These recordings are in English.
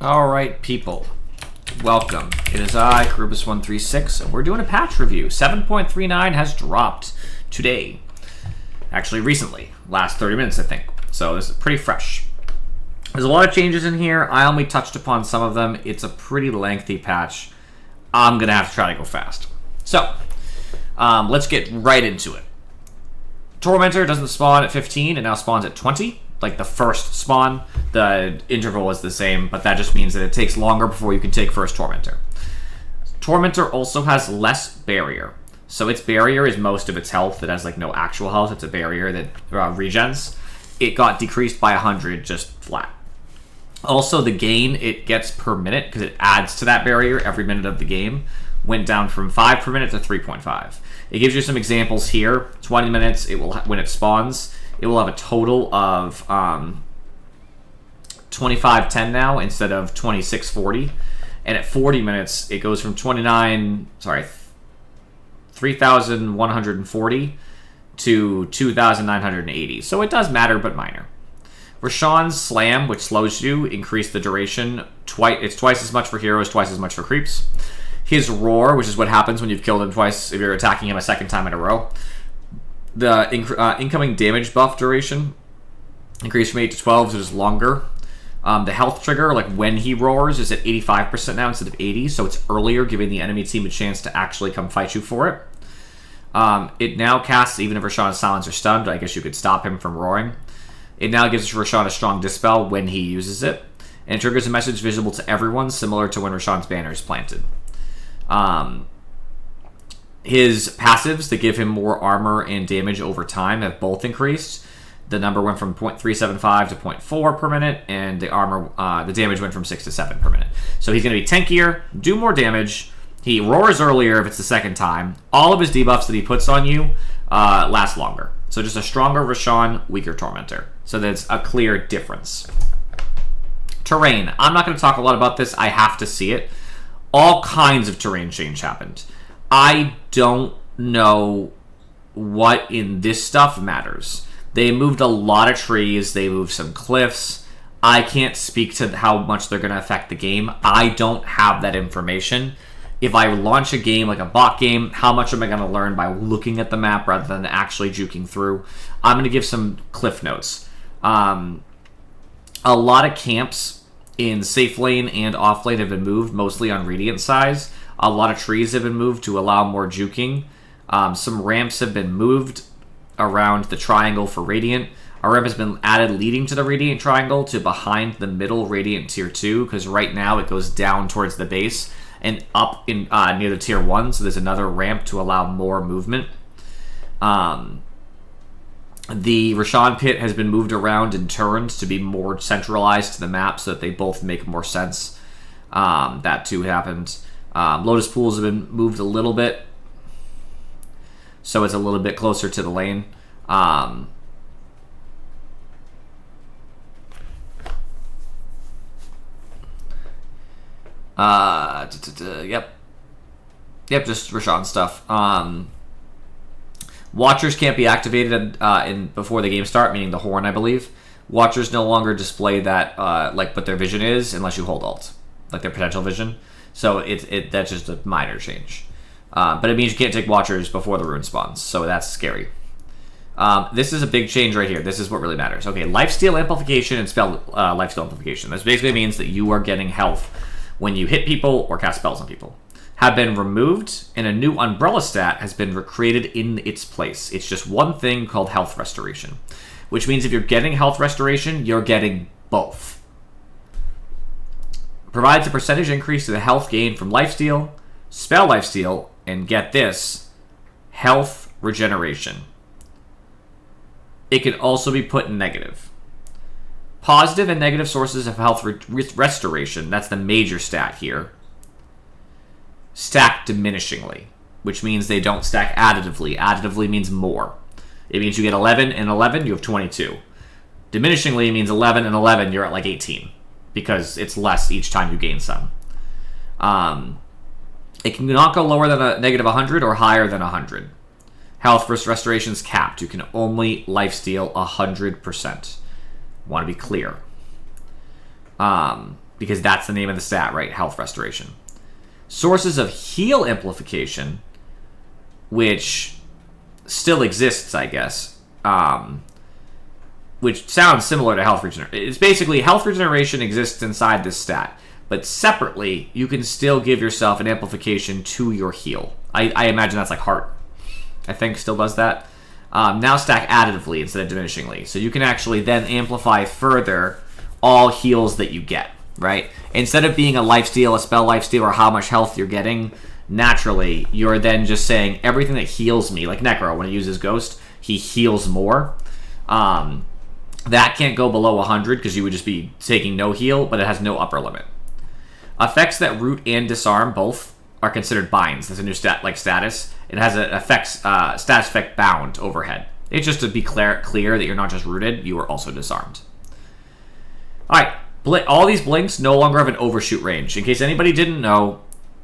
Alright, people. Welcome. It is I, Karubus136, and we're doing a patch review. 7.39 has dropped today. Actually, recently. Last 30 minutes, I think. So this is pretty fresh. There's a lot of changes in here. I only touched upon some of them. It's a pretty lengthy patch. I'm going to have to try to go fast. So, let's get right into it. Tormentor doesn't spawn at 15, it now spawns at 20. Like the first spawn, the interval is the same, but that just means that it takes longer before you can take first Tormentor. Tormentor also has less barrier. So its barrier is most of its health. It has like no actual health. It's a barrier that regens. It got decreased by 100 just flat. Also, the gain it gets per minute, because it adds to that barrier every minute of the game, went down from 5 per minute to 3.5. It gives you some examples here. 20 minutes, it will when it spawns, it will have a total of 2510 now instead of 2640. And at 40 minutes, it goes from 3,140 to 2,980. So it does matter, but minor. Rashawn's Slam, which slows you, increased the duration. It's twice as much for heroes, twice as much for creeps. His Roar, which is what happens when you've killed him twice if you're attacking him a second time in a row. The incoming damage buff duration increased from 8 to 12, so it's longer. The health trigger, like when he roars, is at 85% now instead of 80, so it's earlier, giving the enemy team a chance to actually come fight you for it. It now casts even if Rashawn is silenced or stunned. I guess you could stop him from roaring. It now gives Rashawn a strong dispel when he uses it, and it triggers a message visible to everyone, similar to when Rashawn's banner is planted. His passives that give him more armor and damage over time have both increased. The number went from 0.375 to 0.4 per minute, and the damage went from 6 to 7 per minute. So he's going to be tankier, do more damage. He roars earlier if it's the second time. All of his debuffs that he puts on you last longer. So just a stronger Rashawn, weaker Tormentor. So that's a clear difference. Terrain. I'm not going to talk a lot about this. I have to see it. All kinds of terrain change happened. I don't know what in this stuff matters. They moved a lot of trees. They moved some cliffs. I can't speak to how much they're going to affect the game. I don't have that information. If I launch a game like a bot game, how much am I going to learn by looking at the map rather than actually juking through? I'm going to give some cliff notes. A lot of camps in safe lane and off lane have been moved, mostly on Radiant size. A lot of trees have been moved to allow more juking. Some ramps have been moved around the triangle for Radiant. A ramp has been added leading to the Radiant triangle to behind the middle Radiant tier 2, because right now it goes down towards the base and up in near the tier 1, so there's another ramp to allow more movement. The Rashawn pit has been moved around and turned to be more centralized to the map so that they both make more sense. That too happened. Lotus pools have been moved a little bit, so it's a little bit closer to the lane. Yep, just Rashawn stuff. Watchers can't be activated before the game start, meaning the horn, I believe. Watchers no longer display that, like what their vision is, unless you hold Alt, like their potential vision. So that's just a minor change. But it means you can't take Watchers before the rune spawns, so that's scary. This is a big change right here. This is what really matters. Okay, lifesteal amplification and spell lifesteal amplification. This basically means that you are getting health when you hit people or cast spells on people. Have been removed, and a new umbrella stat has been recreated in its place. It's just one thing called health restoration, which means if you're getting health restoration, you're getting both. Provides a percentage increase to the health gain from lifesteal, spell lifesteal, and get this, health regeneration. It can also be put in negative. Positive and negative sources of health restoration, that's the major stat here, stack diminishingly, which means they don't stack additively. Additively means more. It means you get 11 and 11, you have 22. Diminishingly means 11 and 11, you're at like 18, because it's less each time you gain some. It cannot go lower than a negative 100 or higher than 100. Health versus restoration is capped. You can only lifesteal 100%. Want to be clear. because that's the name of the stat, right? Health restoration. Sources of heal amplification, which still exists, I guess, which sounds similar to health regeneration. It's basically health regeneration exists inside this stat, but separately, you can still give yourself an amplification to your heal. I imagine that's like heart, I think, still does that. Now stack additively instead of diminishingly. So you can actually then amplify further all heals that you get, right? Instead of being a lifesteal, a spell lifesteal, or how much health you're getting, naturally, you're then just saying everything that heals me, like Necro, when he uses Ghost, he heals more. That can't go below 100 because you would just be taking no heal, but it has no upper limit. Effects that root and disarm both are considered binds. That's a new stat, like status. It has an status effect bound overhead. It's just to be clear that you're not just rooted, you are also disarmed. All right, all these blinks no longer have an overshoot range. In case anybody didn't know,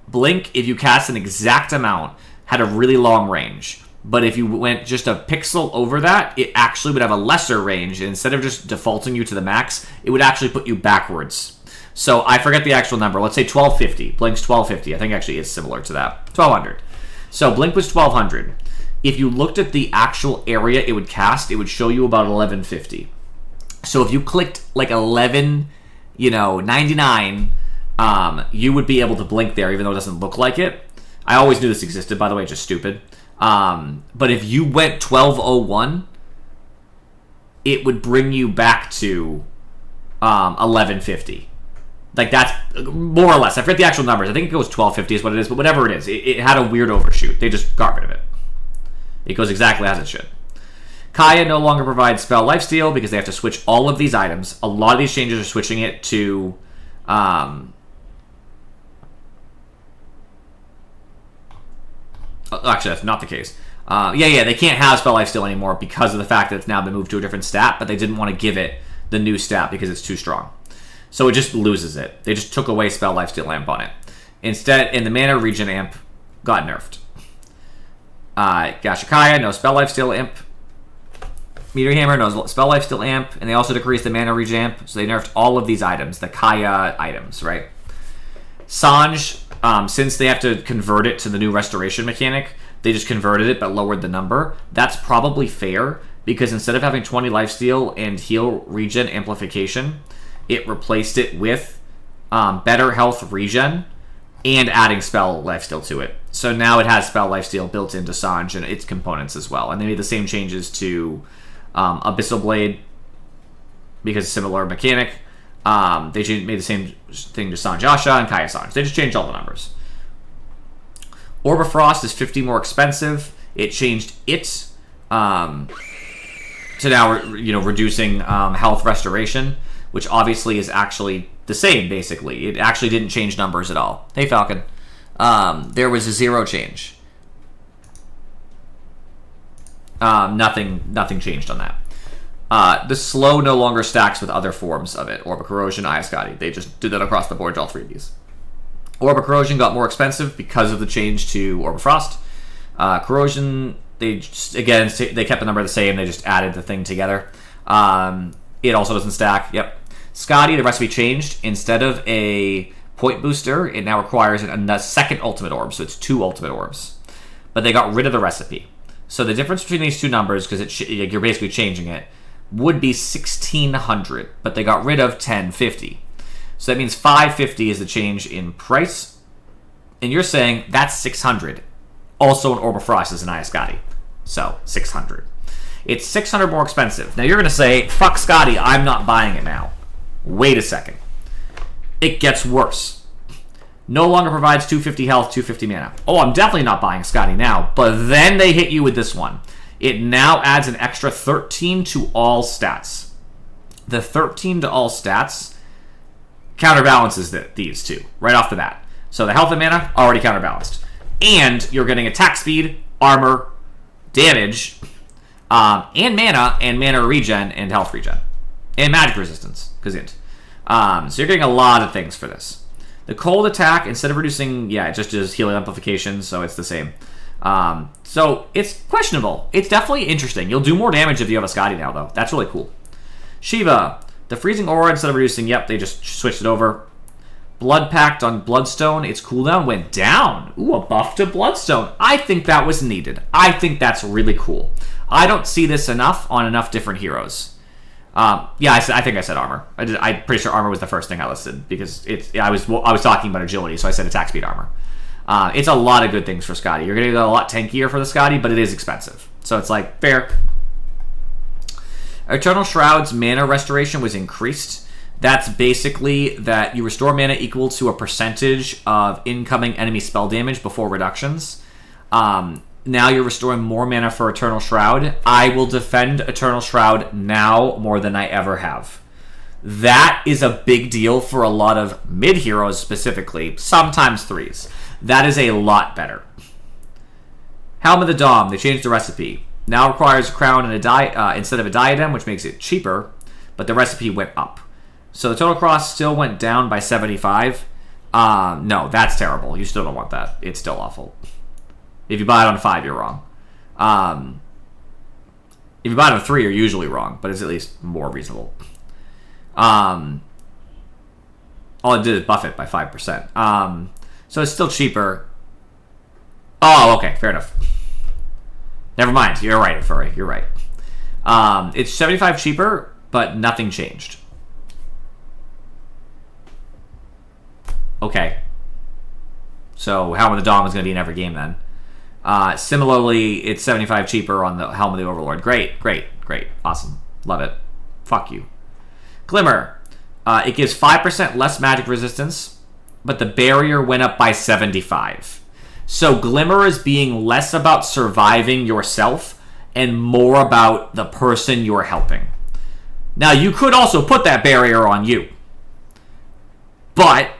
blink, if you cast an exact amount, had a really long range. But if you went just a pixel over that, it actually would have a lesser range. And instead of just defaulting you to the max, it would actually put you backwards. So I forget the actual number. Let's say 1250. Blink's 1250. I think actually it's similar to that. 1200. So blink was 1200. If you looked at the actual area it would cast, it would show you about 1150. So if you clicked like 1199, you would be able to blink there, even though it doesn't look like it. I always knew this existed, by the way, just stupid. But if you went 1201, it would bring you back to 1150. Like, that's more or less. I forget the actual numbers. I think it goes 1250 is what it is, but whatever it is, it had a weird overshoot. They just got rid of it. It goes exactly as it should. Kaya no longer provides spell lifesteal because they have to switch all of these items. A lot of these changes are switching it to... actually, that's not the case. They can't have spell lifesteal anymore because of the fact that it's now been moved to a different stat, but they didn't want to give it the new stat because it's too strong. So it just loses it. They just took away spell lifesteal amp on it. Instead, in the mana regen amp got nerfed. Gashikaya, no spell lifesteal amp. Meteor Hammer, no spell lifesteal amp. And they also decreased the mana regen amp. So they nerfed all of these items, the Kaya items, right? Sanj, since they have to convert it to the new restoration mechanic, they just converted it but lowered the number. That's probably fair because instead of having 20 lifesteal and heal regen amplification, it replaced it with better health regen and adding spell lifesteal to it. So now it has spell lifesteal built into Sanj and its components as well. And they made the same changes to Abyssal Blade because similar mechanic. They made the same thing to Sanj Asha and Kaya Sanj. They just changed all the numbers. Orb of Frost is 50 more expensive. It changed it to now, reducing health restoration, which obviously is actually the same, basically. It actually didn't change numbers at all. Hey, Falcon. There was a 0 change. Nothing changed on that. The slow no longer stacks with other forms of it. Orb of Corrosion, Ayascati. They just did that across the board to all three of these. Orb of Corrosion got more expensive because of the change to Orb of Frost. Corrosion, they kept the number the same. They just added the thing together. It also doesn't stack. Yep. Scotty, the recipe changed. Instead of a point booster, it now requires a second ultimate orb, so it's 2 ultimate orbs. But they got rid of the recipe. So the difference between these two numbers, because you're basically changing it, would be 1,600, but they got rid of 1,050. So that means 550 is the change in price. And you're saying that's 600. Also an Orb of Frost is an Ayascati. So 600. It's 600 more expensive. Now you're going to say, fuck Scotty, I'm not buying it now. Wait a second. It gets worse. No longer provides 250 health, 250 mana. Oh, I'm definitely not buying Scotty now. But then they hit you with this one. It now adds an extra 13 to all stats. The 13 to all stats counterbalances these two right off the bat. So the health and mana, already counterbalanced. And you're getting attack speed, armor, damage, and mana regen, and health regen. And magic resistance, because so you're getting a lot of things for this. The cold attack, instead of reducing, it just does healing amplification, so it's the same. So it's questionable. It's definitely interesting. You'll do more damage if you have a Scotty now, though. That's really cool. Shiva, the freezing aura, instead of reducing, they just switched it over. Blood Pact on Bloodstone, its cooldown went down. Ooh, a buff to Bloodstone. I think that was needed. I think that's really cool. I don't see this enough on enough different heroes. Yeah, I think I said armor. I'm pretty sure armor was the first thing I listed because I was talking about agility, so I said attack speed armor. It's a lot of good things for Scotty. You're going to get a lot tankier for the Scotty, but it is expensive. So it's like, fair. Eternal Shroud's mana restoration was increased. That's basically that you restore mana equal to a percentage of incoming enemy spell damage before reductions. Now you're restoring more mana for Eternal Shroud. I will defend Eternal Shroud now more than I ever have. That is a big deal for a lot of mid-heroes specifically, sometimes 3s. That is a lot better. Helm of the Dom, they changed the recipe. Now requires a crown and instead of a diadem, which makes it cheaper, but the recipe went up. So the total cost still went down by 75. No, that's terrible. You still don't want that. It's still awful. If you buy it on 5, you're wrong. If you buy it on 3, you're usually wrong, but it's at least more reasonable. All it did is buff it by 5%. So it's still cheaper. Oh, okay, fair enough. Never mind. You're right, Furry. You're right. It's 75 cheaper, but nothing changed. Okay. So Helm of the Dom is going to be in every game then. Similarly, it's 75 cheaper on the Helm of the Overlord. Great. Awesome. Love it. Fuck you. Glimmer. It gives 5% less magic resistance, but the barrier went up by 75. So Glimmer is being less about surviving yourself and more about the person you're helping. Now, you could also put that barrier on you, but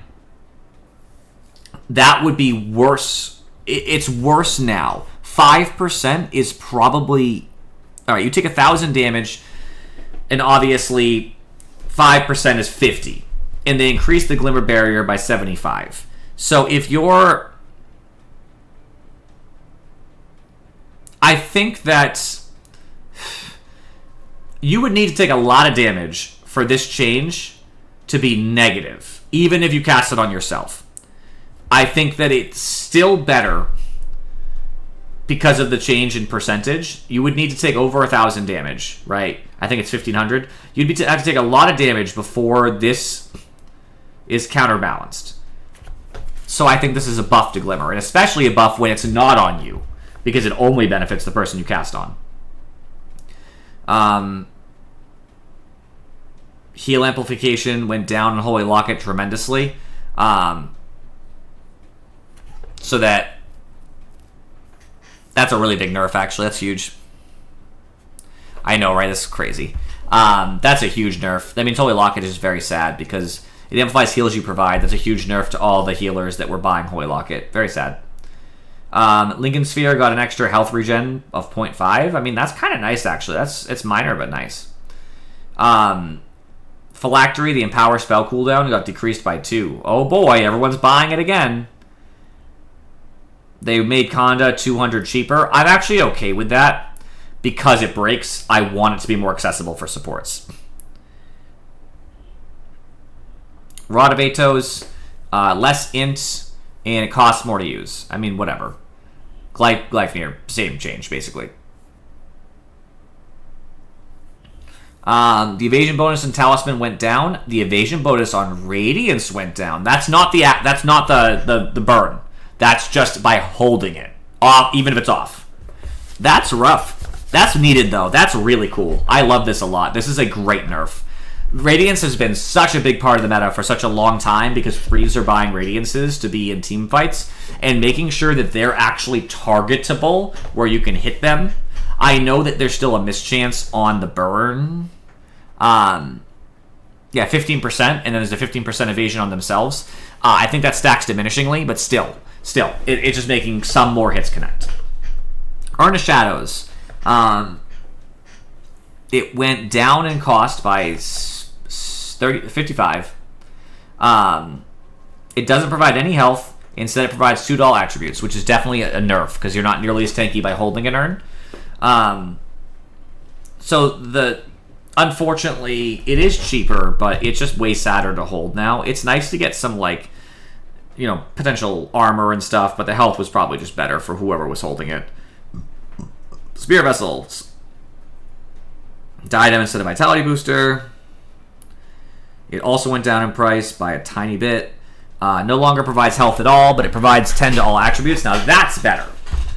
that would be worse. It's worse now. 5% is probably... Alright, you take 1,000 damage, and obviously 5% is 50. And they increase the Glimmer barrier by 75. So if you're... I think that you would need to take a lot of damage for this change to be negative, even if you cast it on yourself. I think that it's still better because of the change in percentage. You would need to take over 1,000 damage, right? I think it's 1,500. You'd have to take a lot of damage before this is counterbalanced. So I think this is a buff to Glimmer, and especially a buff when it's not on you, because it only benefits the person you cast on. Heal amplification went down in Holy Locket tremendously. So that's a really big nerf, actually. That's huge. I know, right? This is crazy. That's a huge nerf. That means Holy Locket is very sad because it amplifies heals you provide. That's a huge nerf to all the healers that were buying Holy Locket. Very sad. Lincoln Sphere got an extra health regen of 0.5. I mean, that's kind of nice, actually. It's minor, but nice. Phylactery, the Empower spell cooldown, got decreased by 2. Oh boy, everyone's buying it again. They made Conda 200 cheaper. I'm actually okay with that because it breaks. I want it to be more accessible for supports. Rod of Atos, less int, and it costs more to use. I mean, whatever. Gleipnir, same change, basically. The evasion bonus in Talisman went down. The evasion bonus on Radiance went down. That's not the burn. That's just by holding it off, even if it's off. That's rough. That's needed, though. That's really cool. I love this a lot. This is a great nerf. Radiance has been such a big part of the meta for such a long time because 3s are buying Radiances to be in team fights, and making sure that they're actually targetable where you can hit them. I know that there's still a mischance on the burn. Yeah, 15%, and then there's a 15% evasion on themselves. I think that stacks diminishingly, but still, it's just making some more hits connect. Urn of Shadows. It went down in cost by 55. It doesn't provide any health. Instead, it provides 2 doll attributes, which is definitely a nerf, because you're not nearly as tanky by holding an urn. So unfortunately, it is cheaper, but it's just way sadder to hold now. It's nice to get some, like, you know, potential armor and stuff, but the health was probably just better for whoever was holding it. Spear Vessels. Diadem instead of Vitality Booster. It also went down in price by a tiny bit. No longer provides health at all, but it provides 10 to all attributes. Now that's better.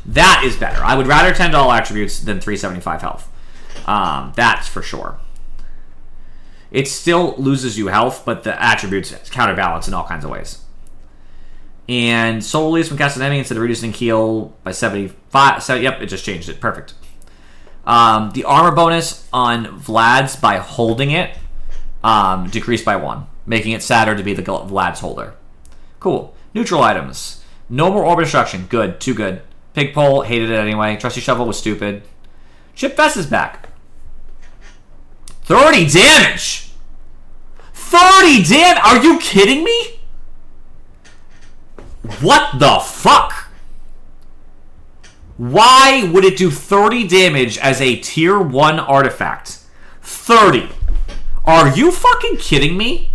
That is better. I would rather 10 to all attributes than 375 health. That's for sure. It still loses you health, but the attributes counterbalance in all kinds of ways. And Soul Release when cast an enemy instead of reducing heal by 75. So, yep, it just changed it. Perfect. The armor bonus on Vlad's by holding it decreased by 1, making it sadder to be the Vlad's holder. Cool. Neutral items. No more Orb Destruction. Good. Too good. Pig Pole. Hated it anyway. Trusty Shovel was stupid. Chip Vest is back. 30 damage! 30 damage! Are you kidding me? What the fuck? Why would it do 30 damage as a tier 1 artifact? 30. Are you fucking kidding me?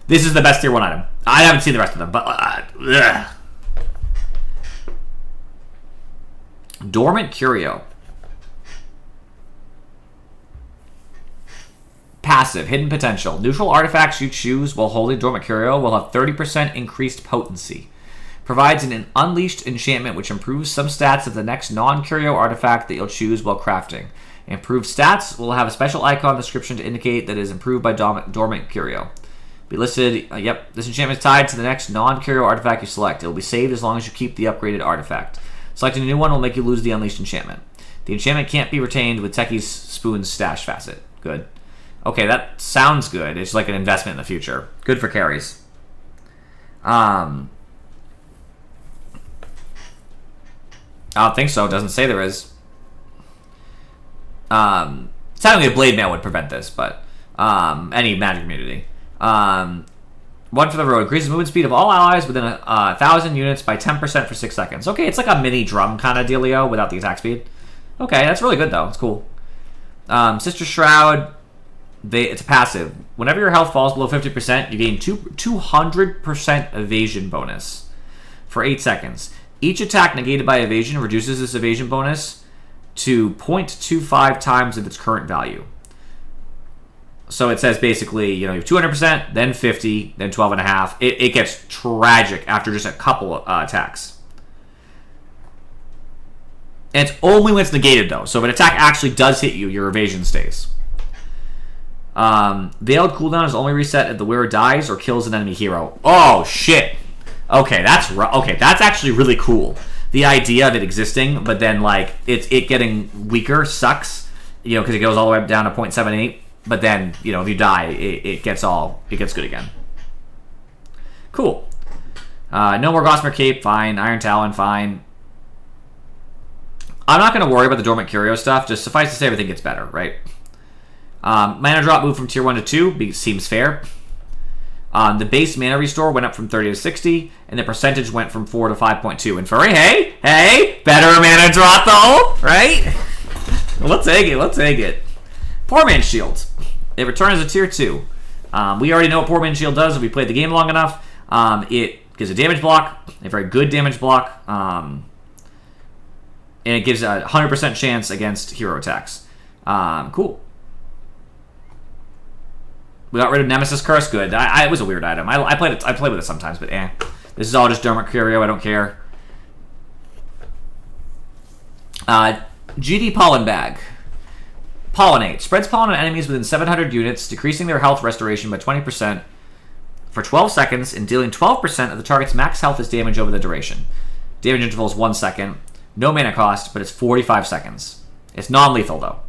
This is the best tier 1 item. I haven't seen the rest of them, but... Dormant Curio. Passive, Hidden Potential. Neutral artifacts you choose while holding Dormant Curio will have 30% increased potency. Provides an unleashed enchantment which improves some stats of the next non-Curio artifact that you'll choose while crafting. Improved stats will have a special icon description to indicate that it is improved by Dormant Curio. Be listed, this enchantment is tied to the next non-Curio artifact you select. It will be saved as long as you keep the upgraded artifact. Selecting a new one will make you lose the unleashed enchantment. The enchantment can't be retained with Techie's Spoon's stash facet. Good. Okay, that sounds good. It's like an investment in the future. Good for carries. I don't think so. It doesn't say there is. Technically, a Blade Mail would prevent this, but any magic immunity. One for the road. Increases movement speed of all allies within 1,000 units by 10% for 6 seconds. Okay, it's like a mini drum kind of dealio without the attack speed. Okay, that's really good, though. It's cool. Sister Shroud. It's a passive. Whenever your health falls below 50%, you gain 200% evasion bonus for 8 seconds. Each attack negated by evasion reduces this evasion bonus to 0.25 times of its current value. So it says basically, you have 200%, then 50, then 12.5. It gets tragic after just a couple attacks. And it's only when it's negated, though. So if an attack actually does hit you, your evasion stays. Veiled cooldown is only reset if the wearer dies or kills an enemy hero. Oh, shit. Okay, that's actually really cool. The idea of it existing, but then like it getting weaker sucks, because it goes all the way down to 0.78. But then, if you die, it gets good again. Cool. No more Gossamer Cape, fine. Iron Talon, fine. I'm not going to worry about the Dormant Curio stuff. Just suffice to say, everything gets better, right? Mana drop moved from tier 1 to 2. Seems fair. The base mana restore went up from 30 to 60, and the percentage went from 4 to 5.2. And Furry, hey, better mana drop though, right? We'll take it. Poor Man's Shield. It returns as a tier 2. We already know what Poor Man's Shield does if we played the game long enough. It gives a damage block, a very good damage block, and it gives a 100% chance against hero attacks. Cool. We got rid of Nemesis Curse. Good. It was a weird item. I play with it sometimes, but this is all just Dormant Curio. I don't care. GD Pollen Bag. Pollinate. Spreads pollen on enemies within 700 units, decreasing their health restoration by 20% for 12 seconds and dealing 12% of the target's max health as damage over the duration. Damage interval is 1 second. No mana cost, but it's 45 seconds. It's non-lethal, though.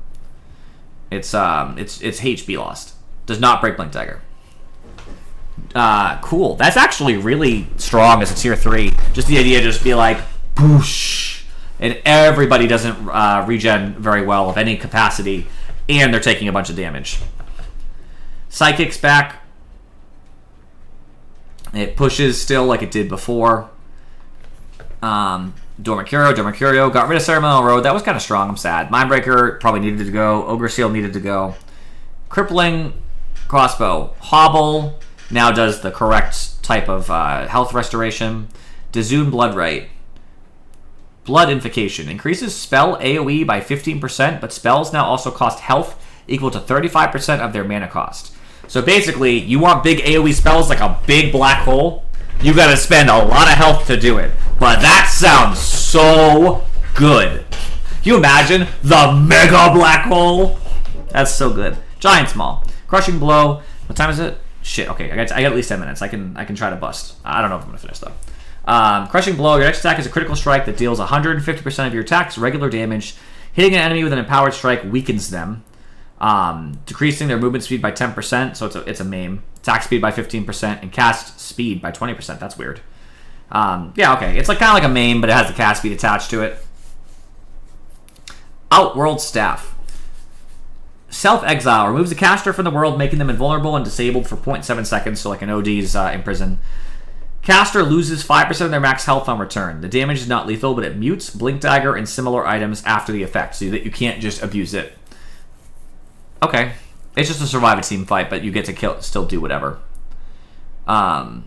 It's HP lost. Does not break Blink Dagger. Cool. That's actually really strong as a tier 3. Just the idea to just be like, boosh. And everybody doesn't regen very well of any capacity, and they're taking a bunch of damage. Psychic's back. It pushes still like it did before. Dormant Curio. Got rid of Ceremonial Road. That was kind of strong. I'm sad. Mindbreaker probably needed to go. Ogre Seal needed to go. Crippling crossbow. Hobble now does the correct type of health restoration. Dazoon Bloodright. Blood Invocation. Increases spell AoE by 15%, but spells now also cost health equal to 35% of their mana cost. So basically, you want big AoE spells like a big black hole, you gotta spend a lot of health to do it. But that sounds so good. Can you imagine the mega black hole? That's so good. Giant Small. Crushing Blow. What time is it? Shit, okay, I got at least 10 minutes. I can try to bust. I don't know if I'm gonna finish though. Crushing Blow. Your next attack is a critical strike that deals 150% of your attack's regular damage. Hitting an enemy with an empowered strike weakens them, decreasing their movement speed by 10%. So it's a maim. Attack speed by 15% and cast speed by 20%. That's weird. Yeah, okay. It's like kind of like a maim, but it has the cast speed attached to it. Outworld Staff. Self-exile. Removes the caster from the world, making them invulnerable and disabled for 0.7 seconds. So like an OD's in prison. Caster loses 5% of their max health on return. The damage is not lethal, but it mutes Blink Dagger and similar items after the effect, so that you can't just abuse it. Okay. It's just a survive a team fight, but you get to still do whatever. Yeah,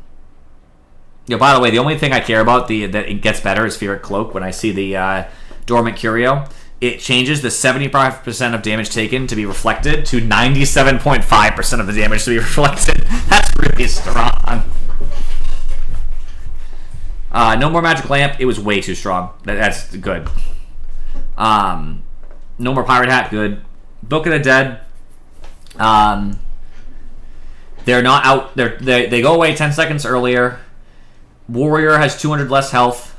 by the way, the only thing I care about that it gets better is Fearic Cloak. When I see the Dormant Curio, it changes the 75% of damage taken to be reflected to 97.5% of the damage to be reflected. That's really strong. No More Magic Lamp. It was way too strong. That's good. No More Pirate Hat. Good. Book of the Dead. They're not out. They go away 10 seconds earlier. Warrior has 200 less health.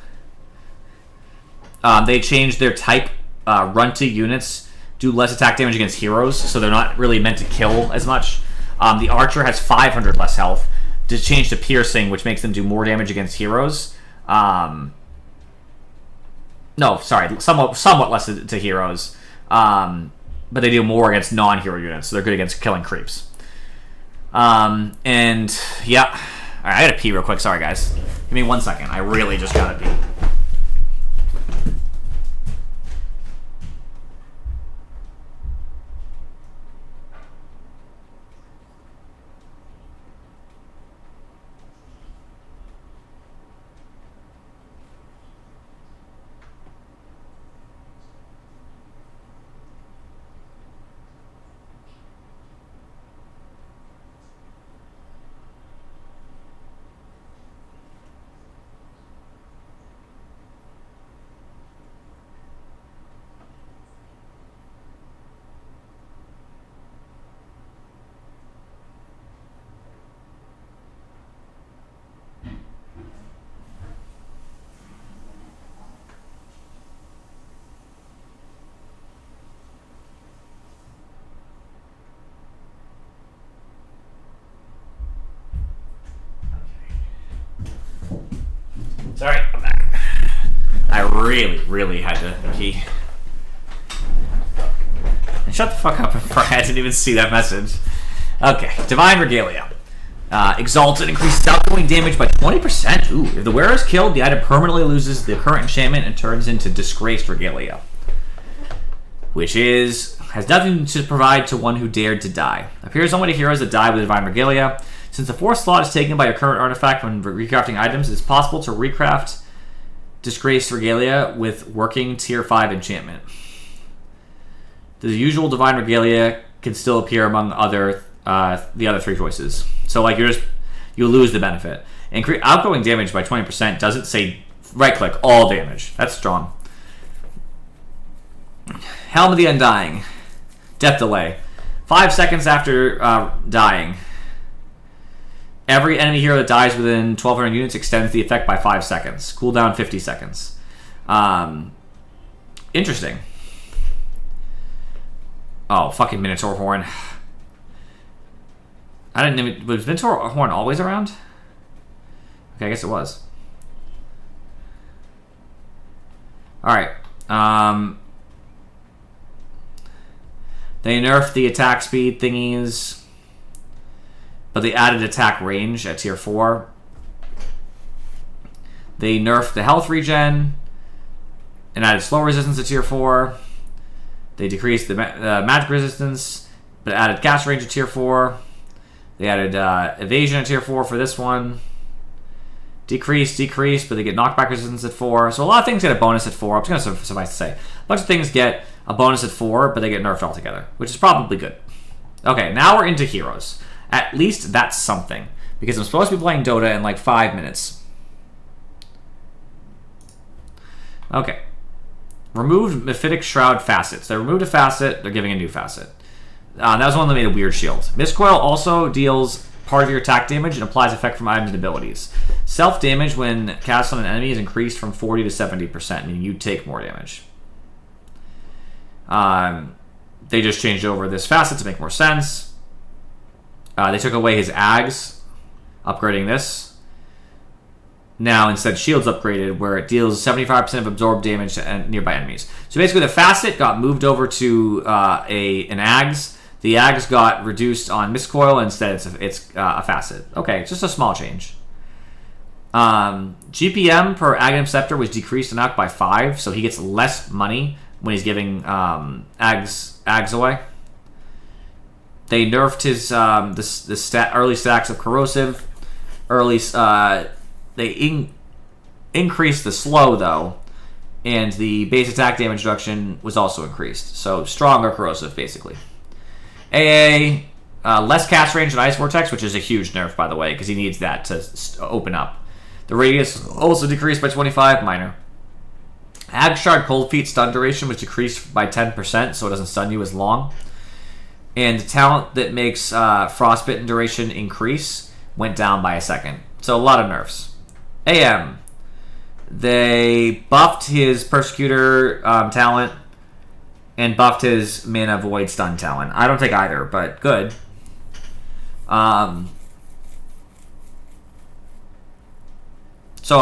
They changed their type. Runty units do less attack damage against heroes, so they're not really meant to kill as much. The Archer has 500 less health. To change to Piercing, which makes them do more damage against heroes. No, sorry, somewhat less to heroes. But they do more against non-hero units, so they're good against killing creeps. And yeah, all right, I gotta pee real quick. Sorry, guys. Give me 1 second. I really just gotta pee. Sorry, I'm back. I really had to pee. And shut the fuck up before I didn't even see that message. Okay, Divine Regalia. Exalted increases outgoing damage by 20%. Ooh, if the wearer is killed, the item permanently loses the current enchantment and turns into Disgraced Regalia. Which has nothing to provide to one who dared to die. Appears only to heroes that die with Divine Regalia. Since the 4th slot is taken by your current artifact when recrafting items, it is possible to recraft Disgraced Regalia with working Tier 5 enchantment. The usual Divine Regalia can still appear among the other 3 choices. So like you lose the benefit. And outgoing damage by 20% doesn't say right-click, all damage. That's strong. Helm of the Undying. Death Delay. 5 seconds after dying. Every enemy hero that dies within 1,200 units extends the effect by 5 seconds. Cooldown 50 seconds. Interesting. Oh, fucking Minotaur Horn. I didn't even... Was Minotaur Horn always around? Okay, I guess it was. Alright. They nerfed the attack speed thingies, but they added attack range at tier 4. They nerfed the health regen and added slow resistance at tier 4. They decreased the magic resistance, but added cast range to tier 4. They added evasion to tier 4 for this one. Decrease, but they get knockback resistance at 4. So a lot of things get a bonus at 4. I'm just going to suffice to say. A bunch of things get a bonus at 4, but they get nerfed altogether, which is probably good. Okay, now we're into heroes. At least that's something, because I'm supposed to be playing Dota in like 5 minutes. Okay. Removed Mephitic Shroud facets. They removed a facet, they're giving a new facet. That was one that made a weird shield. Mistcoil also deals part of your attack damage and applies effect from items and abilities. Self-damage when cast on an enemy is increased from 40 to 70%, meaning you take more damage. They just changed over this facet to make more sense. They took away his Ags, upgrading this. Now, instead, Shield's upgraded, where it deals 75% of absorbed damage to nearby enemies. So basically, the facet got moved over to an Ags. The Ags got reduced on Mistcoil, instead it's a facet. Okay, it's just a small change. GPM per Aghanim Scepter was decreased in Arc by 5, so he gets less money when he's giving Ags away. They nerfed his early stacks of Corrosive. They increased the slow, though, and the base attack damage reduction was also increased. So stronger Corrosive, basically. AA, less cast range and Ice Vortex, which is a huge nerf, by the way, because he needs that to open up. The radius also decreased by 25, minor. Agshard Cold Feet stun duration was decreased by 10%, so it doesn't stun you as long. And the talent that makes Frostbitten duration increase went down by a second. So a lot of nerfs. AM, they buffed his Persecutor talent and buffed his Mana Void stun talent. I don't take either, but good. So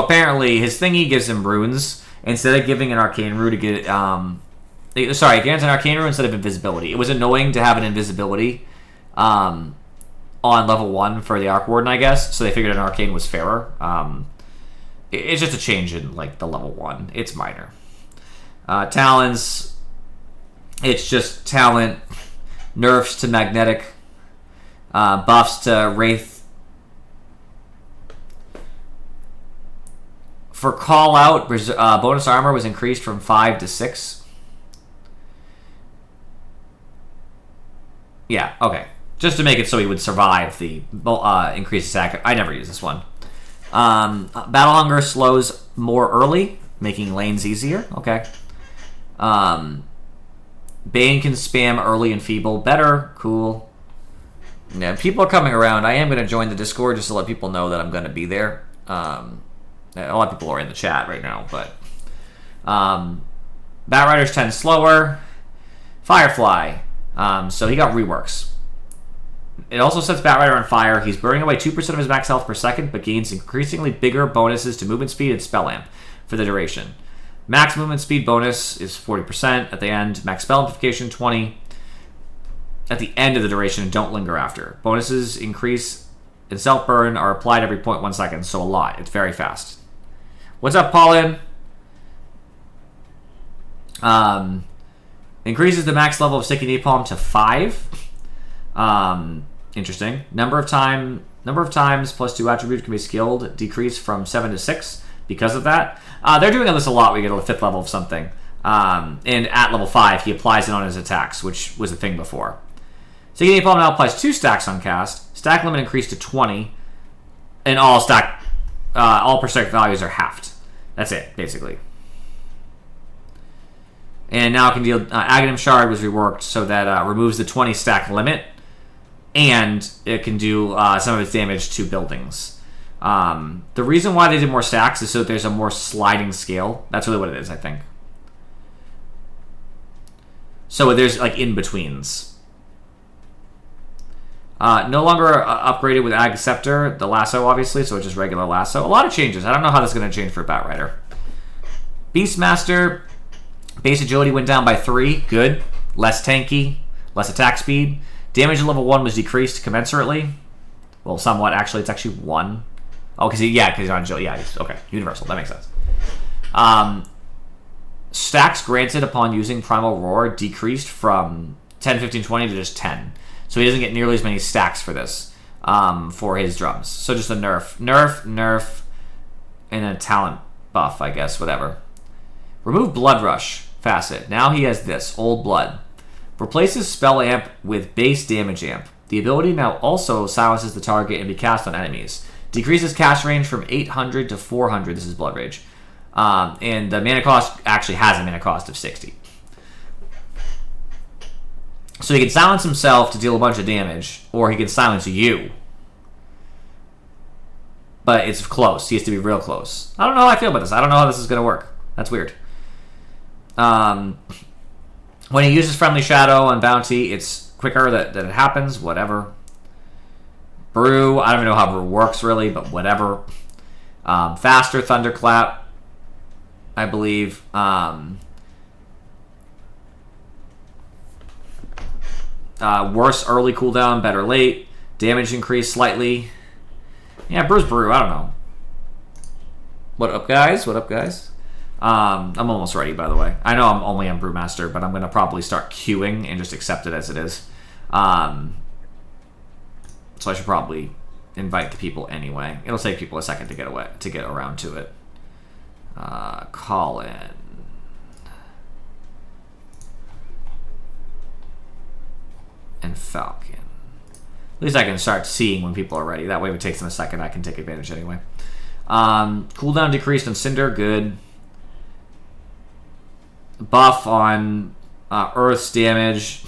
apparently his thingy gives him runes. Instead of giving an Arcane Rune to get... it grants an Arcane Rune instead of invisibility. It was annoying to have an invisibility on level 1 for the Arc Warden, I guess. So they figured an Arcane was fairer. It's just a change in like the level 1. It's minor. Talons... It's just talent, nerfs to magnetic, buffs to Wraith. For call out, bonus armor was increased from 5 to 6. Yeah, okay. Just to make it so he would survive the increased attack. I never use this one. Battle Hunger slows more early, making lanes easier. Okay. Bane can spam early and feeble. Better. Cool. Yeah, people are coming around. I am going to join the Discord just to let people know that I'm going to be there. A lot of people are in the chat right now, but... Batriders 10 slower. Firefly. So he got reworks. It also sets Batrider on fire. He's burning away 2% of his max health per second, but gains increasingly bigger bonuses to movement speed and spell amp for the duration. Max movement speed bonus is 40% at the end. Max spell amplification 20 at the end of the duration and don't linger after. Bonuses increase in self-burn are applied every 0.1 seconds, so a lot. It's very fast. What's up, Paulin? Increases the max level of Sticky Napalm to 5. Interesting. Number of times plus 2 attributes can be skilled decreased from 7 to 6 because of that. They're doing this a lot. We get to the 5th level of something. And at level 5, he applies it on his attacks, which was a thing before. Sticky Napalm now applies 2 stacks on cast. Stack limit increased to 20. And all per stack values are halved. That's it, basically. And now it can deal... Aghanim Shard was reworked so that removes the 20 stack limit. And it can do some of its damage to buildings. The reason why they did more stacks is so that there's a more sliding scale. That's really what it is, I think. So there's like in-betweens. No longer upgraded with Ag Scepter, the lasso, obviously, so it's just regular lasso. A lot of changes. I don't know how this is going to change for Batrider. Beastmaster, base agility went down by 3. Good. Less tanky. Less attack speed. Damage at level 1 was decreased commensurately. Well, somewhat, actually. It's actually 1. Oh, because he's on agility. Yeah, okay. Universal. That makes sense. Stacks granted upon using Primal Roar decreased from 10, 15, 20 to just 10. So he doesn't get nearly as many stacks for this, for his drums. So just a nerf, and a talent buff, I guess, whatever. Remove Blood Rush facet. Now he has this, Old Blood. Replaces spell amp with base damage amp. The ability now also silences the target and be cast on enemies. Decreases cast range from 800 to 400. This is Blood Rage. And the mana cost actually has a mana cost of 60. So he can silence himself to deal a bunch of damage, or he can silence you. But it's close. He has to be real close. I don't know how I feel about this. I don't know how this is going to work. That's weird. When he uses Friendly Shadow on Bounty, it's quicker that it happens. Whatever. Brew. I don't even know how Brew works, really, but whatever. Faster Thunderclap, I believe. Worse early cooldown, better late. Damage increase slightly. Yeah, Brew's Brew. I don't know. What up, guys? What up, guys? I'm almost ready, by the way. I know I'm only on Brewmaster, but I'm going to probably start queuing and just accept it as it is. So I should probably invite the people anyway. It'll take people a second to get around to it. Call in. And Falcon. At least I can start seeing when people are ready. That way if it takes them a second, I can take advantage anyway. Cooldown decreased on Cinder, good. Buff on Earth's damage,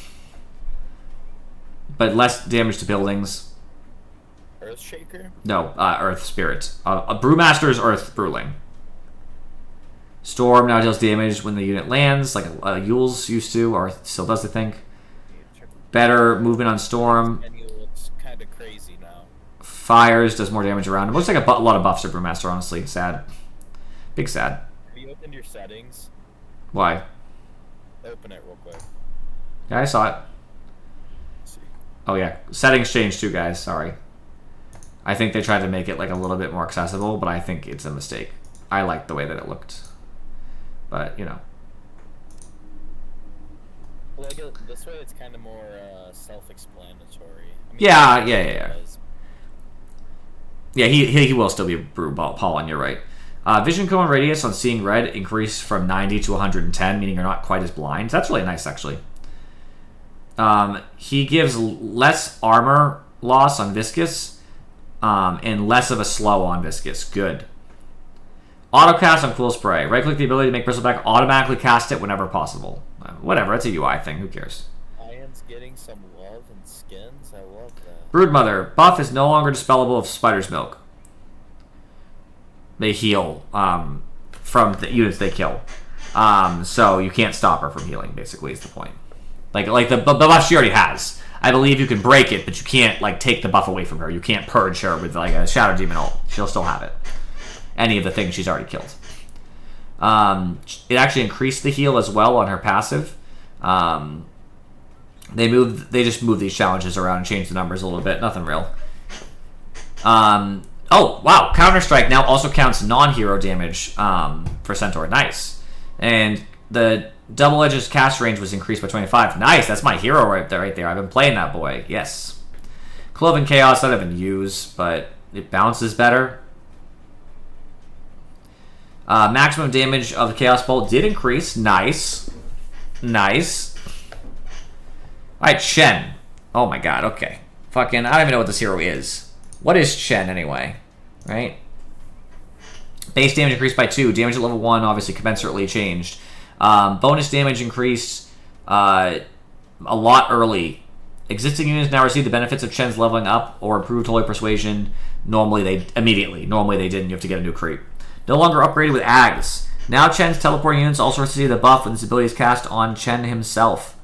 but less damage to buildings. Earthshaker? No, Earth Spirit. Brewmaster's Earth Brewling. Storm now deals damage when the unit lands, like Yule's used to, or still does, I think. Better movement on Storm. And it looks kind of crazy now. Fires does more damage around him. Looks like a lot of buffs to Brewmaster, honestly. Sad. Big sad. Have you opened your settings? Why? Open it real quick. Yeah, I saw it. See. Oh yeah, settings changed too, guys. Sorry. I think they tried to make it like a little bit more accessible, but I think it's a mistake. I liked the way that it looked, but you know. Well, this way it's kind of more self-explanatory. I mean, Yeah. Yeah, he will still be a Brew Paul, and you're right. Vision cone radius on seeing red increased from 90 to 110, meaning you're not quite as blind. That's really nice, actually. He gives less armor loss on Viscous, and less of a slow on Viscous. Good. Autocast on Quill Spray. Right-click the ability to make Bristleback automatically cast it whenever possible. Whatever, it's a UI thing. Who cares? Iron's getting some love and skins. I love that. Broodmother. Buff is no longer dispellable of Spider's Milk. They heal from the units they kill. So you can't stop her from healing, basically, is the point. Like the buff she already has. I believe you can break it, but you can't like take the buff away from her. You can't purge her with like a Shadow Demon ult. She'll still have it. Any of the things she's already killed. It actually increased the heal as well on her passive. They just moved these challenges around and changed the numbers a little bit. Nothing real. Oh, wow. Counter-Strike now also counts non-hero damage for Centaur. Nice. And the Double Edge's cast range was increased by 25. Nice. That's my hero right there. I've been playing that boy. Yes. Cloven Chaos I don't even use, but it bounces better. Maximum damage of the Chaos Bolt did increase. Nice. Nice. Alright, Shen. Oh my god, okay. Fucking, I don't even know what this hero is. What is Shen, anyway? Right? Base damage increased by 2. Damage at level 1, obviously, commensurately changed. Bonus damage increased a lot early. Existing units now receive the benefits of Shen's leveling up or improved Holy Persuasion. Normally they didn't. You have to get a new creep. No longer upgraded with Ags. Now Chen's teleporting units also receive the buff when this ability is cast on Chen himself.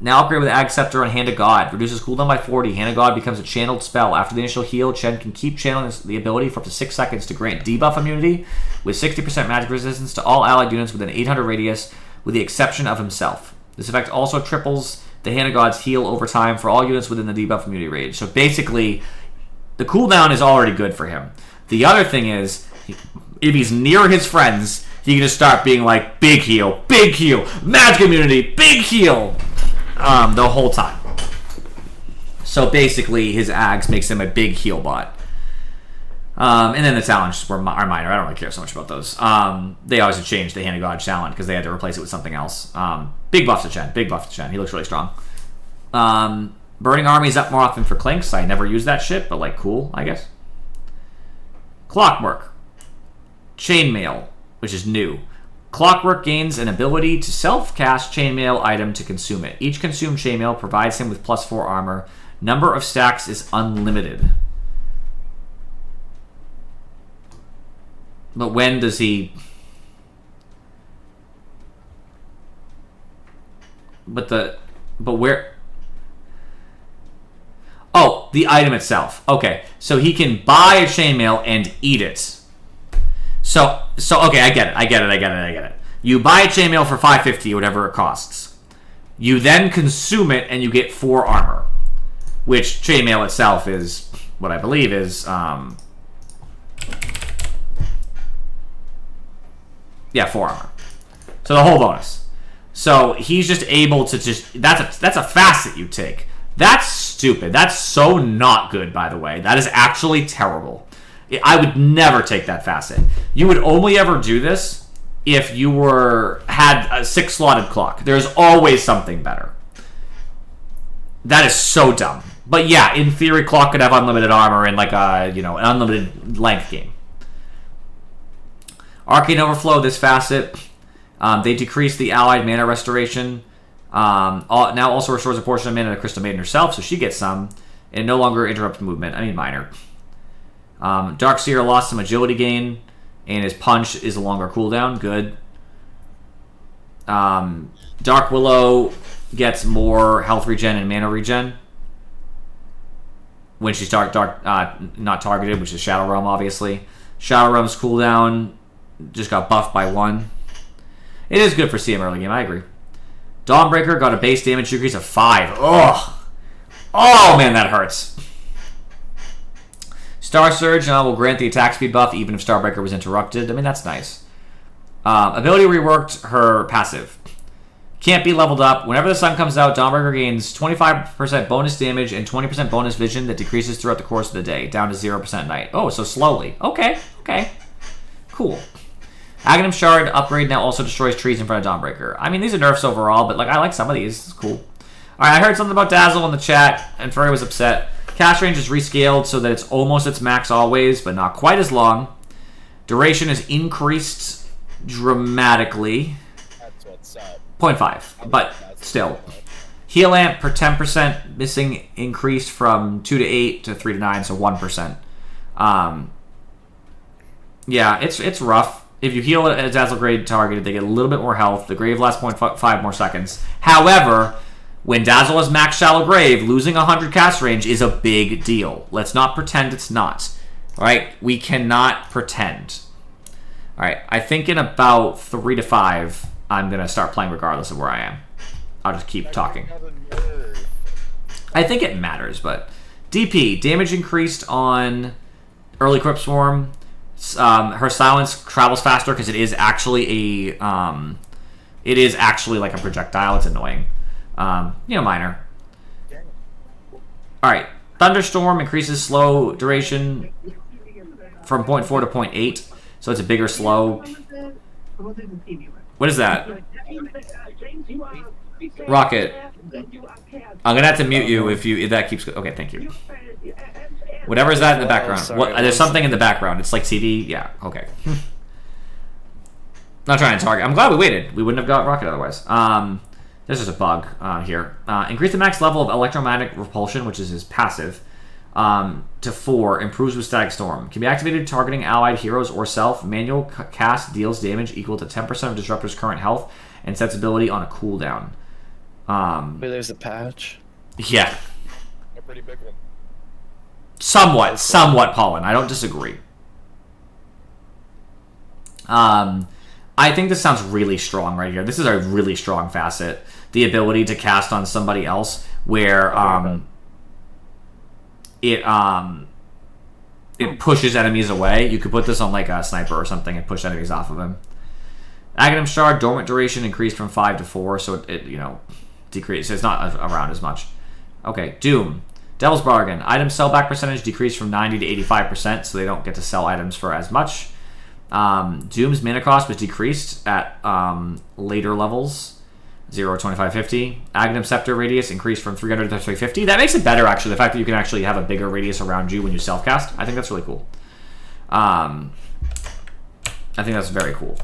Now upgrade with Ag Scepter on Hand of God. Reduces cooldown by 40. Hand of God becomes a channeled spell. After the initial heal, Chen can keep channeling the ability for up to 6 seconds to grant debuff immunity with 60% magic resistance to all allied units within 800 radius, with the exception of himself. This effect also triples the Hand of God's heal over time for all units within the debuff immunity range. So basically, the cooldown is already good for him. The other thing is, if he's near his friends, he can just start being like, big heal, magic immunity, big heal, the whole time. So basically, his Ags makes him a big heal bot. And then the challenges are minor. I don't really care so much about those. They always changed the Hand of God challenge because they had to replace it with something else. Big buff to Chen. Big buff to Chen. He looks really strong. Burning Army is up more often for Clinks. I never use that shit, but like cool, I guess. Clockwork. Chainmail, which is new. Clockwork gains an ability to self-cast chainmail item to consume it. Each consumed chainmail provides him with +4 armor. Number of stacks is unlimited. But when does he... But where... Oh, the item itself. Okay, so he can buy a chainmail and eat it. So okay, I get it. You buy a chainmail for $5.50, whatever it costs. You then consume it and you get 4 armor, which chainmail itself is what I believe is 4 armor. So the whole bonus. So he's just able to that's a facet you take. That's stupid. That's so not good, by the way. That is actually terrible. I would never take that facet. You would only ever do this if you had a 6-slotted clock. There's always something better. That is so dumb. But yeah, in theory, clock could have unlimited armor in like an unlimited length game. Arcane Overflow, this facet, they decrease the allied mana restoration. Now also restores a portion of mana to Crystal Maiden herself, so she gets some. And no longer interrupts movement. I mean, minor. Darkseer lost some agility gain, and his punch is a longer cooldown. Good. Dark Willow gets more health regen and mana regen when she's not targeted, which is Shadow Realm, obviously. Shadow Realm's cooldown just got buffed by 1. It is good for CM early game, I agree. Dawnbreaker got a base damage increase of 5. Ugh. Oh, man, that hurts. Star Surge will grant the attack speed buff even if Starbreaker was interrupted. I mean, that's nice. Ability reworked her passive. Can't be leveled up. Whenever the sun comes out, Dawnbreaker gains 25% bonus damage and 20% bonus vision that decreases throughout the course of the day, down to 0% at night. Oh, so slowly. Okay. Cool. Aghanim Shard upgrade now also destroys trees in front of Dawnbreaker. I mean, these are nerfs overall, but like I like some of these. It's cool. Alright, I heard something about Dazzle in the chat, and Furry was upset. Cast range is rescaled so that it's almost its max always, but not quite as long. Duration is increased dramatically. That's what's up. 0.5, but still. Heal amp per 10% missing increased from 2 to 8 to 3 to 9, so 1%. Yeah, it's rough. If you heal a Dazzle grade targeted, they get a little bit more health. The grave lasts 0.5 more seconds. However, when Dazzle has max Shallow Grave, losing 100 cast range is a big deal. Let's not pretend it's not. Alright? We cannot pretend. Alright, I think in about 3 to 5, I'm going to start playing regardless of where I am. I'll just keep talking. I think it matters, but... DP, damage increased on early Crypt Swarm. Her silence travels faster because it is actually a... it is actually like a projectile. It's annoying. Minor. Alright. Thunderstorm increases slow duration from 0.4 to 0.8. So it's a bigger slow. What is that? Rocket. I'm gonna have to mute you if that keeps... Okay, thank you. Whatever is that in the background? There's something in the background. It's like CD? Yeah, okay. Not trying to target. I'm glad we waited. We wouldn't have got Rocket otherwise. There's just a bug here. Increase the max level of electromagnetic repulsion, which is his passive, to 4. Improves with Static Storm. Can be activated targeting allied heroes or self. Manual cast deals damage equal to 10% of Disruptor's current health and sets ability on a cooldown. Wait, there's a patch? Yeah. A pretty big one. Somewhat, Pollen. I don't disagree. I think this sounds really strong right here. This is a really strong facet. The ability to cast on somebody else where it pushes enemies away. You could put this on like a sniper or something and push enemies off of him. Aghanim Shard, dormant duration increased from 5 to 4, so it decreased. It's not around as much. Okay, Doom. Devil's Bargain. Item sellback percentage decreased from 90 to 85%, so they don't get to sell items for as much. Doom's mana cost was decreased at later levels. 0, 25, 50. Aghanim Scepter radius increased from 300 to 350. That makes it better, actually, the fact that you can actually have a bigger radius around you when you self-cast. I think that's really cool. I think that's very cool.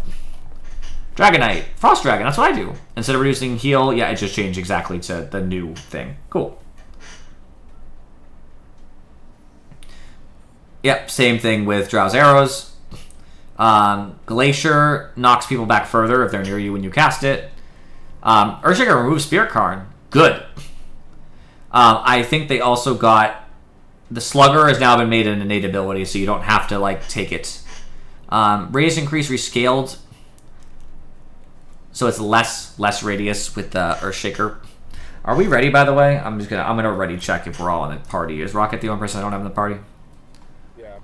Dragonite. Frost Dragon, that's what I do. Instead of reducing heal, yeah, it just changed exactly to the new thing. Cool. Yep, same thing with Drow's Arrows. Glacier knocks people back further if they're near you when you cast it. Earthshaker removes Spirit Karn. Good. I think they also got... The Slugger has now been made an innate ability, so you don't have to, like, take it. Radius increase rescaled. So it's less radius with the Earthshaker. Are we ready, by the way? I'm gonna ready check if we're all in the party. Is Rocket the only person I don't have in the party? Yeah.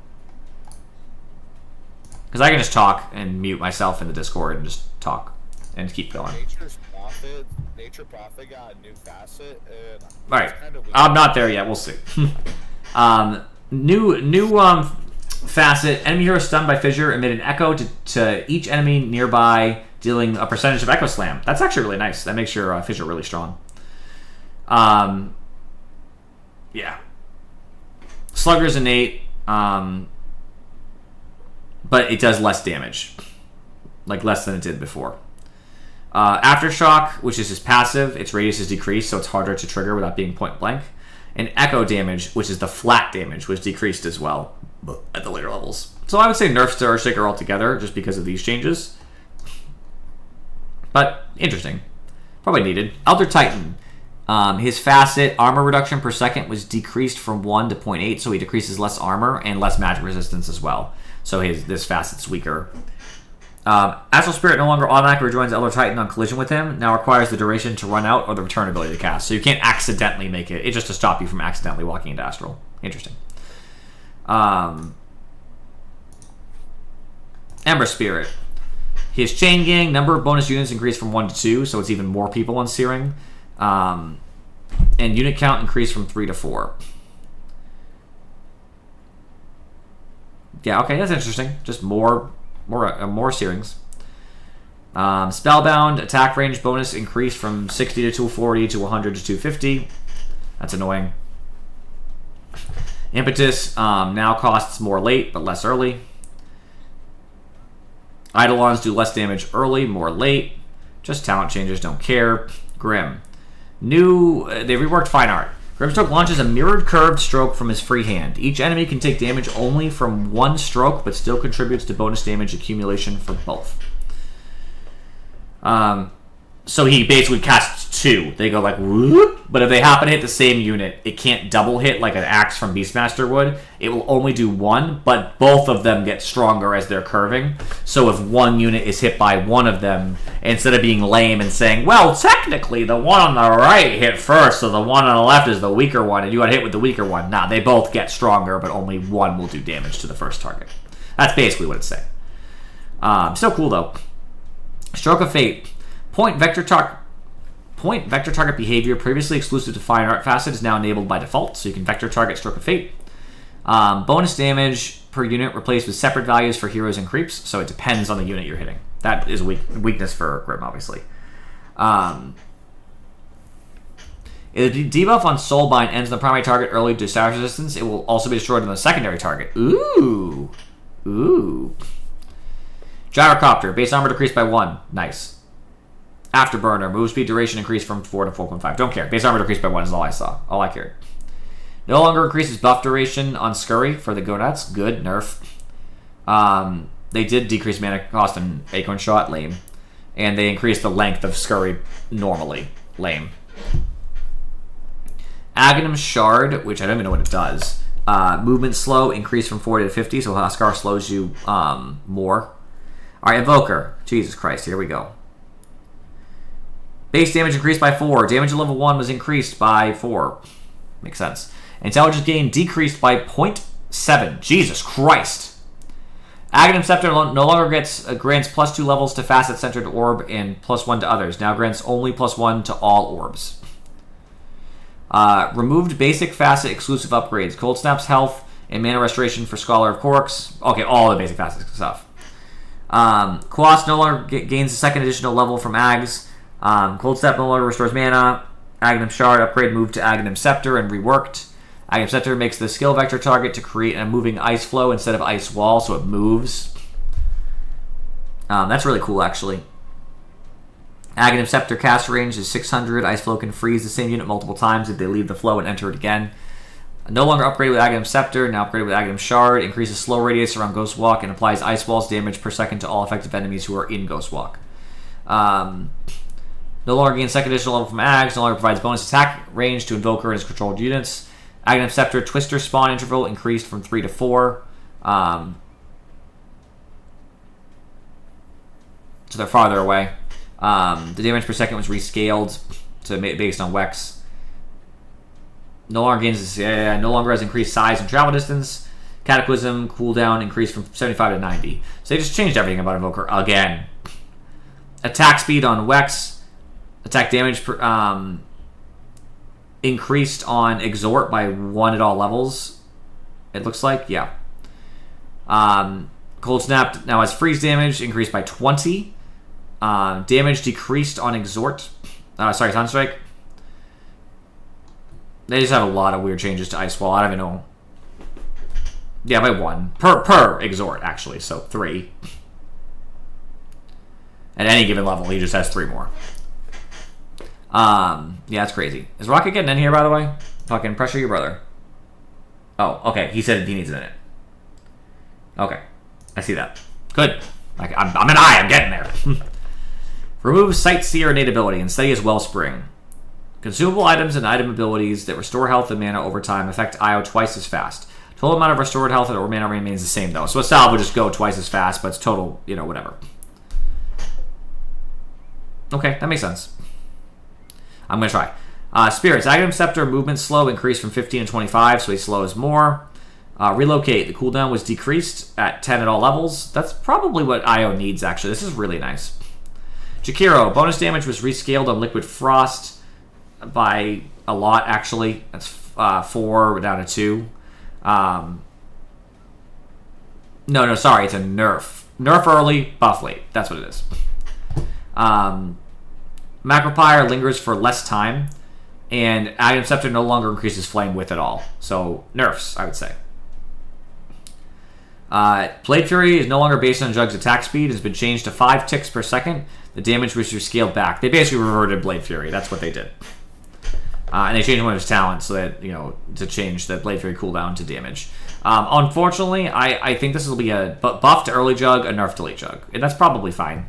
Because I can just talk and mute myself in the Discord and just talk and keep going. Nature Prophet got a new facet. And Alright. I'm not there yet. We'll see. New facet. Enemy hero stunned by fissure emit an echo to each enemy nearby, dealing a percentage of Echo Slam. That's actually really nice. That makes your fissure really strong. Yeah. Slugger's innate, but it does less damage. Like, less than it did before. Aftershock, which is his passive, its radius is decreased, so it's harder to trigger without being point blank. And Echo damage, which is the flat damage, was decreased as well at the later levels. So I would say nerfs to Earthshaker altogether, just because of these changes. But, interesting. Probably needed. Elder Titan. His facet, armor reduction per second, was decreased from 1 to 0.8, so he decreases less armor and less magic resistance as well. So this facet's weaker. Astral Spirit no longer automatically rejoins Elder Titan on collision with him. Now requires the duration to run out or the return ability to cast. So you can't accidentally make it. It's just to stop you from accidentally walking into Astral. Interesting. Ember Spirit. His Chain Gang, number of bonus units increased from 1 to 2, so it's even more people on Searing. And unit count increased from 3 to 4. Yeah, okay, that's interesting. Just more Searings. Spellbound, attack range bonus increased from 60 to 240 to 100 to 250. That's annoying. Impetus now costs more late, but less early. Eidolons do less damage early, more late. Just talent changes, don't care. Grim. They reworked Fine Art. Grimstroke launches a mirrored curved stroke from his free hand. Each enemy can take damage only from one stroke, but still contributes to bonus damage accumulation for both. So he basically casts 2. They go like, whoop, but if they happen to hit the same unit, it can't double hit like an axe from Beastmaster would. It will only do 1, but both of them get stronger as they're curving. So if one unit is hit by one of them, instead of being lame and saying, well, technically the one on the right hit first, so the one on the left is the weaker one, and you got hit with the weaker one. Nah, they both get stronger, but only one will do damage to the first target. That's basically what it's saying. Still cool, though. Stroke of Fate. Point vector target behavior previously exclusive to Fine Art facet is now enabled by default, so you can vector target Stroke of Fate. Bonus damage per unit replaced with separate values for heroes and creeps, so it depends on the unit you're hitting. That is a weakness for Grim, obviously. If the debuff on Soulbind ends on the primary target early to status resistance, it will also be destroyed on the secondary target. Ooh. Gyrocopter. Base armor decreased by 1. Nice. Afterburner. Move speed duration increased from 4 to 4.5. Don't care. Base armor decreased by 1 is all I saw. All I cared. No longer increases buff duration on Scurry for the Gonads. Good. Nerf. They did decrease mana cost on Acorn Shot. Lame. And they increased the length of Scurry normally. Lame. Aghanim Shard, which I don't even know what it does. Movement slow increased from 40 to 50, so Huskar slows you more. Alright, Invoker. Jesus Christ, here we go. Base damage increased by 4. Damage at level 1 was increased by 4. Makes sense. Intelligence gain decreased by 0.7. Jesus Christ. Aghanim Scepter no longer grants plus 2 levels to facet-centered orb and plus 1 to others. Now grants only plus 1 to all orbs. Removed basic facet exclusive upgrades. Cold Snap's health and mana restoration for Scholar of Corks. Okay, all the basic facet stuff. Quas no longer gains a second additional level from Ags. Cold Snap no longer restores mana. Aghanim Shard upgrade moved to Aghanim Scepter and reworked. Aghanim Scepter makes the skill vector target to create a moving ice flow instead of ice wall, so it moves. That's really cool, actually. Aghanim Scepter cast range is 600. Ice Flow can freeze the same unit multiple times if they leave the flow and enter it again. No longer upgraded with Aghanim Scepter, now upgraded with Aghanim Shard. Increases slow radius around Ghost Walk and applies Ice Wall's damage per second to all effective enemies who are in Ghost Walk. No longer gains second additional level from Ags. No longer provides bonus attack range to Invoker and his controlled units. Aghanim Scepter Twister spawn interval increased from 3 to 4. So they're farther away. The damage per second was rescaled to based on Wex. No longer gains no longer has increased size and travel distance. Cataclysm cooldown increased from 75 to 90. So they just changed everything about Invoker again. Attack speed on Wex. Attack damage increased on Exhort by 1 at all levels. It looks like, yeah. Cold Snap now has freeze damage increased by 20. Damage decreased on Exhort. Sunstrike. They just have a lot of weird changes to Ice Wall. I don't even know. Yeah, by 1. Per Exhort, actually. So 3. At any given level, he just has 3 more. Yeah, that's crazy. Is Rocket getting in here, by the way? Fucking pressure your brother. Oh, okay. He said he needs a minute. Okay. I see that. Good. I'm an eye. I'm getting there. Remove Sightseer innate ability and study as Wellspring. Consumable items and item abilities that restore health and mana over time affect IO twice as fast. Total amount of restored health or mana remains the same, though. So a salve would just go twice as fast, but it's total, whatever. Okay, that makes sense. I'm going to try. Spirits. Aghanim Scepter movement slow increased from 15 to 25, so he slows more. Relocate. The cooldown was decreased at 10 at all levels. That's probably what IO needs, actually. This is really nice. Jakiro. Bonus damage was rescaled on Liquid Frost by a lot, actually. That's 4 down to 2. No, sorry. It's a nerf. Nerf early, buff late. That's what it is. Macropyre lingers for less time, and Aghanim Scepter no longer increases flame width at all. So, nerfs, I would say. Blade Fury is no longer based on Jug's attack speed. It has been changed to 5 ticks per second. The damage was rescaled back. They basically reverted Blade Fury. That's what they did. And they changed one of his talents so that, to change the Blade Fury cooldown to damage. Unfortunately, I think this will be a buff to early Jug, a nerf to late Jug. And that's probably fine.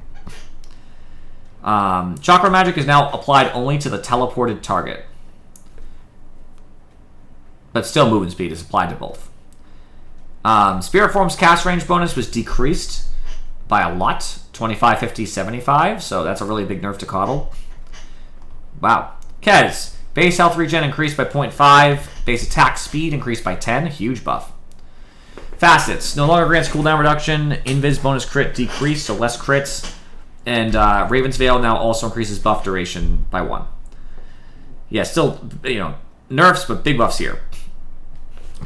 Chakra Magic is now applied only to the teleported target. But still movement speed is applied to both. Spirit Form's cast range bonus was decreased by a lot. 25, 50, 75. So that's a really big nerf to Coddle. Wow. Kez. Base health regen increased by 0.5. Base attack speed increased by 10. Huge buff. Facets. No longer grants cooldown reduction. Invis bonus crit decreased, so less crits. And Raven's Veil now also increases buff duration by 1. Yeah, still, nerfs, but big buffs here.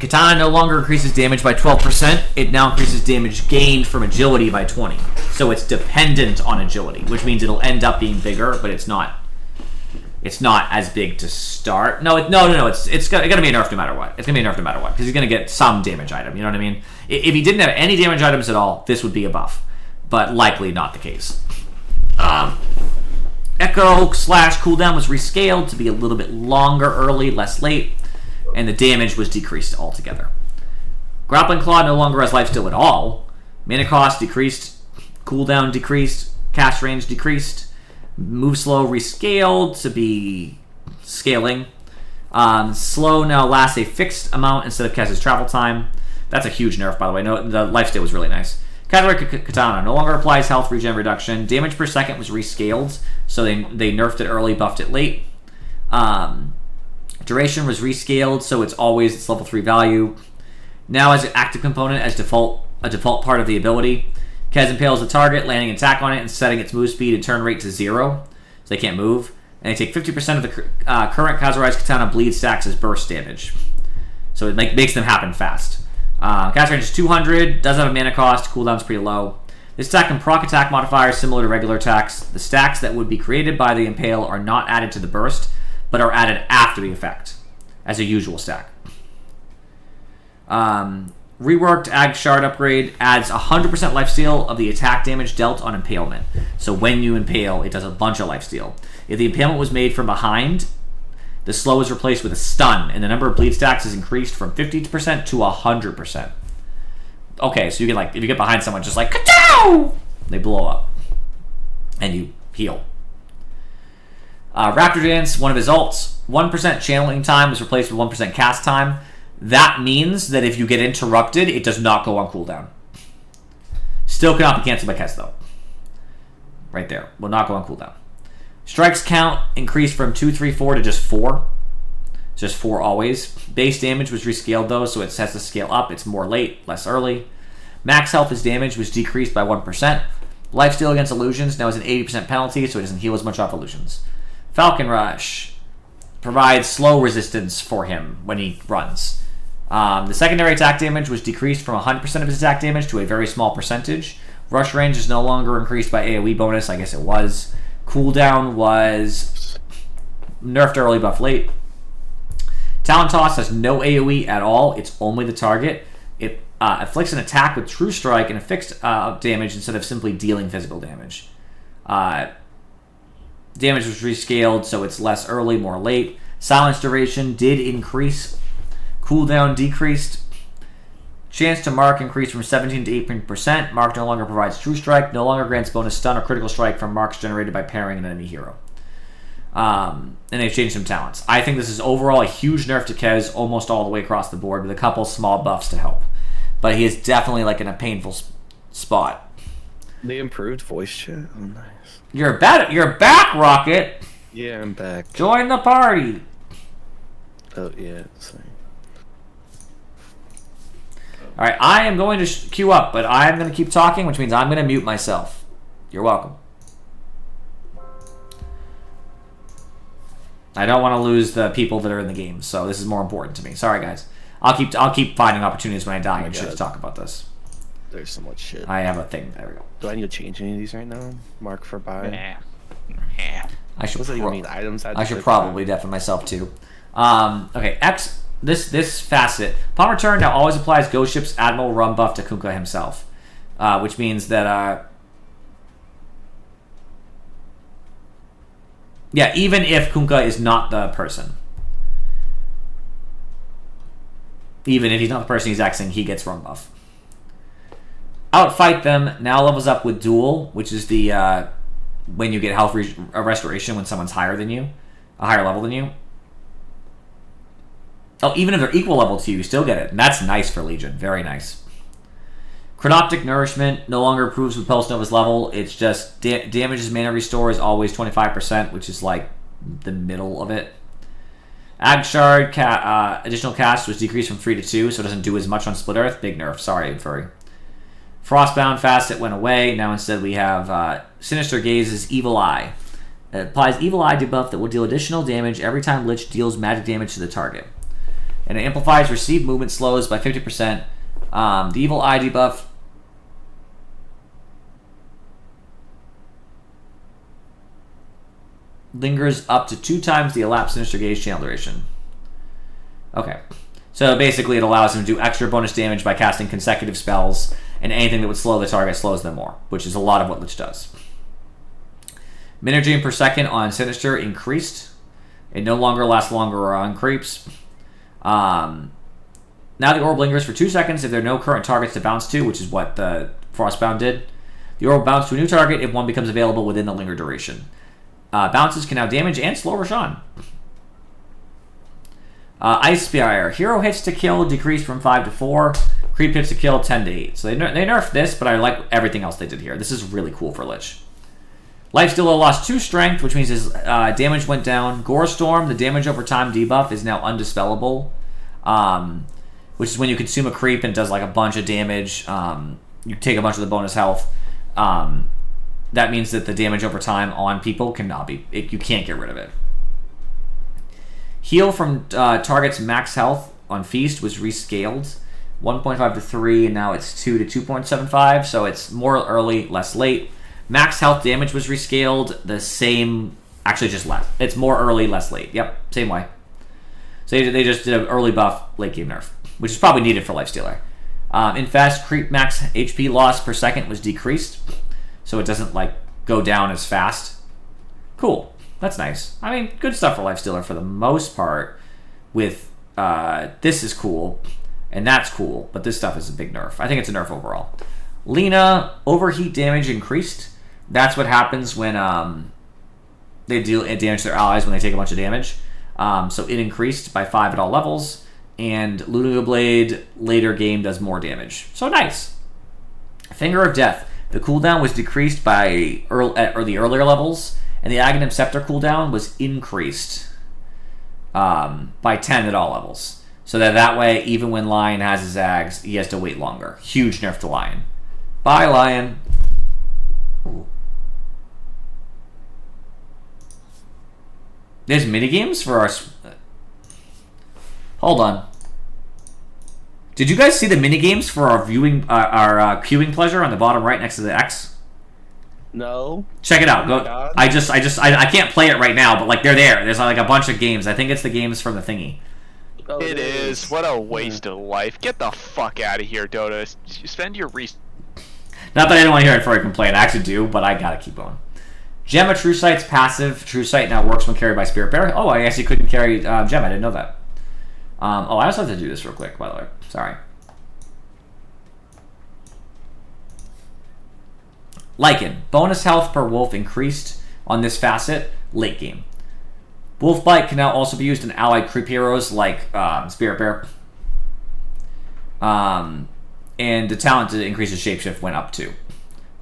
Katana no longer increases damage by 12%. It now increases damage gained from agility by 20. So it's dependent on agility, which means it'll end up being bigger, but it's not as big to start. No. It's going to be a nerf no matter what. It's going to be a nerf no matter what, because he's going to get some damage item. You know what I mean? If he didn't have any damage items at all, this would be a buff, but likely not the case. Echo / cooldown was rescaled to be a little bit longer early, less late, and the damage was decreased altogether. Grappling Claw no longer has lifesteal at all. Mana cost decreased, cooldown decreased, cast range decreased, move slow rescaled to be scaling. Slow now lasts a fixed amount instead of Kez's travel time. That's a huge nerf, by the way. No, the lifesteal was really nice. Cavalry Katana no longer applies health regen reduction. Damage per second was rescaled, so they nerfed it early, buffed it late. Duration was rescaled, so it's always its level 3 value. Now as an active component as a default part of the ability. Kez impales the target, landing an attack on it and setting its move speed and turn rate to 0, so they can't move. and they take 50% of the current Kazurai's Katana bleed stacks as burst damage. So it makes them happen fast. Cast range is 200, does have a mana cost, cooldown's pretty low. This attack can proc attack modifiers similar to regular attacks. The stacks that would be created by the Impale are not added to the burst, but are added after the effect, as a usual stack. Reworked Ag Shard upgrade adds 100% lifesteal of the attack damage dealt on impalement. So when you impale, it does a bunch of lifesteal. If the impalement was made from behind, the slow is replaced with a stun, and the number of bleed stacks is increased from 50% to 100%. Okay, so you can, like, if you get behind someone, just like, ka-chow! They blow up. And you heal. Raptor Dance, one of his ults, 1% channeling time was replaced with 1% cast time. That means that if you get interrupted, it does not go on cooldown. Still cannot be cancelled by Kez, though. Right there. Will not go on cooldown. Strikes count increased from 2, 3, 4 to just 4. Just 4 always. Base damage was rescaled, though, so it has to scale up. It's more late, less early. Max health as damage was decreased by 1%. Lifesteal against illusions now has an 80% penalty, so it doesn't heal as much off illusions. Falcon Rush provides slow resistance for him when he runs. The secondary attack damage was decreased from 100% of his attack damage to a very small percentage. Rush range is no longer increased by AoE bonus. I guess it was. Cooldown was nerfed early, buff late. Talon Toss has no AoE at all. It's only the target. It afflicts an attack with True Strike and a fixed damage instead of simply dealing physical damage. Damage was rescaled, so it's less early, more late. Silence duration did increase. Cooldown decreased. Chance to mark increased from 17 to 18%. Mark no longer provides True Strike. No longer grants bonus stun or critical strike from marks generated by pairing an enemy hero. And they've changed some talents. I think this is overall a huge nerf to Kez almost all the way across the board with a couple small buffs to help. But he is definitely like in a painful spot. They improved voice chat. Oh, nice. You're back, Rocket. Yeah, I'm back. Join the party. Oh yeah. Sorry. All right, I am going to queue up, but I am going to keep talking, which means I'm going to mute myself. You're welcome. I don't want to lose the people that are in the game, so this is more important to me. Sorry, guys. I'll keep finding opportunities when I die and shit to talk about this. There's so much shit. I have a thing. There we go. Do I need to change any of these right now? Mark for buy. I should. What's that even mean? Items. I should probably deafen myself too. Okay. X. This facet. Upon return, now always applies Ghost Ship's Admiral Rum buff to Kunkka himself, which means that yeah, even if Kunkka is not the person. Even if he's not the person he's Xing, he gets Rum buff. Outfight them now levels up with Duel, which is the when you get health restoration when someone's higher than you, a higher level than you. Oh, even if they're equal level to you, you still get it. And that's nice for Legion. Very nice. Chronoptic Nourishment no longer improves with Pulse Nova's level. It's just damages mana restore is always 25%, which is like the middle of it. Ag Shard additional cast was decreased from 3 to 2, so it doesn't do as much on Split Earth. Big nerf. Sorry, Furry. Frostbound Facet went away. Now instead we have Sinister Gaze's Evil Eye. It applies Evil Eye debuff that will deal additional damage every time Lich deals magic damage to the target. And it amplifies received movement slows by 50%. The Evil Eye debuff lingers up to 2 times the elapsed Sinister Gaze channel duration. Okay. So basically it allows him to do extra bonus damage by casting consecutive spells, and anything that would slow the target slows them more, which is a lot of what Lich does. Minergy per second on Sinister increased. It no longer lasts longer on creeps. Now the orb lingers for 2 seconds if there are no current targets to bounce to, which is what the Frostbound did. The orb bounces to a new target if one becomes available within the linger duration. Bounces can now damage and slow Roshan. Ice Spire. Hero hits to kill decreased from 5 to 4. Creep hits to kill 10 to 8. So they nerfed this, but I like everything else they did here. This is really cool for Lich. Lifesteal lost 2 strength, which means his damage went down. Gore Storm, the damage over time debuff, is now undispellable. Which is when you consume a creep and does like a bunch of damage. You take a bunch of the bonus health. that means that the damage over time on people cannot be... you can't get rid of it. Heal from target's max health on Feast was rescaled. 1.5 to 3, and now it's 2 to 2.75, so it's more early, less late. Max health damage was rescaled, the same, actually just less. It's more early, less late. Yep, same way. So they just did an early buff, late game nerf, which is probably needed for Lifestealer. Infest, creep max HP loss per second was decreased, so it doesn't like go down as fast. Cool, that's nice. I mean, good stuff for Lifestealer for the most part. With this is cool. And that's cool, but this stuff is a big nerf. I think it's a nerf overall. Lena, overheat damage increased. That's what happens when they deal damage to their allies when they take a bunch of damage. So it increased by 5 at all levels. And Lunaga Blade later game does more damage. So nice. Finger of Death. The cooldown was decreased by the earlier levels. And the Aghanim Scepter cooldown was increased by 10 at all levels. So that way, even when Lion has his Zags, he has to wait longer. Huge nerf to Lion. Bye, Lion. Ooh. There's minigames for our... Hold on. Did you guys see the minigames for our queuing pleasure on the bottom right next to the X? No. Check it out. Oh Go. I can't play it right now, but like they're there. There's like a bunch of games. I think it's the games from the thingy. Oh, it is. What a waste of life. Get the fuck out of here, Dota. Spend your Not that I don't want to hear it before I complain. I actually do, but I gotta keep going. Gemma True Sight's passive True Sight now works when carried by Spirit Bearer. Oh, I guess you couldn't carry Gemma. I didn't know that. I also have to do this real quick, by the way. Sorry. Lycan. Bonus health per wolf increased on this facet late game. Wolf Bite can now also be used in allied creep heroes like Spirit Bear. And the talent to increase his shapeshift went up too.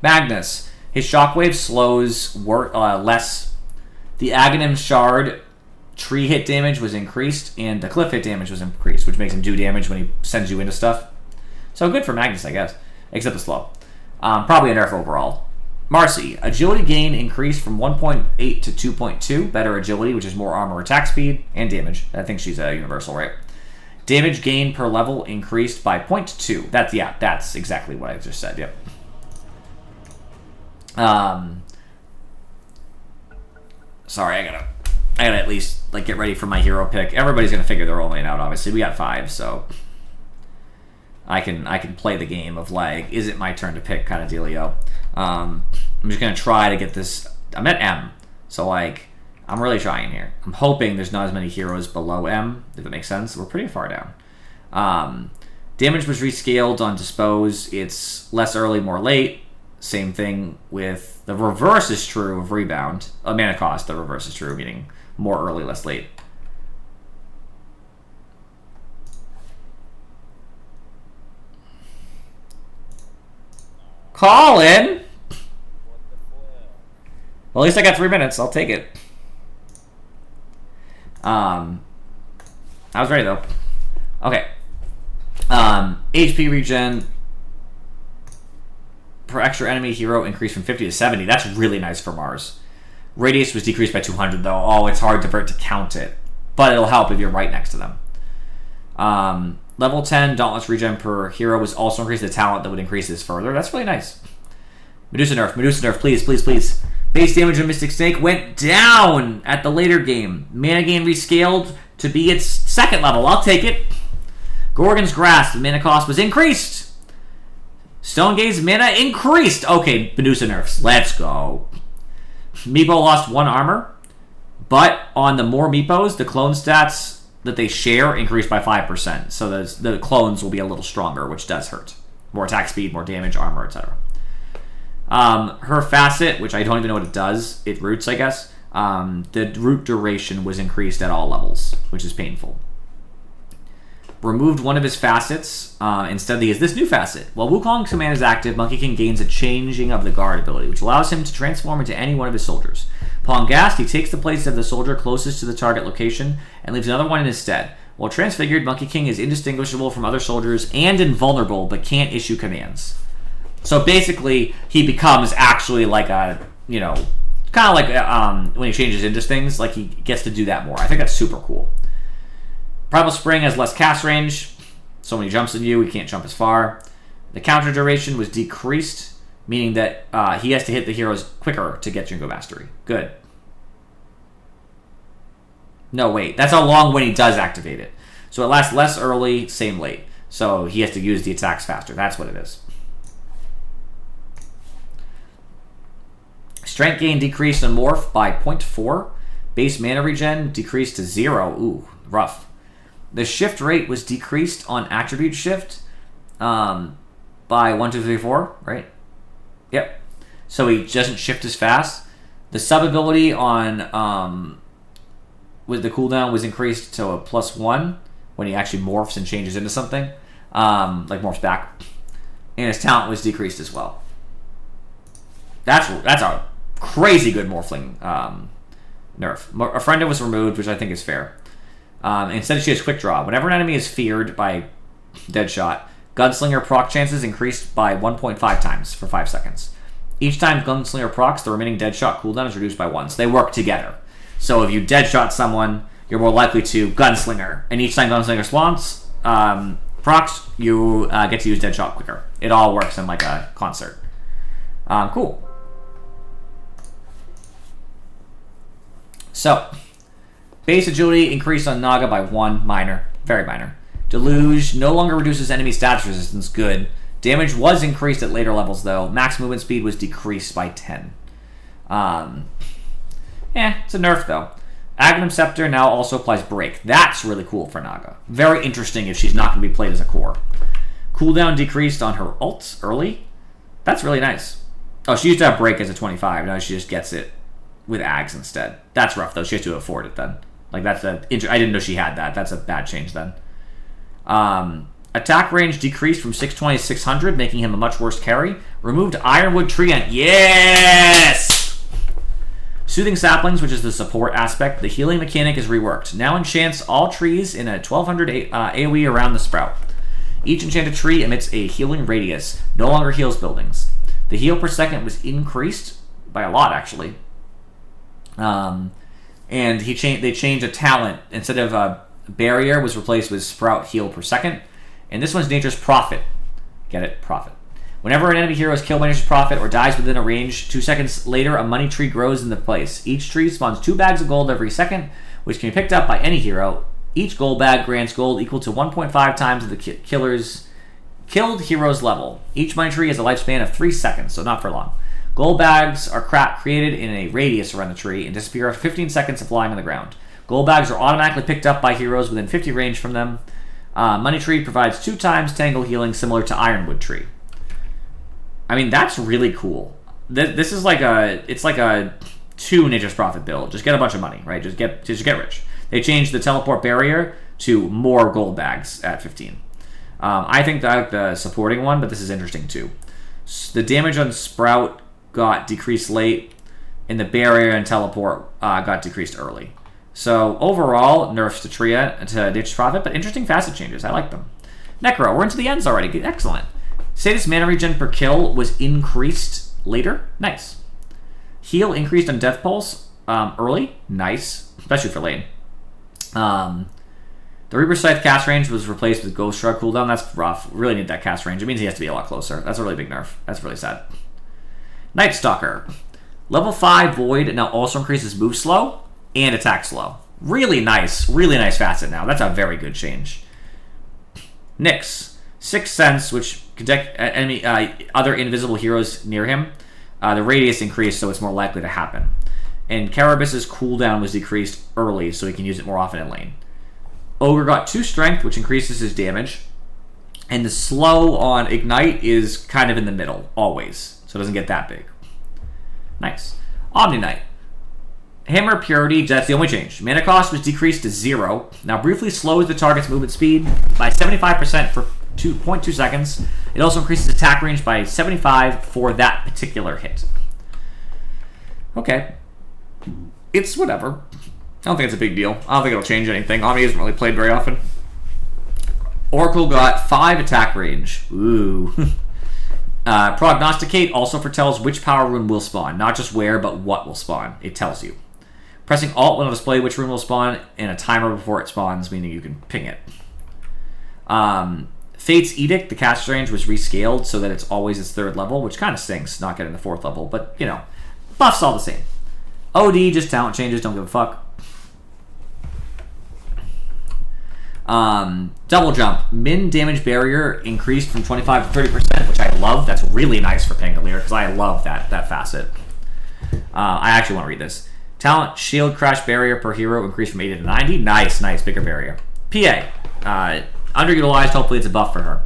Magnus. His shockwave slows less. The Aghanim Shard tree hit damage was increased, and the cliff hit damage was increased, which makes him do damage when he sends you into stuff. So good for Magnus, I guess. Except the slow. Probably a nerf overall. Marcy, agility gain increased from 1.8 to 2.2. Better agility, which is more armor attack speed and damage. I think she's a universal, right? Damage gain per level increased by 0.2. That's exactly what I just said. Yep. Sorry, I gotta at least like get ready for my hero pick. Everybody's gonna figure their own lane out. Obviously, we got 5, so I can play the game of like, is it my turn to pick kind of dealio. I'm just gonna try to get this. I'm at M, so like I'm really trying here. I'm hoping there's not as many heroes below M, if it makes sense. We're pretty far down. Damage was rescaled on Dispose. It's less early, more late. Same thing with the reverse is true of Rebound. Mana cost, the reverse is true, meaning more early, less late. Colin! Well, at least I got 3 minutes. I'll take it. I was ready, though. Okay. HP regen per extra enemy hero increased from 50 to 70. That's really nice for Mars. Radius was decreased by 200, though. Oh, it's hard to count it. But it'll help if you're right next to them. Level 10 Dauntless regen per hero was also increased. The talent that would increase this further. That's really nice. Medusa nerf, please, please, please. Base damage of Mystic Snake went down at the later game. Mana gain rescaled to be its 2nd level. I'll take it. Gorgon's Grasp, the mana cost was increased. Stonegaze mana increased. Okay, Medusa nerfs. Let's go. Meepo lost 1 armor, but on the more Meepos, the clone stats that they share increased by 5%. So the clones will be a little stronger, which does hurt. More attack speed, more damage, armor, etc. Her facet, which I don't even know what it does, it roots, I guess. The root duration was increased at all levels, which is painful. Removed one of his facets. Instead, he has this new facet. While Wukong's command is active, Monkey King gains a changing of the guard ability, which allows him to transform into any one of his soldiers. Upon Gast, he takes the place of the soldier closest to the target location and leaves another one in his stead. While transfigured, Monkey King is indistinguishable from other soldiers and invulnerable, but can't issue commands. So basically, he becomes actually like a, you know, kind of like when he changes into things, like he gets to do that more. I think that's super cool. Primal Spring has less cast range, so when he jumps in you, he can't jump as far. The counter duration was decreased, meaning that he has to hit the heroes quicker to get Jingo Mastery. Good. No, wait. That's how long when he does activate it. So it lasts less early, same late. So he has to use the attacks faster. That's what it is. Strength gain decreased on Morph by 0.4. Base mana regen decreased to 0. Ooh, rough. The shift rate was decreased on Attribute Shift by 1, 2, 3, 4, right? Yep. So he doesn't shift as fast. The sub ability on with the cooldown was increased to a +1 when he actually morphs and changes into something, like morphs back. And his talent was decreased as well. That's a crazy good morphling nerf. A friend was removed, which I think is fair. Instead, she has quick draw. Whenever an enemy is feared by Deadshot, Gunslinger proc chances increased by 1.5 times for 5 seconds. Each time Gunslinger procs, the remaining Deadshot cooldown is reduced by 1. So they work together. So if you Deadshot someone, you're more likely to Gunslinger. And each time Gunslinger spawns, procs, you get to use Deadshot quicker. It all works in like a concert. Cool. So, base agility increased on Naga by 1, minor, very minor. Deluge no longer reduces enemy status resistance, good. Damage was increased at later levels though. Max movement speed was decreased by 10. It's a nerf though. Agnum Scepter now also applies Break. That's really cool for Naga. Very interesting if she's not going to be played as a core. Cooldown decreased on her ult early. That's really nice. Oh, she used to have Break as a 25. Now she just gets it with Ags instead. That's rough though. She has to afford it then. Like that's I didn't know she had that. That's a bad change then. Attack range decreased from 620 to 600, making him a much worse carry. Removed Ironwood Treant. Yes! Soothing Saplings, which is the support aspect. The healing mechanic is reworked. Now enchants all trees in a 1200 AoE around the sprout. Each enchanted tree emits a healing radius. No longer heals buildings. The heal per second was increased by a lot, actually. And they changed a talent. Instead of a barrier, was replaced with Sprout heal per second. And this one's Nature's Prophet. Get it? Prophet. Whenever an enemy hero is killed by Nature's Prophet or dies within a range, 2 seconds later, a money tree grows in the place. Each tree spawns 2 bags of gold every second, which can be picked up by any hero. Each gold bag grants gold equal to 1.5 times the killed hero's level. Each money tree has a lifespan of 3 seconds, so not for long. Gold bags are created in a radius around the tree and disappear after 15 seconds of flying on the ground. Gold bags are automatically picked up by heroes within 50 range from them. Money Tree provides 2 times Tangle healing, similar to Ironwood Tree. I mean, that's really cool. This is like a 2 Nature's Prophet build. Just get a bunch of money, right? Just get rich. They changed the teleport barrier to more gold bags at 15. I think that I like the supporting one, but this is interesting too. The damage on Sprout got decreased late, and the barrier and teleport got decreased early. So overall, nerfs to Nature's Prophet, but interesting facet changes. I like them. Necro, we're into the ends already. Excellent. Status mana regen per kill was increased later. Nice. Heal increased on Death Pulse early. Nice, especially for lane. The Reaper Scythe cast range was replaced with Ghost Shrug cooldown. That's rough. Really need that cast range. It means he has to be a lot closer. That's a really big nerf. That's really sad. Night Stalker. Level 5 Void now also increases move slow and attack slow. Really nice facet now. That's a very good change. Nyx. Sixth Sense, which detect enemy other invisible heroes near him. The radius increased, so it's more likely to happen. And Carabas's cooldown was decreased early, so he can use it more often in lane. Ogre got 2 strength, which increases his damage. And the slow on Ignite is kind of in the middle, always. So it doesn't get that big. Nice. Omni Knight. Hammer Purity, that's the only change. Mana cost was decreased to 0. Now briefly slows the target's movement speed by 75% for 2.2 seconds. It also increases attack range by 75 for that particular hit. Okay. It's whatever. I don't think it's a big deal. I don't think it'll change anything. Omni isn't really played very often. Oracle got 5 attack range. Ooh. Prognosticate also foretells which power rune will spawn, not just where, but what will spawn. It tells you. Pressing Alt will display which rune will spawn and a timer before it spawns, meaning you can ping it. Fate's Edict, the cast range, was rescaled so that it's always its 3rd level, which kind of stinks, not getting the 4th level, but, you know, buff's all the same. OD, just talent changes, don't give a fuck. Double Jump. Min damage barrier increased from 25 to 30%, which I love. That's really nice for Pangolier, because I love that facet. I actually want to read this. Talent, shield crash barrier per hero increased from 80 to 90. Nice, bigger barrier. PA. Underutilized, hopefully it's a buff for her.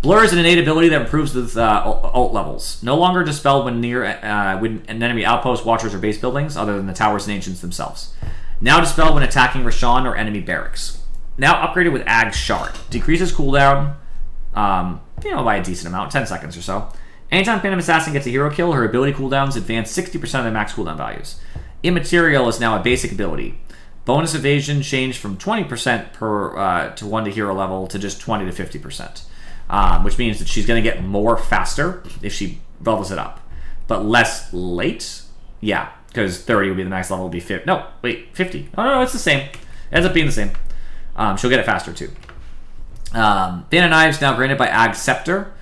Blur is an innate ability that improves with ult levels. No longer dispelled when near when an enemy outpost, watchers, or base buildings, other than the towers and ancients themselves. Now dispelled when attacking Rashawn or enemy barracks. Now upgraded with Ag's Shard. Decreases cooldown, by a decent amount, 10 seconds or so. Anytime Phantom Assassin gets a hero kill, her ability cooldowns advance 60% of their max cooldown values. Immaterial is now a basic ability. Bonus evasion changed from 20% to 1 to hero level to just 20 to 50%, which means that she's going to get more faster if she levels it up, but less late. Yeah, because 30 would be the next level, would be 50. No, wait, 50. Oh, no, it's the same. It ends up being the same. She'll get it faster, too. Band of Knives now granted by Ag's Scepter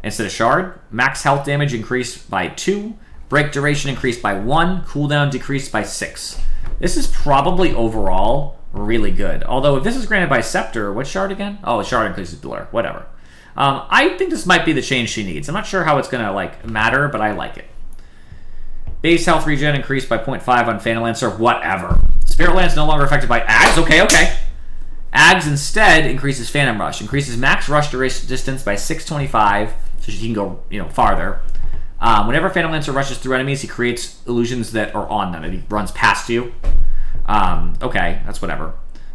instead of Shard. Max health damage increased by 2. Break duration increased by 1. Cooldown decreased by 6. This is probably overall really good. Although if this is granted by Scepter, what's Shard again? Oh, Shard increases Blur. Whatever. I think this might be the change she needs. I'm not sure how it's going to matter, but I like it. Base health regen increased by 0.5 on Phantom Lancer. Whatever. Spirit Lance no longer affected by Ags. Okay. Ags instead increases Phantom Rush. Increases max rush duration distance by 625, so she can go farther. Whenever Phantom Lancer rushes through enemies, he creates illusions that are on them. He runs past you. Okay, that's whatever.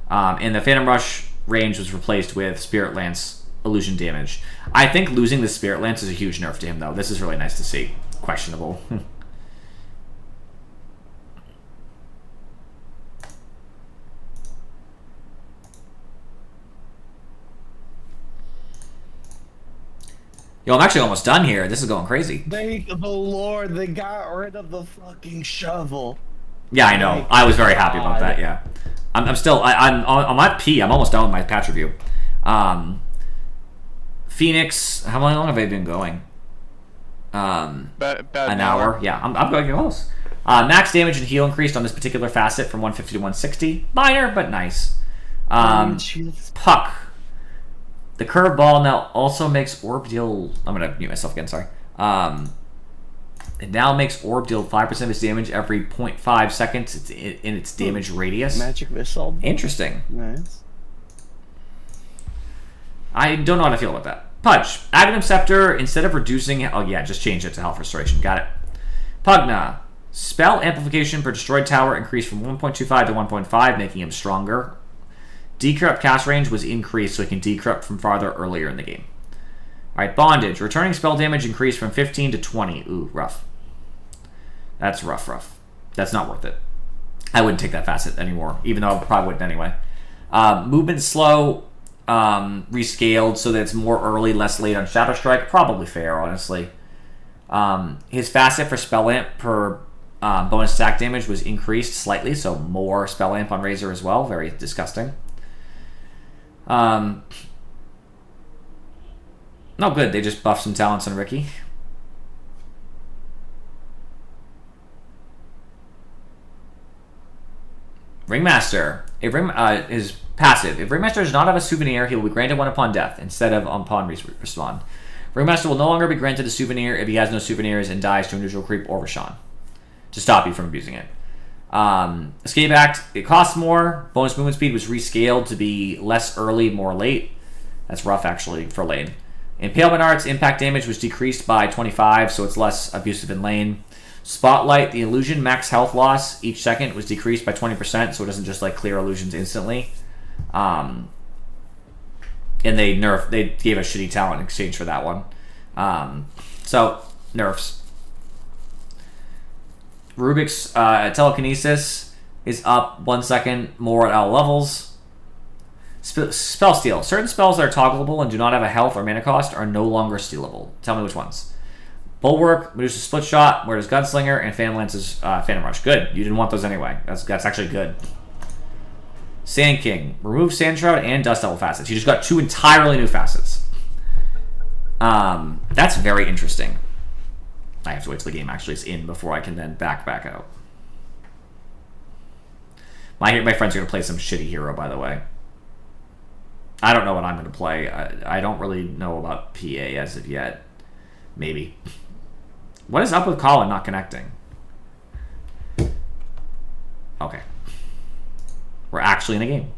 And the Phantom Rush range was replaced with Spirit Lance illusion damage. I think losing the Spirit Lance is a huge nerf to him, though. This is really nice to see. Questionable. Yo, I'm actually almost done here. This is going crazy. Thank the Lord, they got rid of the fucking shovel. Yeah, I know. I was very happy about that, yeah. I'm still... I'm on my P. I'm almost done with my patch review. Phoenix... How long have I been going? About an hour. Yeah, I'm going close. Max damage and heal increased on this particular facet from 150 to 160. Minor, but nice. Puck. The curved ball now also makes orb deal... I'm going to mute myself again, sorry. It now makes orb deal 5% of its damage every 0.5 seconds in its damage radius. Magic missile. Interesting. Nice. I don't know how to feel about that. Pudge. Aghanim Scepter, instead of reducing... Oh yeah, just change it to health restoration. Got it. Pugna. Spell amplification per destroyed tower increased from 1.25 to 1.5, making him stronger. Decrypt cast range was increased so it can decrypt from farther earlier in the game. Alright, Bondage. Returning spell damage increased from 15 to 20. Ooh, rough. That's rough. That's not worth it. I wouldn't take that facet anymore, even though I probably wouldn't anyway. Movement slow, rescaled so that it's more early, less late on Shadow Strike. Probably fair, honestly. His facet for Spell Amp per bonus attack damage was increased slightly, so more Spell Amp on Razor as well. Very disgusting. No good. They just buffed some talents on Ricky. Ringmaster. Is passive. If Ringmaster does not have a souvenir, he will be granted one upon death instead of upon respawn. Ringmaster will no longer be granted a souvenir if he has no souvenirs and dies to a neutral creep or Rashawn to stop you from abusing it. Escape Act, it costs more. Bonus movement speed was rescaled to be less early, more late. That's rough, actually, for lane. Impalement Arts, impact damage was decreased by 25, so it's less abusive in lane. Spotlight, the illusion max health loss each second was decreased by 20%, so it doesn't just clear illusions instantly. And they gave a shitty talent in exchange for that one. So, nerfs. Rubik's telekinesis is up 1 second more at all levels. Spell steal. Certain spells that are toggleable and do not have a health or mana cost are no longer stealable. Tell me which ones. Bulwark, Medusa's Split Shot, Murder's Gunslinger, and Phantom Lance's Phantom Rush. Good. You didn't want those anyway. That's actually good. Sand King. Remove Sand Shroud and Dust Devil facets. You just got 2 entirely new facets. That's very interesting. I have to wait till the game actually is in before I can then back out. My friends are going to play some shitty hero, by the way. I don't know what I'm going to play. I don't really know about PA as of yet. Maybe. What is up with Colin not connecting? Okay. We're actually in a game.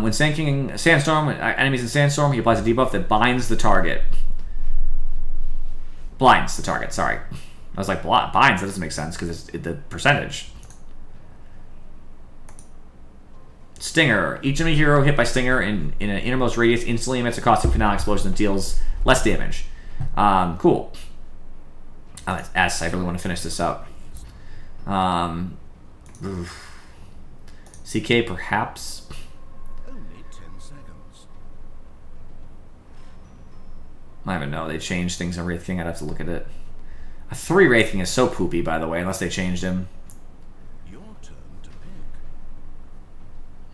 When Sandstorm, enemies in Sandstorm, he applies a debuff that binds the target. Blinds the target, sorry. I was like, binds, that doesn't make sense because it's the percentage. Stinger. Each enemy hero hit by Stinger in an innermost radius instantly emits a caustic finale explosion that deals less damage. Cool. It's S. I really want to finish this up. CK perhaps. Only 10 seconds. I don't know. They changed things in Wraith King. I'd have to look at it. A 3 Wraith King is so poopy, by the way, unless they changed him. Your turn to pick.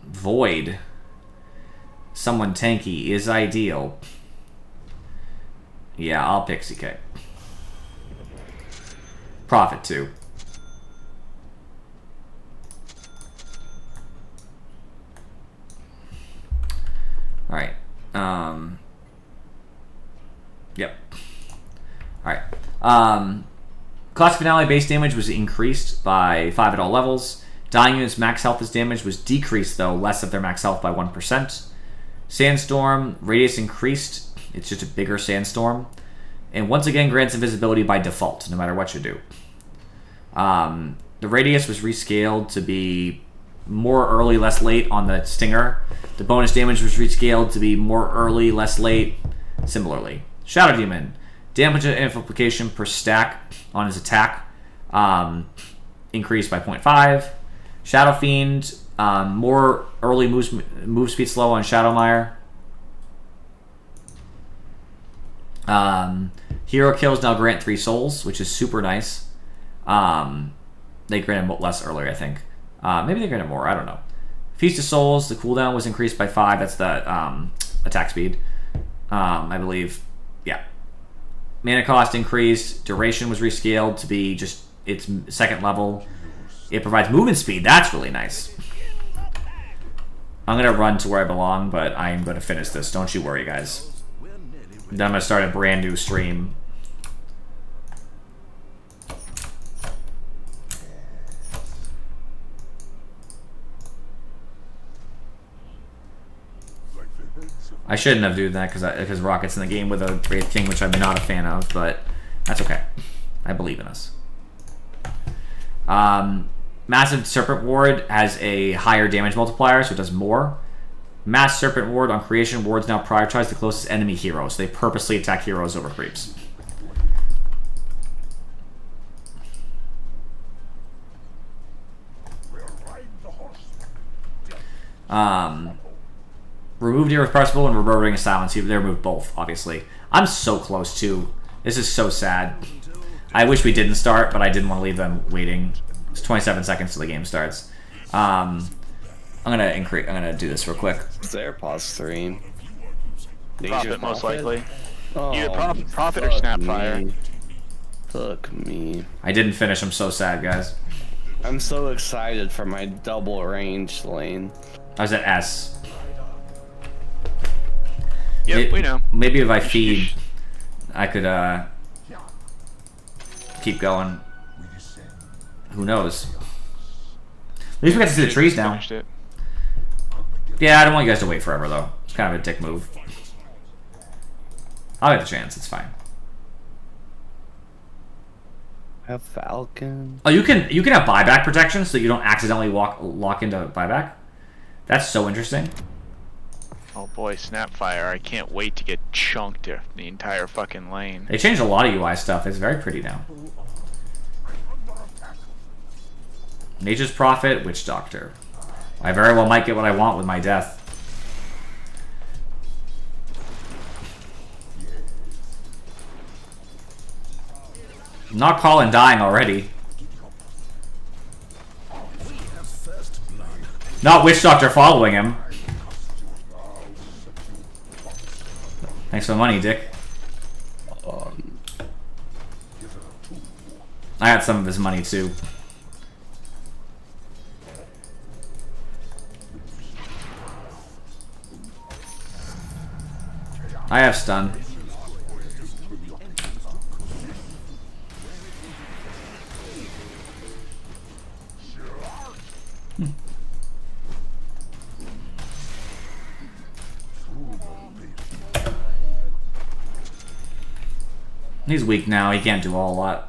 Void. Someone tanky is ideal. Yeah, I'll pick CK. Profit too. Alright. Yep. Alright. Class Finale base damage was increased by 5 at all levels. Dying units' max health as damage was decreased, though, less of their max health by 1%. Sandstorm, radius increased. It's just a bigger sandstorm. And once again grants invisibility by default, no matter what you do. The radius was rescaled to be more early, less late on the Stinger. The bonus damage was rescaled to be more early, less late, similarly. Shadow Demon. Damage amplification per stack on his attack increased by 0.5. Shadow Fiend, more early move speed slow on Shadowmire. Hero kills now grant 3 souls, which is super nice. They granted less earlier, I think. Maybe they granted more, I don't know. Feast of Souls, the cooldown was increased by 5. That's the attack speed, I believe. Yeah. Mana cost increased. Duration was rescaled to be just its second level. It provides movement speed. That's really nice. I'm going to run to where I belong, but I am going to finish this. Don't you worry, guys. Then I'm going to start a brand new stream. I shouldn't have done that because Rocket's in the game with a Wraith King, which I'm not a fan of, but that's okay. I believe in us. Massive Serpent Ward has a higher damage multiplier, so it does more. Mass Serpent Ward on creation wards now prioritize the closest enemy hero, so they purposely attack heroes over creeps. Removed Irrepressible and Reverberating Silence. They removed both, obviously. I'm so close, too. This is so sad. I wish we didn't start, but I didn't want to leave them waiting. It's 27 seconds till the game starts. I'm gonna do this real quick. Is there pause 3? Profit, most likely. Oh, Either profit or Snapfire. me. Fuck me. I didn't finish. I'm so sad, guys. I'm so excited for my double range lane. I was at S. Yep, we know. Maybe if I feed, I could keep going. Who knows? At least we got to see the trees now. Finished it. Yeah, I don't want you guys to wait forever though. It's kind of a dick move. I'll get the chance. It's fine. I have Falcon. Oh, you can have buyback protection so that you don't accidentally lock into buyback. That's so interesting. Oh boy, Snapfire. I can't wait to get chunked the entire fucking lane. They changed a lot of UI stuff. It's very pretty now. Nature's Prophet, Witch Doctor. I very well might get what I want with my death. I'm not calling dying already. Not Witch Doctor following him. Thanks for the money, Dick. I got some of his money too. I have stun. He's weak now, he can't do a whole lot.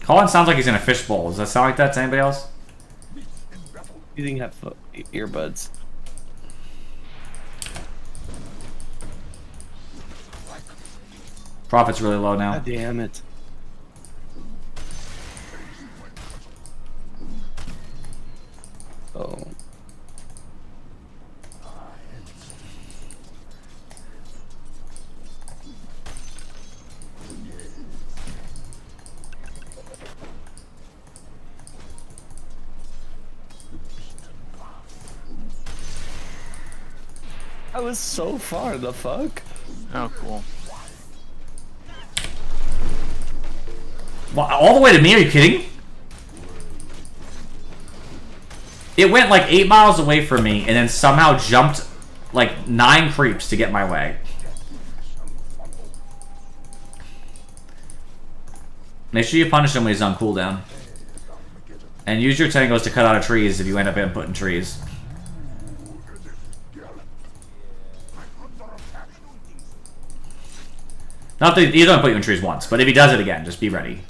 Colin sounds like he's in a fishbowl. Does that sound like that to anybody else? You think have earbuds? Profit's really low now. God damn it. Oh. I was so far, the fuck? Oh, cool. Well, all the way to me, are you kidding? It went like 8 miles away from me and then somehow jumped like 9 creeps to get my way. Make sure you punish him when he's on cooldown. And use your tangos to cut out of trees if you end up inputting trees. Not that he doesn't put you in trees once, but if he does it again, just be ready.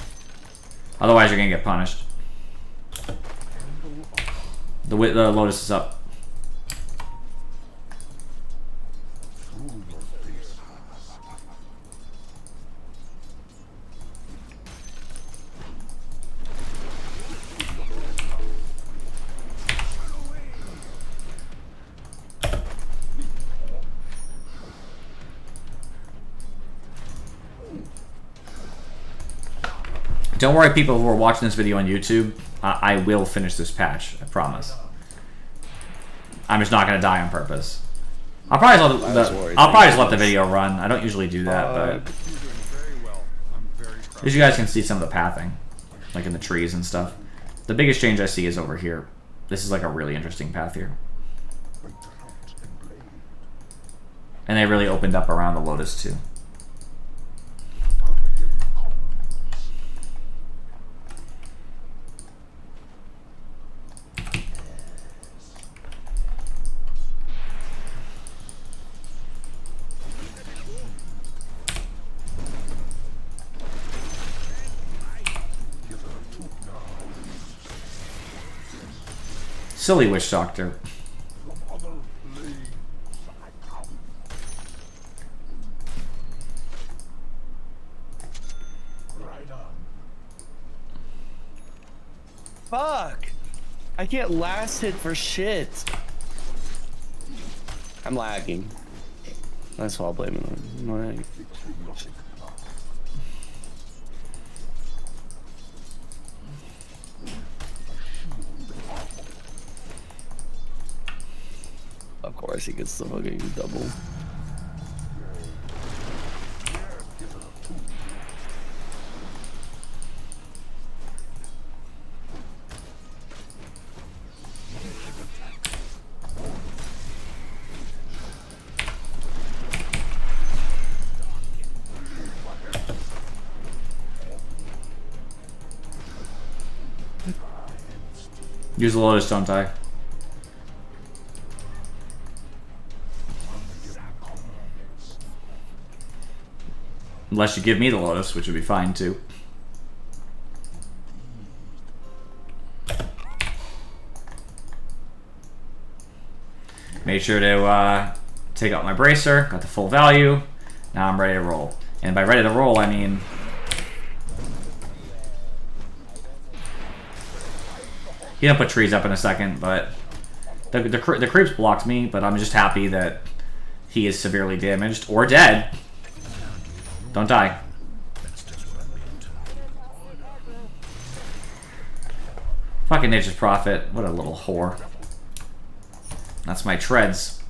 Otherwise, you're gonna get punished. The Lotus is up. Don't worry, people who are watching this video on YouTube. I will finish this patch. I promise. I'm just not gonna die on purpose. I'll probably just let the video run. I don't usually do that, but as you guys can see some of the pathing, like in the trees and stuff. The biggest change I see is over here. This is like a really interesting path here, and they really opened up around the Lotus too. Silly Witch Doctor. Fuck! I can't last hit for shit. I'm lagging. That's why I'll blame it on lag. Of course he gets the fucking double. Use the Lotus, don't I? Unless you give me the Lotus, which would be fine too. Made sure to take out my bracer. Got the full value. Now I'm ready to roll. And by ready to roll, I mean... He didn't put trees up in a second, but... The creeps blocked me, but I'm just happy that he is severely damaged. Or dead. Don't die. Fucking Nature's Prophet. What a little whore. That's my treads.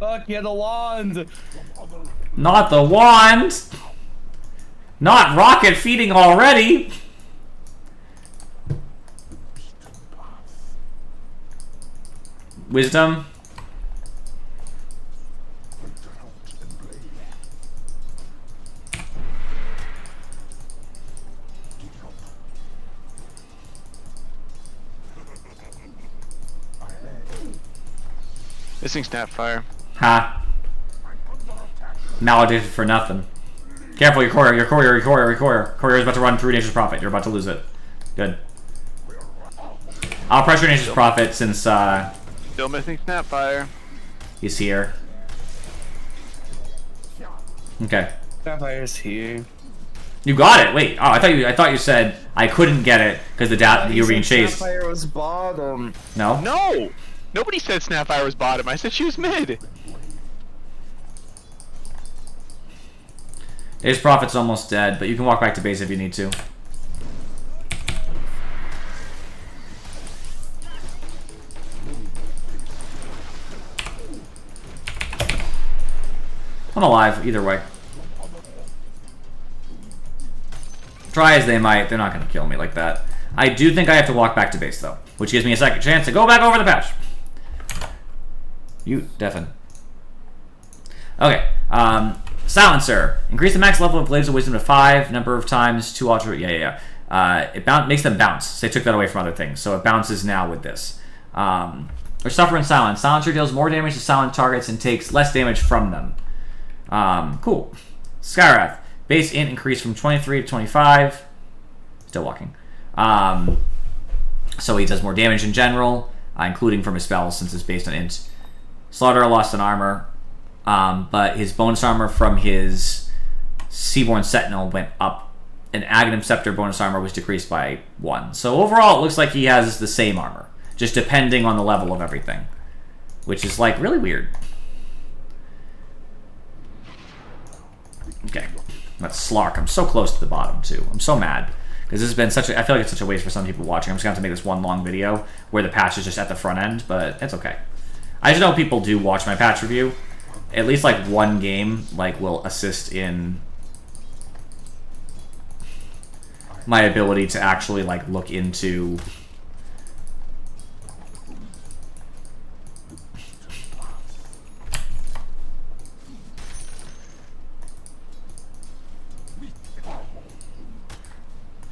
Fuck yeah, the wand! Not the wand! Not rocket feeding already! Wisdom. Missing Snapfire. Ha. Maledicted for nothing. Careful, your courier. Courier's about to run through Nature's Prophet. You're about to lose it. Good. I'll pressure Nature's Prophet since, Still missing Snapfire. he's here. Okay. Sapphires here. You got it. Wait. Oh, I thought you said I couldn't get it because you were being chased. Sapphire was bottom. No. No! Nobody said Snapfire was bottom. I said she was mid. His Prophet's almost dead, but you can walk back to base if you need to. I'm alive, either way. Try as they might, they're not going to kill me like that. I do think I have to walk back to base, though, which gives me a second chance to go back over the patch. You deafen. Okay, Silencer. Increase the max level of Blades of Wisdom to 5, number of times, 2 ultra... Yeah. It makes them bounce. So they took that away from other things, so it bounces now with this. Or Suffer in Silence. Silencer deals more damage to silent targets and takes less damage from them. Cool. Skywrath. Base int increased from 23 to 25. Still walking. So he does more damage in general, including from his spells since it's based on int. Slaughter lost an armor, but his bonus armor from his Seaborn Sentinel went up, and Aghanim Scepter bonus armor was decreased by 1. So overall, it looks like he has the same armor, just depending on the level of everything, which is like really weird. Okay, that's Slark. I'm so close to the bottom too. I'm so mad because this has been such a. I feel like it's such a waste for some people watching. I'm just gonna have to make this one long video where the patch is just at the front end, but it's okay. I just know people do watch my patch review. At least like one game like will assist in my ability to actually like look into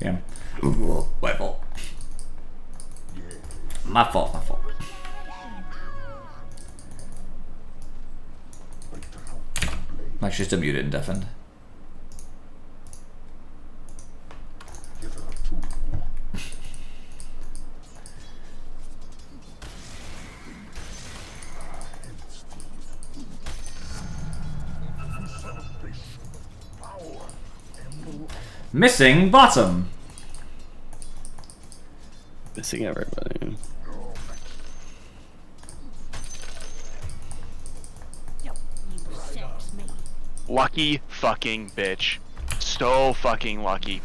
yeah. Ooh, my fault. My fault. Actually, just mute it and deafened. Missing bottom. Missing everybody. Lucky fucking bitch. So fucking lucky.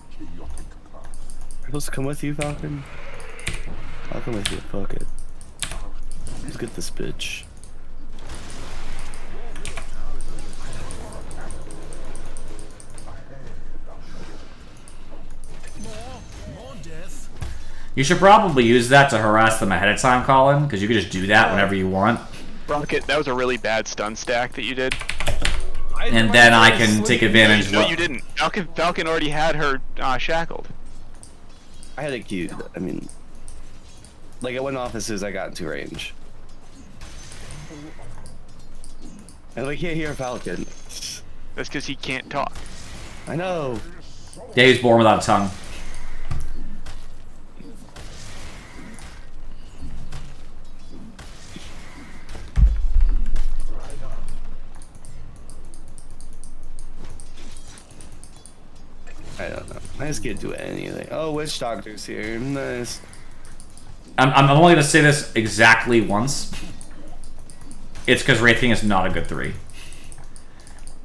I'm supposed to come with you, Falcon? I'll come with you, fuck it. Let's get this bitch. More death. You should probably use that to harass them ahead of time, Colin, because you can just do that whenever you want. Rocket, that was a really bad stun stack that you did. And then I can take advantage of No, you didn't. Falcon already had her shackled. I had a queue. I mean, Like, it went off as soon as I got into range. And I can't hear Falcon. That's because he can't talk. I know. Yeah, he's born without a tongue. I don't know. I just can't do anything. Oh, Witch Doctor's here. Nice. I'm only gonna say this exactly once. It's because Wraith King is not a good 3.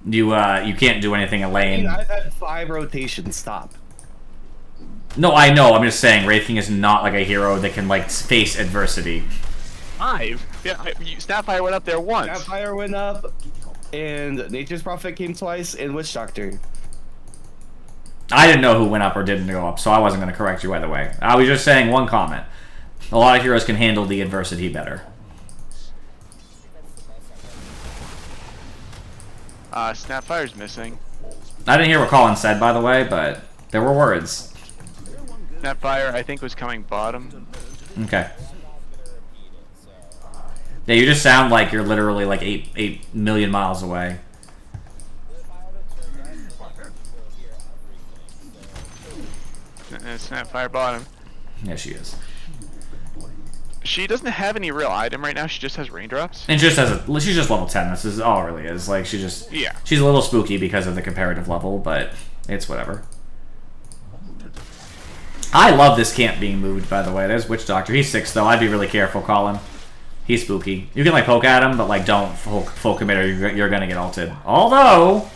You can't do anything in lane. I've had 5 rotations. Stop. No, I know. I'm just saying Wraith King is not like a hero that can like face adversity. 5? Yeah, Snapfire went up there once. Snapfire went up, and Nature's Prophet came twice, and Witch Doctor. I didn't know who went up or didn't go up, so I wasn't going to correct you either way. I was just saying one comment. A lot of heroes can handle the adversity better. Snapfire's missing. I didn't hear what Colin said, by the way, but there were words. Snapfire, I think, was coming bottom. Okay. Yeah, you just sound like you're literally like 8 million miles away. Snapfire bottom. Yeah, she is. She doesn't have any real item right now. She just has raindrops. And just she's just level 10. This is all it really is. Like she's a little spooky because of the comparative level, but it's whatever. I love this camp being moved, by the way. There's Witch Doctor. He's 6 though. I'd be really careful, Colin. He's spooky. You can like poke at him, but like don't full commit or you're gonna get ulted. Although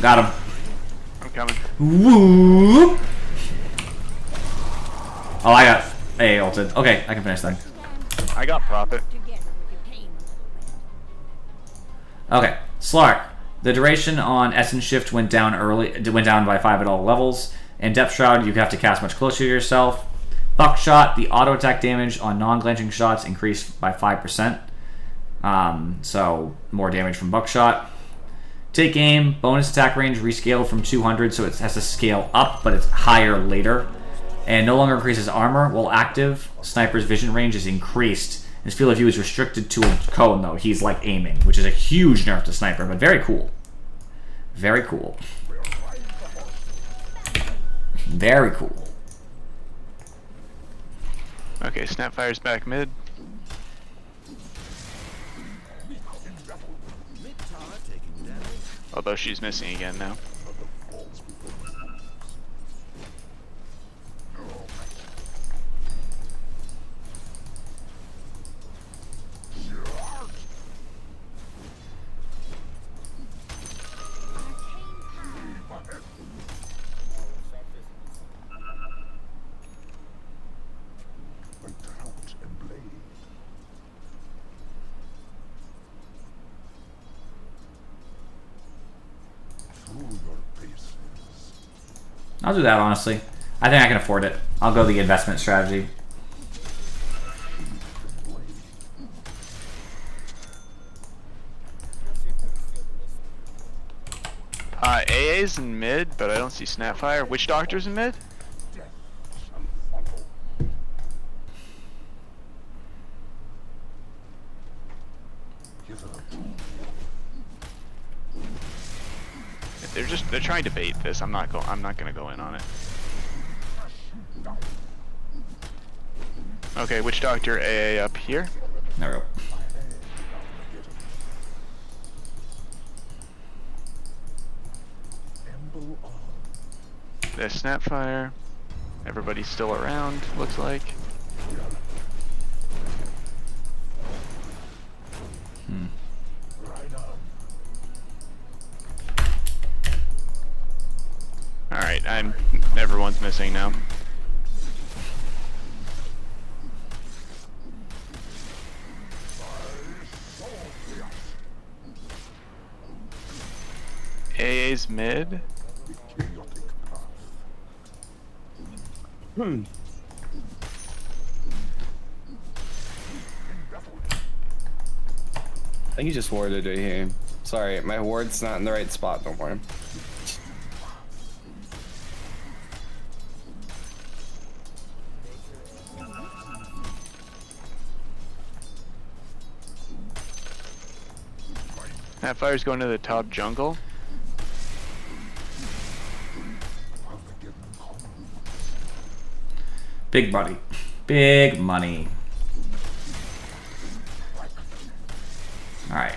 got him. I'm coming. Whoop. Oh, I got A ulted. Okay, I can finish that. I got Prophet. Okay, Slark. The duration on Essence Shift went down by 5 at all levels. And Depth Shroud, you have to cast much closer to yourself. Buckshot, the auto attack damage on non-glanching shots increased by 5%. So more damage from Buckshot. Take aim, bonus attack range rescaled from 200, so it has to scale up, but it's higher later. And no longer increases armor while active. Sniper's vision range is increased. His field of view is restricted to a cone, though. He's like aiming, which is a huge nerf to Sniper, but very cool. Very cool. Very cool. Okay, Snapfire's back mid. Although she's missing again now. I'll do that, honestly. I think I can afford it. I'll go the investment strategy. AA's in mid, but I don't see Snapfire. Witch Doctor's in mid? They're trying to bait this. I'm not gonna go in on it. Okay, Witch Doctor AA up here. There we go. There's Snapfire. Everybody's still around, looks like. Alright, everyone's missing now. AA's mid. I think you just warded right here. Sorry, my ward's not in the right spot no more. Snapfire's going to the top jungle. Big money. Big money. Alright.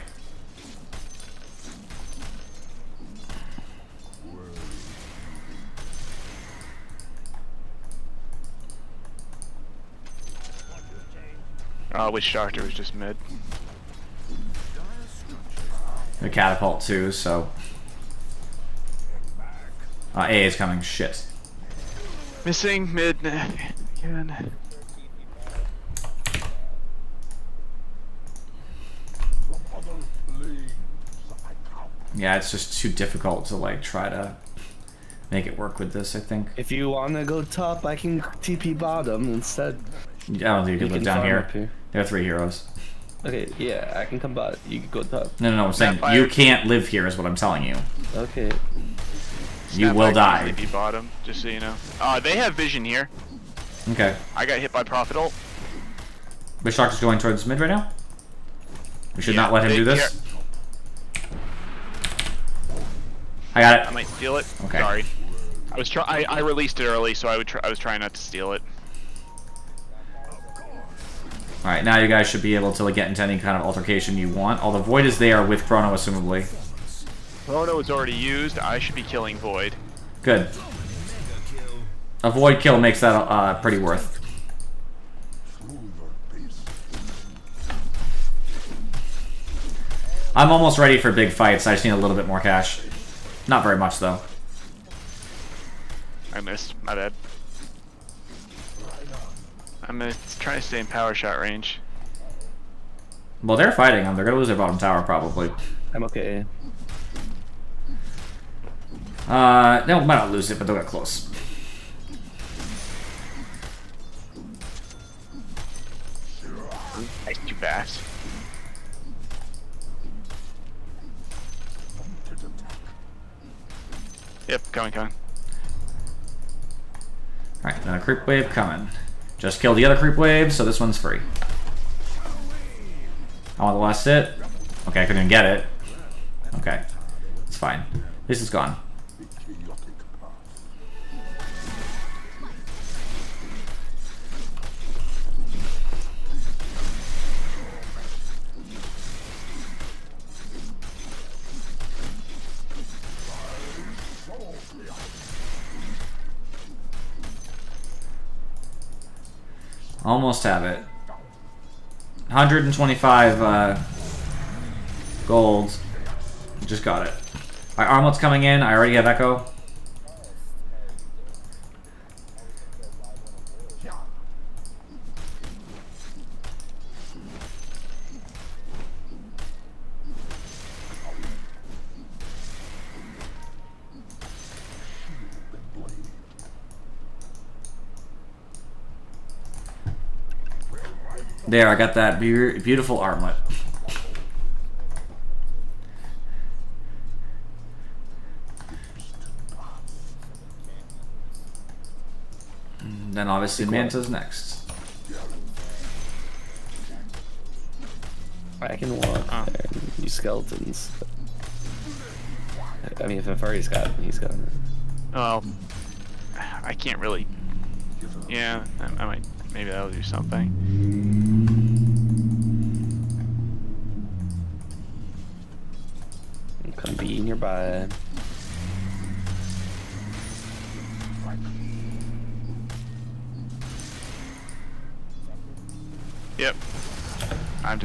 Oh, Witch Doctor was just mid. The catapult too, so. A is coming. Shit. Missing mid again. Yeah, it's just too difficult to like try to make it work with this, I think. If you wanna go top, I can TP bottom instead. I don't think you can live down farm here. up here. There are 3 heroes. Okay, yeah, I can come bot. You can go top. No, I'm saying Snapfire. you can't live here is what I'm telling you. Okay. You Snapfire will can die. easily be bottom, just so you know. They have vision here. Okay. I got hit by Prophet ult. Witch Doctor's going towards mid right now? We should Yeah, not let him they do this. care- I got I it. might steal it. Okay. Sorry. I released it early, so I was trying not to steal it. Alright, now you guys should be able to like, get into any kind of altercation you want. All the Void is there with Chrono, assumably. Chrono is already used. I should be killing Void. Good. A Void kill makes that pretty worth. I'm almost ready for big fights. I just need a little bit more cash. Not very much, though. I missed. My bad. I'm gonna try to stay in power shot range. Well, they're fighting them. They're going to lose their bottom tower, probably. I'm okay. No, might not lose it, but they'll get close. Nice, too fast. Yep, coming. Alright, then a creep wave coming. Just killed the other creep wave, so this one's free. I want the last hit. Okay, I couldn't even get it. Okay. It's fine. This is gone. Almost have it. 125 gold. Just got it. Alright, Armlet's coming in. I already have Echo. There, I got that beautiful armlet. And then obviously Manta's next. I can walk there and use skeletons. I mean, if Fari's got him, he's got him. Well, I can't really. Yeah, I might. Maybe that'll do something. Come be nearby. Yep. I'm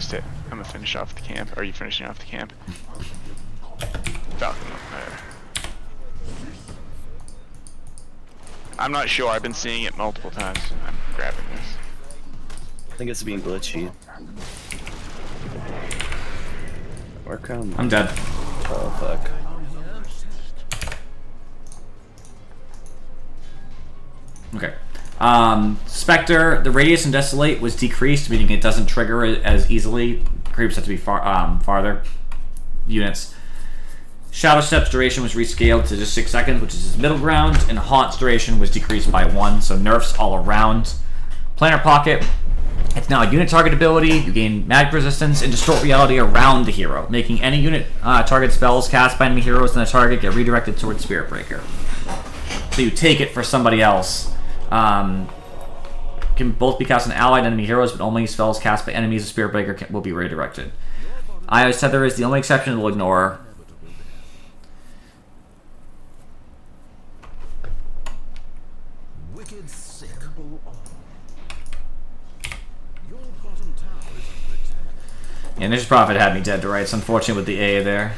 gonna finish off the camp. Are you finishing off the camp? Falcon up there. I'm not sure. I've been seeing it multiple times. I'm grabbing this. I think it's being glitchy. Or come. I'm dead. Oh fuck. Okay. Spectre, the radius in Desolate was decreased, meaning it doesn't trigger it as easily. Creeps have to be farther units. Shadow Step's duration was rescaled to just 6 seconds, which is his middle ground, and Haunt's duration was decreased by 1, so nerfs all around. Planar Pocket It's now a unit target ability. You gain magic resistance and distort reality around the hero, making any unit target spells cast by enemy heroes in the target get redirected towards Spirit Breaker. So you take it for somebody else. Can both be cast on allied enemy heroes, but only spells cast by enemies of Spirit Breaker will be redirected. Io's Tether is the only exception we'll ignore. Wicked sick. Your bottom tower is under attack. Yeah, Ninja Prophet had me dead to rights, unfortunately, with the A there.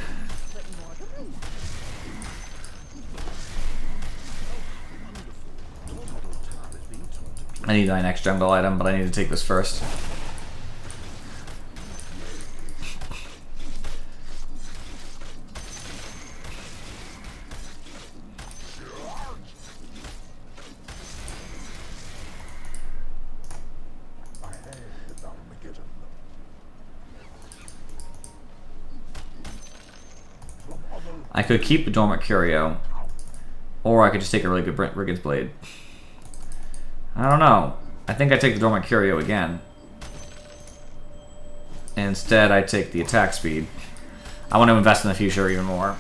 I need my next jungle item, but I need to take this first. I could keep the Dormant Curio, or I could just take a really good Brigand's Blade. I don't know. I think I take the Dormant Curio again. Instead, I take the attack speed. I want to invest in the future even more.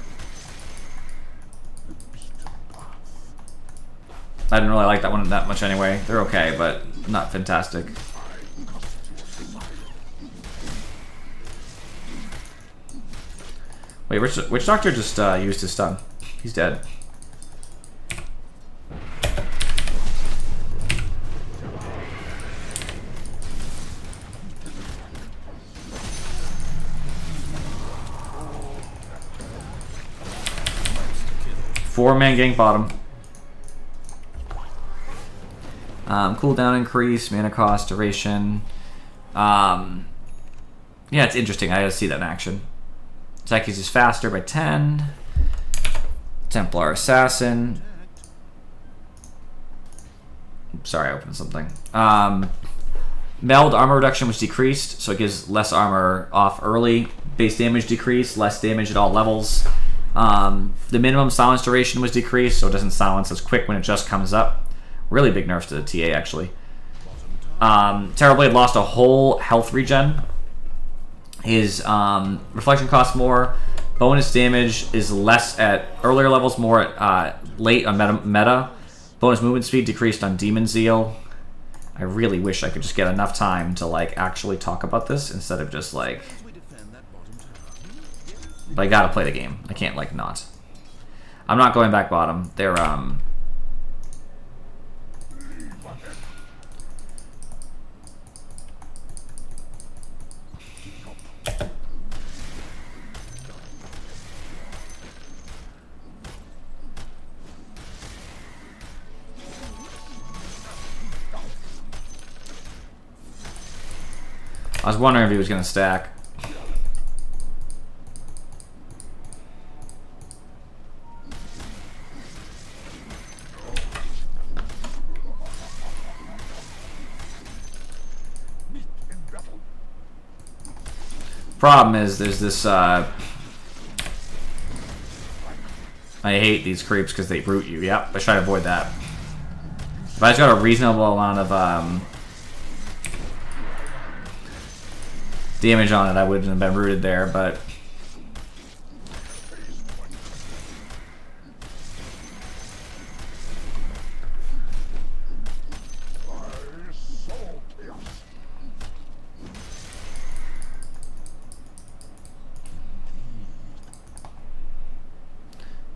I didn't really like that one that much anyway. They're okay, but not fantastic. Wait, which doctor just used his stun? He's dead. Four-man gank bottom. Cooldown increase, mana cost, duration. Yeah, it's interesting. I gotta see that in action. Attack is faster by 10. Templar Assassin. Sorry, I opened something. Meld armor reduction was decreased, so it gives less armor off early. Base damage decreased, less damage at all levels. The minimum silence duration was decreased, so it doesn't silence as quick when it just comes up. Really big nerf to the TA, actually. Terrorblade lost a whole health regen. His reflection costs more. Bonus damage is less at earlier levels, more at late on meta. Bonus movement speed decreased on Demon Zeal. I really wish I could just get enough time to like actually talk about this instead of just like... But I gotta play the game. I can't like not. I'm not going back bottom. They're I was wondering if he was gonna stack. Problem is, there's this, I hate these creeps because they root you. Yep, I try to avoid that. If I just got a reasonable amount of, damage on it, I wouldn't have been rooted there, but...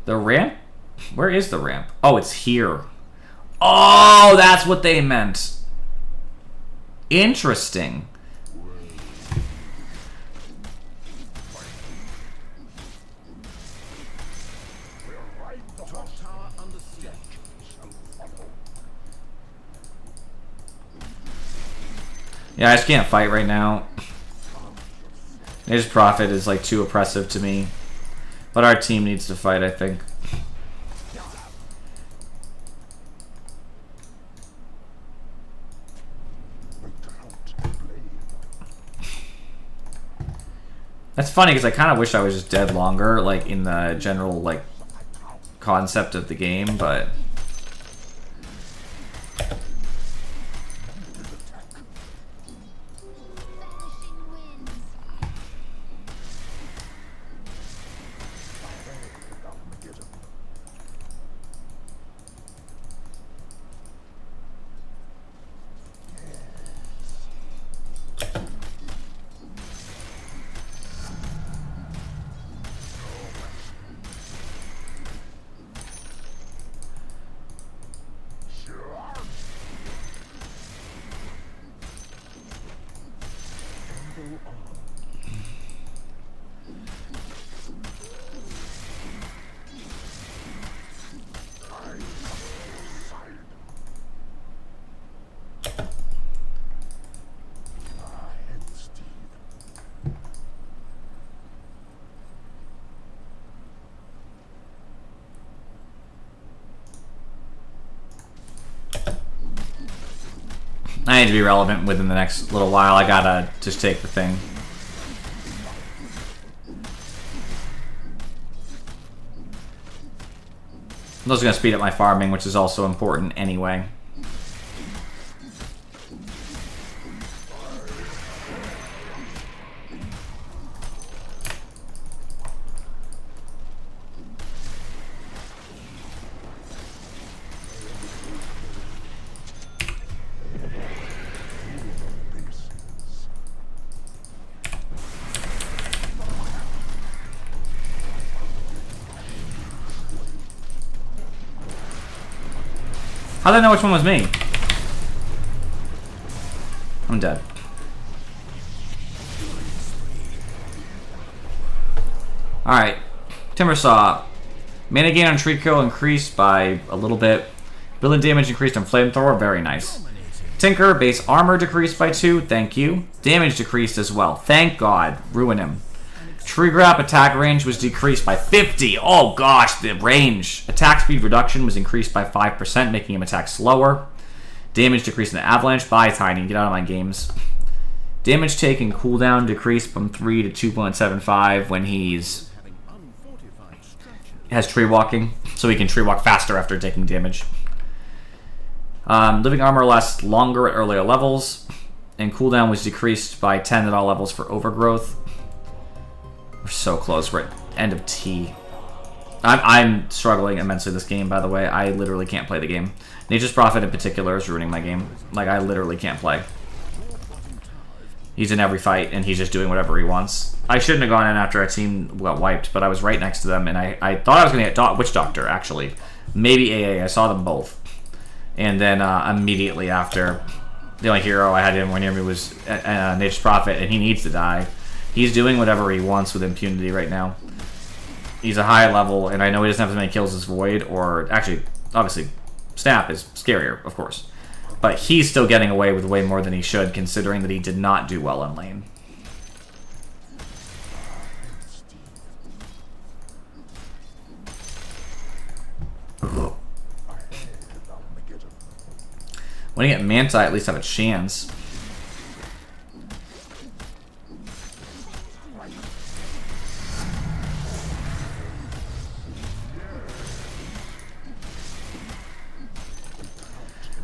The ramp? Where is the ramp? Oh, it's here. Oh, that's what they meant. Interesting. Yeah, I just can't fight right now. His Prophet is like too oppressive to me. But our team needs to fight, I think. That's funny because I kind of wish I was just dead longer, like in the general like concept of the game, but I need to be relevant within the next little while. I gotta just take the thing. I'm also gonna speed up my farming, which is also important anyway. How did I know which one was me? I'm dead. Alright. Timbersaw. Mana gain on tree kill increased by a little bit. Building damage increased on flamethrower. Very nice. Tinker. Base armor decreased by 2. Thank you. Damage decreased as well. Thank God. Ruin him. Tree Grab attack range was decreased by 50. Oh gosh, the range. Attack speed reduction was increased by 5%, making him attack slower. Damage decreased in the avalanche. Bye, Tiny. Get out of my games. Damage taken cooldown decreased from 3 to 2.75 when he's has tree walking, so he can tree walk faster after taking damage. Living armor lasts longer at earlier levels, and cooldown was decreased by 10 at all levels for overgrowth. We're so close. We're at end of T. I'm struggling immensely this game, by the way. I literally can't play the game. Nature's Prophet in particular is ruining my game. Like, I literally can't play. He's in every fight, and he's just doing whatever he wants. I shouldn't have gone in after our team got wiped, but I was right next to them, and I thought I was going to get Witch Doctor, actually. Maybe AA. I saw them both. And then immediately after, the only hero I had anywhere near me was Nature's Prophet, and he needs to die. He's doing whatever he wants with impunity right now. He's a high level, and I know he doesn't have as many kills as Void, or actually, obviously, Snap is scarier, of course. But he's still getting away with way more than he should, considering that he did not do well in lane. When you get Manta, I at least have a chance.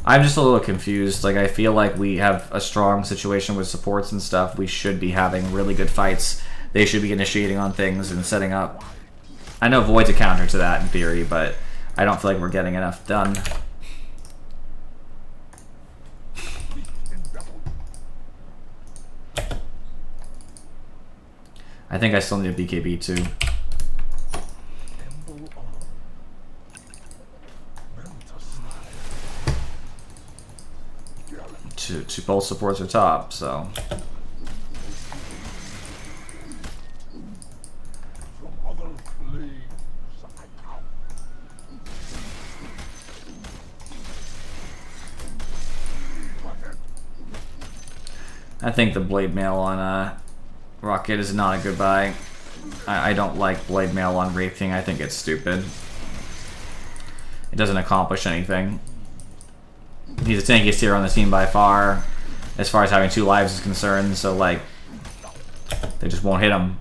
I'm just a little confused. Like, I feel like we have a strong situation with supports and stuff. We should be having really good fights. They should be initiating on things and setting up. I know Void's a counter to that in theory, but I don't feel like we're getting enough done. I think I still need a BKB too. Both supports are top, so. I think the blade mail on Rocket is not a good buy. I don't like blade mail on Wraith King. I think it's stupid. It doesn't accomplish anything. He's the tankiest hero on the team by far, as far as having 2 lives is concerned, so like, they just won't hit him.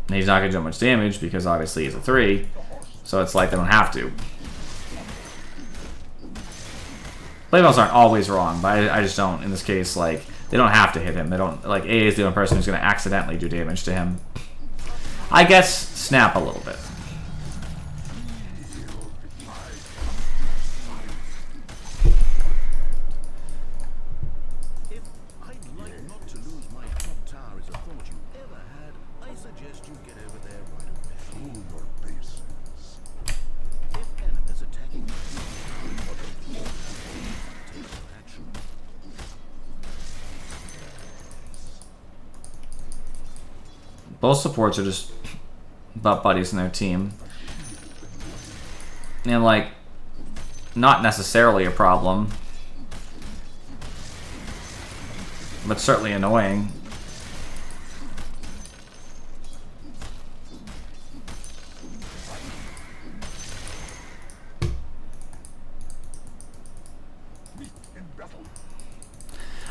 And he's not going to do much damage because obviously he's a 3, so it's like they don't have to. Playmails aren't always wrong, but I just don't, in this case, like, they don't have to hit him. They don't, like, A is the only person who's going to accidentally do damage to him. I guess Snap a little bit. Both supports are just butt buddies in their team. And, like, not necessarily a problem, but certainly annoying.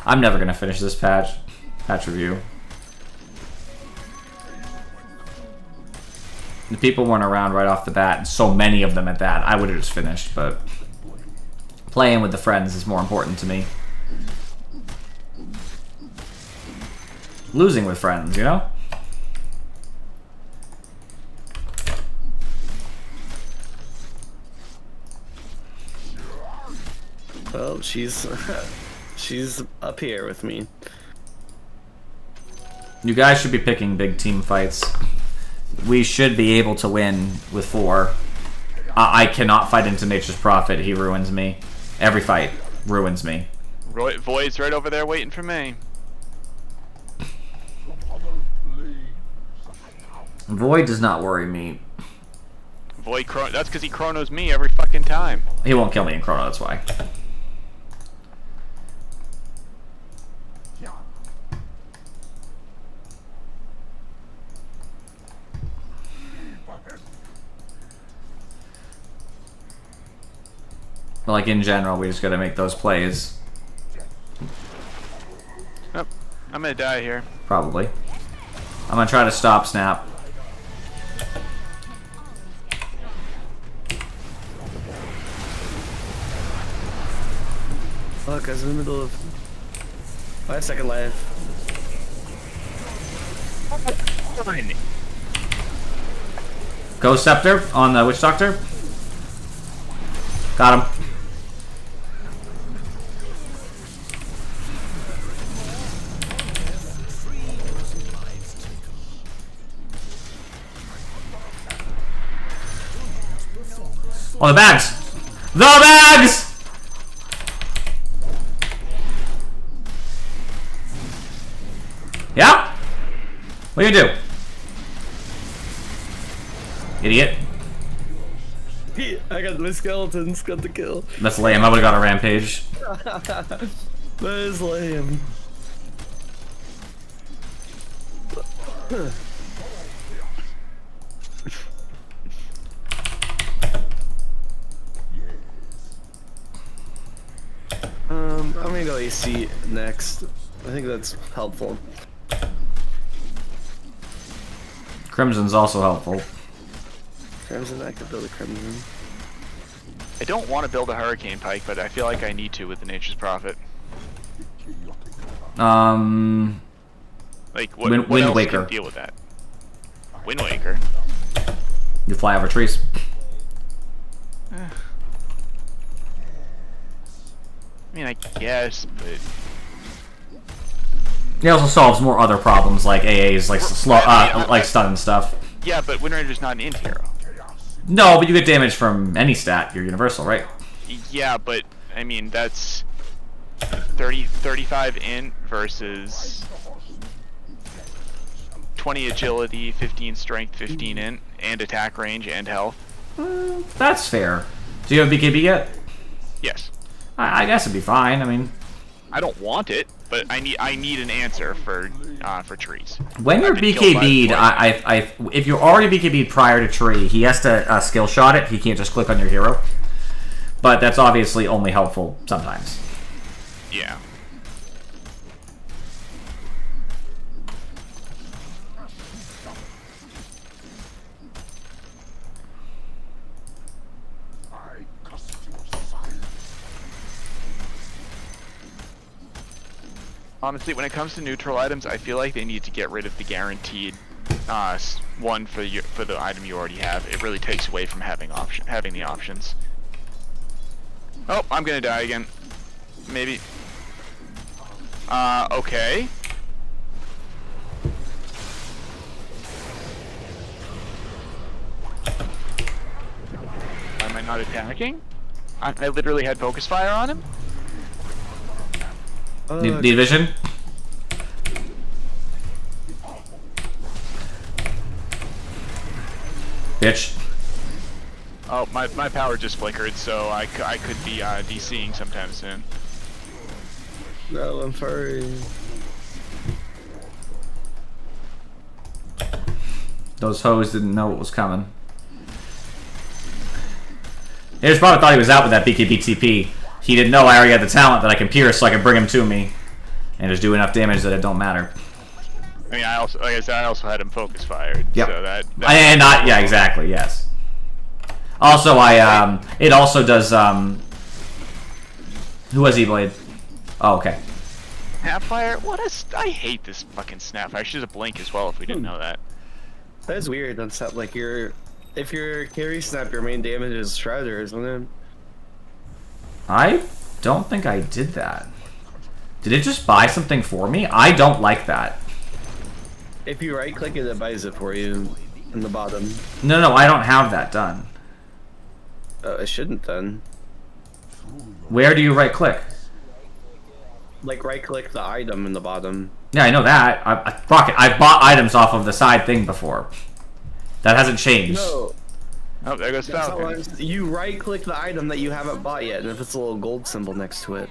I'm never gonna finish this patch. Patch review. The people weren't around right off the bat, and so many of them at that. I would have just finished, but playing with the friends is more important to me. Losing with friends, you know? Well, she's she's up here with me. You guys should be picking big team fights. We should be able to win with 4. I cannot fight into Nature's Prophet. He ruins me. Every fight ruins me. Void's right over there waiting for me. Void does not worry me. Void that's because he chronos me every fucking time. He won't kill me in Chrono, that's why. But like in general, we just gotta make those plays. Yep, I'm gonna die here. Probably. I'm gonna try to stop Snap. Fuck, I was in the middle of 5-second life. Ghost Scepter on the Witch Doctor. Got him. Oh, the bags! The bags! Yeah? What do you do? Idiot. I got my skeletons, got the kill. That's lame. I would've got a rampage. That is lame. I'm gonna go AC next. I think that's helpful. Crimson's also helpful. Crimson, I could build a Crimson. I don't want to build a Hurricane Pike, but I feel like I need to with the Nature's Prophet. Like, what Wind else Waker. can deal with that? Wind Waker. You fly over trees. I mean, I guess, but... It also solves more other problems like AA's, like slow, like stun and stuff. Yeah, but Wind Raider's not an int hero. No, but you get damage from any stat. You're universal, right? Yeah, but, I mean, that's 35 int versus 20 agility, 15 strength, 15 int, and attack range and health. That's fair. Do you have a BKB yet? Yes. I guess it'd be fine. I mean, I don't want it, but I need an answer for trees. when you're I've been killed by BKB'd, if you're already BKB'd prior to tree, he has to skill shot it. He can't just click on your hero. But that's obviously only helpful sometimes. Yeah. Honestly, when it comes to neutral items, I feel like they need to get rid of the guaranteed one for the item you already have. It really takes away from having the options. Oh, I'm gonna die again. Maybe. Okay. Am I not attacking? I literally had focus fire on him. Need vision? Bitch. Oh, my power just flickered, so I could be DCing sometime soon. No, I'm furry. Those hoes didn't know what was coming. They probably thought he was out with that BKB TP. He didn't know I already had the talent that I can pierce, so I can bring him to me. and just do enough damage that it don't matter. I mean, I also, like I said, I also had him focus fired. Yep. So that And not, yeah, exactly, yes. Also, it also does, who has E-Blade? Oh, okay. Snapfire? I hate this fucking Snapfire. Should have Blink as well if we didn't know that. That is weird. That's not like if your carry snap, your main damage is Shrouder, isn't it? I don't think I did that. Did it just buy something for me? I don't like that. If you right click it, it buys it for you in the bottom. No, I don't have that done. It shouldn't then. Where do you right click? Like right click the item in the bottom. Yeah, I know that. I've bought items off of the side thing before. That hasn't changed. No. Oh, there goes That's Falcon. how you right click the item that you haven't bought yet, and if it's a little gold symbol next to it.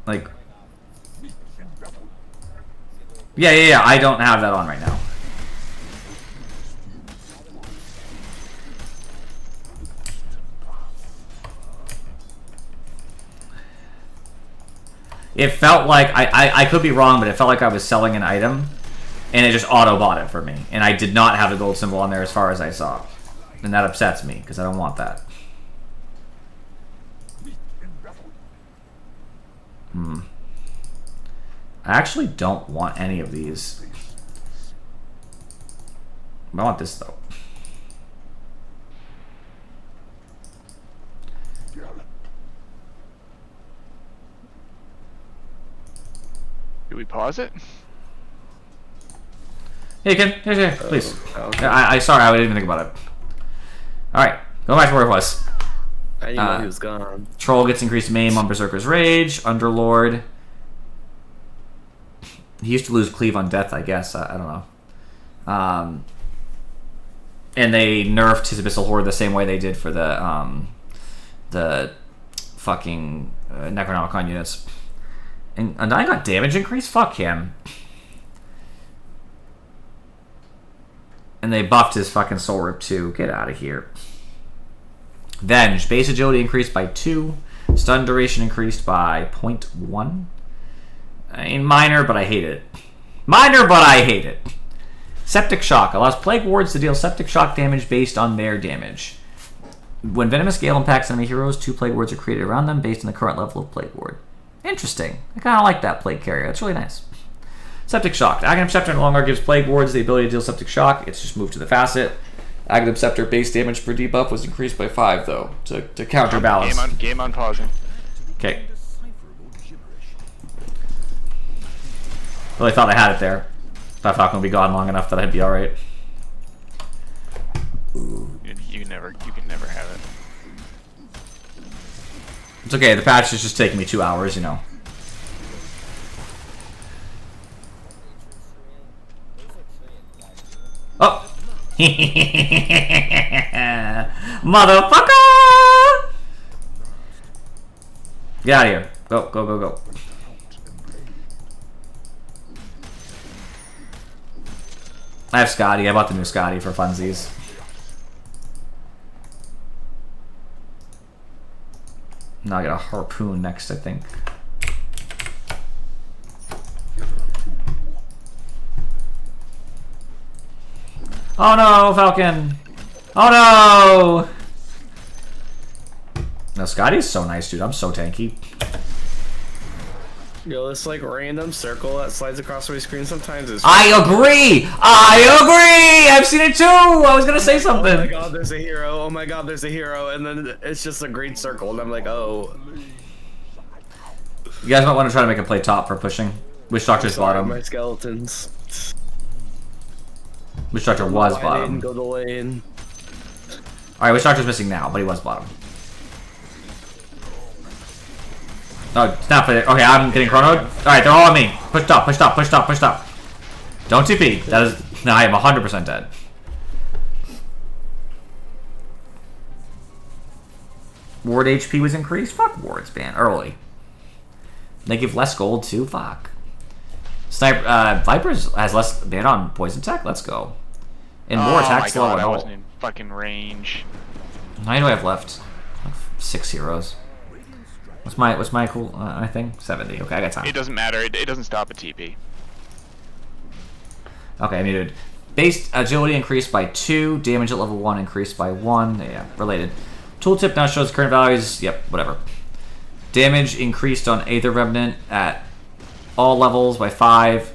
Like, yeah, I don't have that on right now. It felt like, I could be wrong, but it felt like I was selling an item, and it just auto-bought it for me. And I did not have the gold symbol on there as far as I saw. And that upsets me, because I don't want that. I actually don't want any of these. I want this, though. Do we pause it? Hey, Ken. Here, please. Okay. I sorry, I didn't even think about it. Alright, go back to where it was. I didn't know he was gone. Troll gets increased maim on Berserker's Rage. Underlord. He used to lose Cleave on Death, I guess. I don't know. And they nerfed his Abyssal Horde the same way they did for the fucking Necronomicon units. And Undying got damage increase? Fuck him. And they buffed his fucking Soul Rip too. Get out of here. Venge. Base agility increased by 2. Stun duration increased by 0.1. I mean, minor, but I hate it. Minor, but I hate it. Septic Shock. Allows Plague Wards to deal Septic Shock damage based on their damage. When Venomous Gale impacts enemy heroes, 2 Plague Wards are created around them based on the current level of Plague Ward. Interesting. I kind of like that Plague Carrier. That's really nice. Septic Shock. Aghanim Scepter no longer gives Plague Wards the ability to deal Septic Shock. It's just moved to the facet. Aghanim Scepter base damage per debuff was increased by 5, though, to counterbalance. Game on pausing. Okay. Really thought I had it there. Thought Falcon would be gone long enough that I'd be alright. You can never have it. It's okay, the patch is just taking me 2 hours, you know. Oh! Motherfucker! Get out of here. Go, go, go, go. I have Scotty. I bought the new Scotty for funsies. Now I got a harpoon next, I think. Oh no, Falcon! Oh no! No, Scotty's so nice, dude. I'm so tanky. Yo, this like random circle that slides across my screen sometimes is. I agree! I agree! I've seen it too! I was gonna say something. Oh my god, there's a hero. Oh my god, there's a hero. And then it's just a green circle, and I'm like, oh. You guys might want to try to make a play top for pushing. Witch Doctor's Sorry, bottom. my skeletons. Witch Doctor was Why I bottom. didn't go to lane. Alright, Witch Doctor's missing now, but he was bottom. Oh, snap it. Okay, I'm getting chronoed. Alright, they're all on me. Push top, push top, push top, push top. Don't TP. That is. No, I am 100% dead. Ward HP was increased? Fuck wards, man. Early. They give less gold too? Fuck. Sniper, Vipers has less ban on poison tech? Let's go. And more attack slow God, and I all. wasn't in fucking range. How many do I have left? 6 heroes. What's my cool thing? 70. Okay, I got time. It doesn't matter. It doesn't stop a TP. Okay, I needed base agility increased by 2, damage at level 1 increased by 1. Yeah, related. Tooltip now shows current values. Yep, whatever. Damage increased on Aether Remnant at all levels by 5.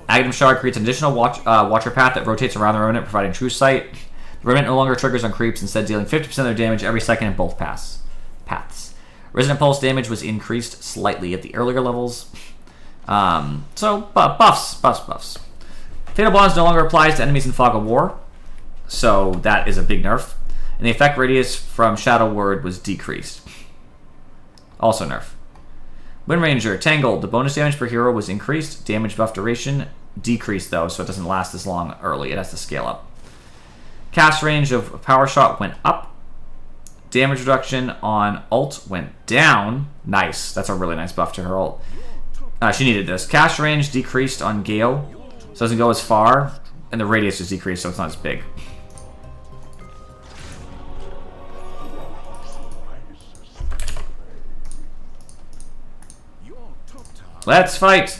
Aghanim Shard creates an additional Watcher Path that rotates around the Remnant, providing true sight. The Remnant no longer triggers on creeps, instead dealing 50% of their damage every second in both paths. Resonant Pulse damage was increased slightly at the earlier levels. So, buffs. Fatal Bonds no longer applies to enemies in Fog of War, so that is a big nerf. And the effect radius from Shadow Word was decreased. Also nerf. Wind Ranger, Tangled. The bonus damage per hero was increased. Damage buff duration decreased, though, so it doesn't last as long early. It has to scale up. Cast range of Power Shot went up. Damage reduction on ult went down. Nice. That's a really nice buff to her ult. She needed this. Cast range decreased on Gale, so it doesn't go as far. And the radius is decreased, so it's not as big. Let's fight!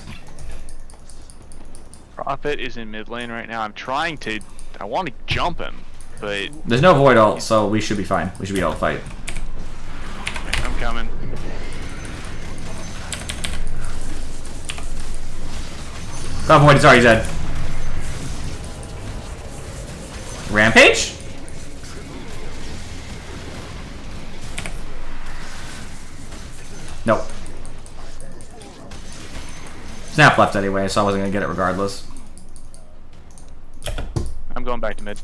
Prophet is in mid lane right now. I want to jump him, but... There's no Void ult, so we should be fine. We should be able to fight. I'm coming. That Void is already dead. Rampage? Nope. Snap left anyway, so I wasn't going to get it regardless. I'm going back to mid.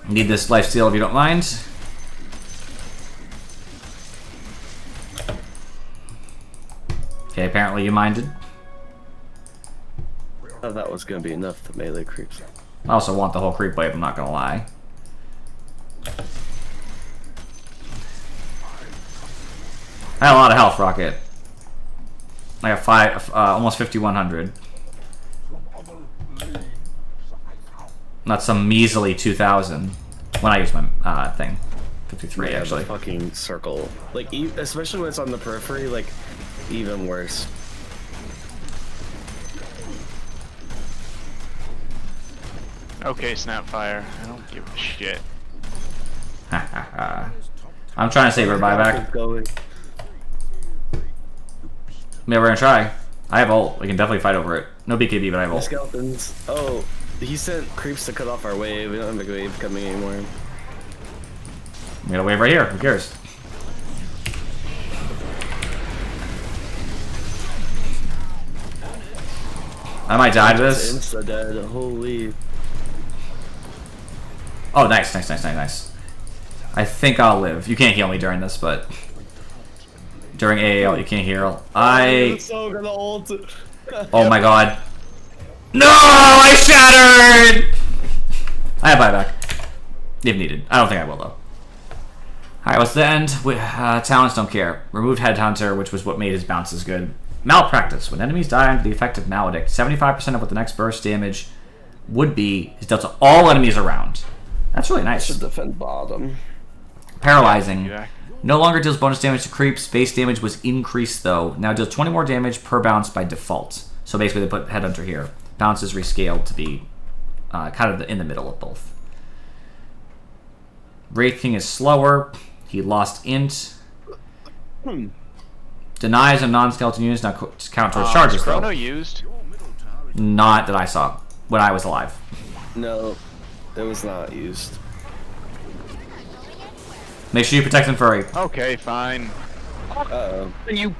Need this lifesteal if you don't mind. Okay, apparently you minded. I thought that was gonna be enough to melee creeps. I also want the whole creep wave, I'm not gonna lie. I had a lot of health, Rocket. I have almost 5,100. Not some measly 2,000 when I use my thing. 53 Yeah, actually. the fucking circle, like especially when it's on the periphery, like even worse. Okay, Snapfire. I don't give a shit. I'm trying to save her buyback. Yeah, we're gonna try. I have ult. We can definitely fight over it. No BKB, but I have ult. Skeletons. Oh, he sent creeps to cut off our wave. We don't have a wave coming anymore. We got a wave right here. Who cares? I might die to this. Insta dead. Holy. Oh, nice. I think I'll live. You can't heal me during this, but during AAL you can't heal. I'm so gonna ult. Oh my god. No! I shattered! I have buyback. If needed. I don't think I will, though. Alright, what's the end? Talents don't care. Removed Headhunter, which was what made his bounces good. Malpractice. When enemies die under the effect of Maledict, 75% of what the next burst damage would be is dealt to all enemies around. That's really nice. Should defend bottom. Paralyzing. No longer deals bonus damage to creeps. Base damage was increased, though. Now deals 20 more damage per bounce by default. So basically they put Headhunter here. Bounce is rescaled to be kind of in the middle of both. Wraith King is slower. He lost int. Denies on non-skeleton units now count towards charges, though. Chrono used? Not that I saw when I was alive. No, it was not used. Make sure you protect them, Furry. Okay, fine. Uh-oh. You...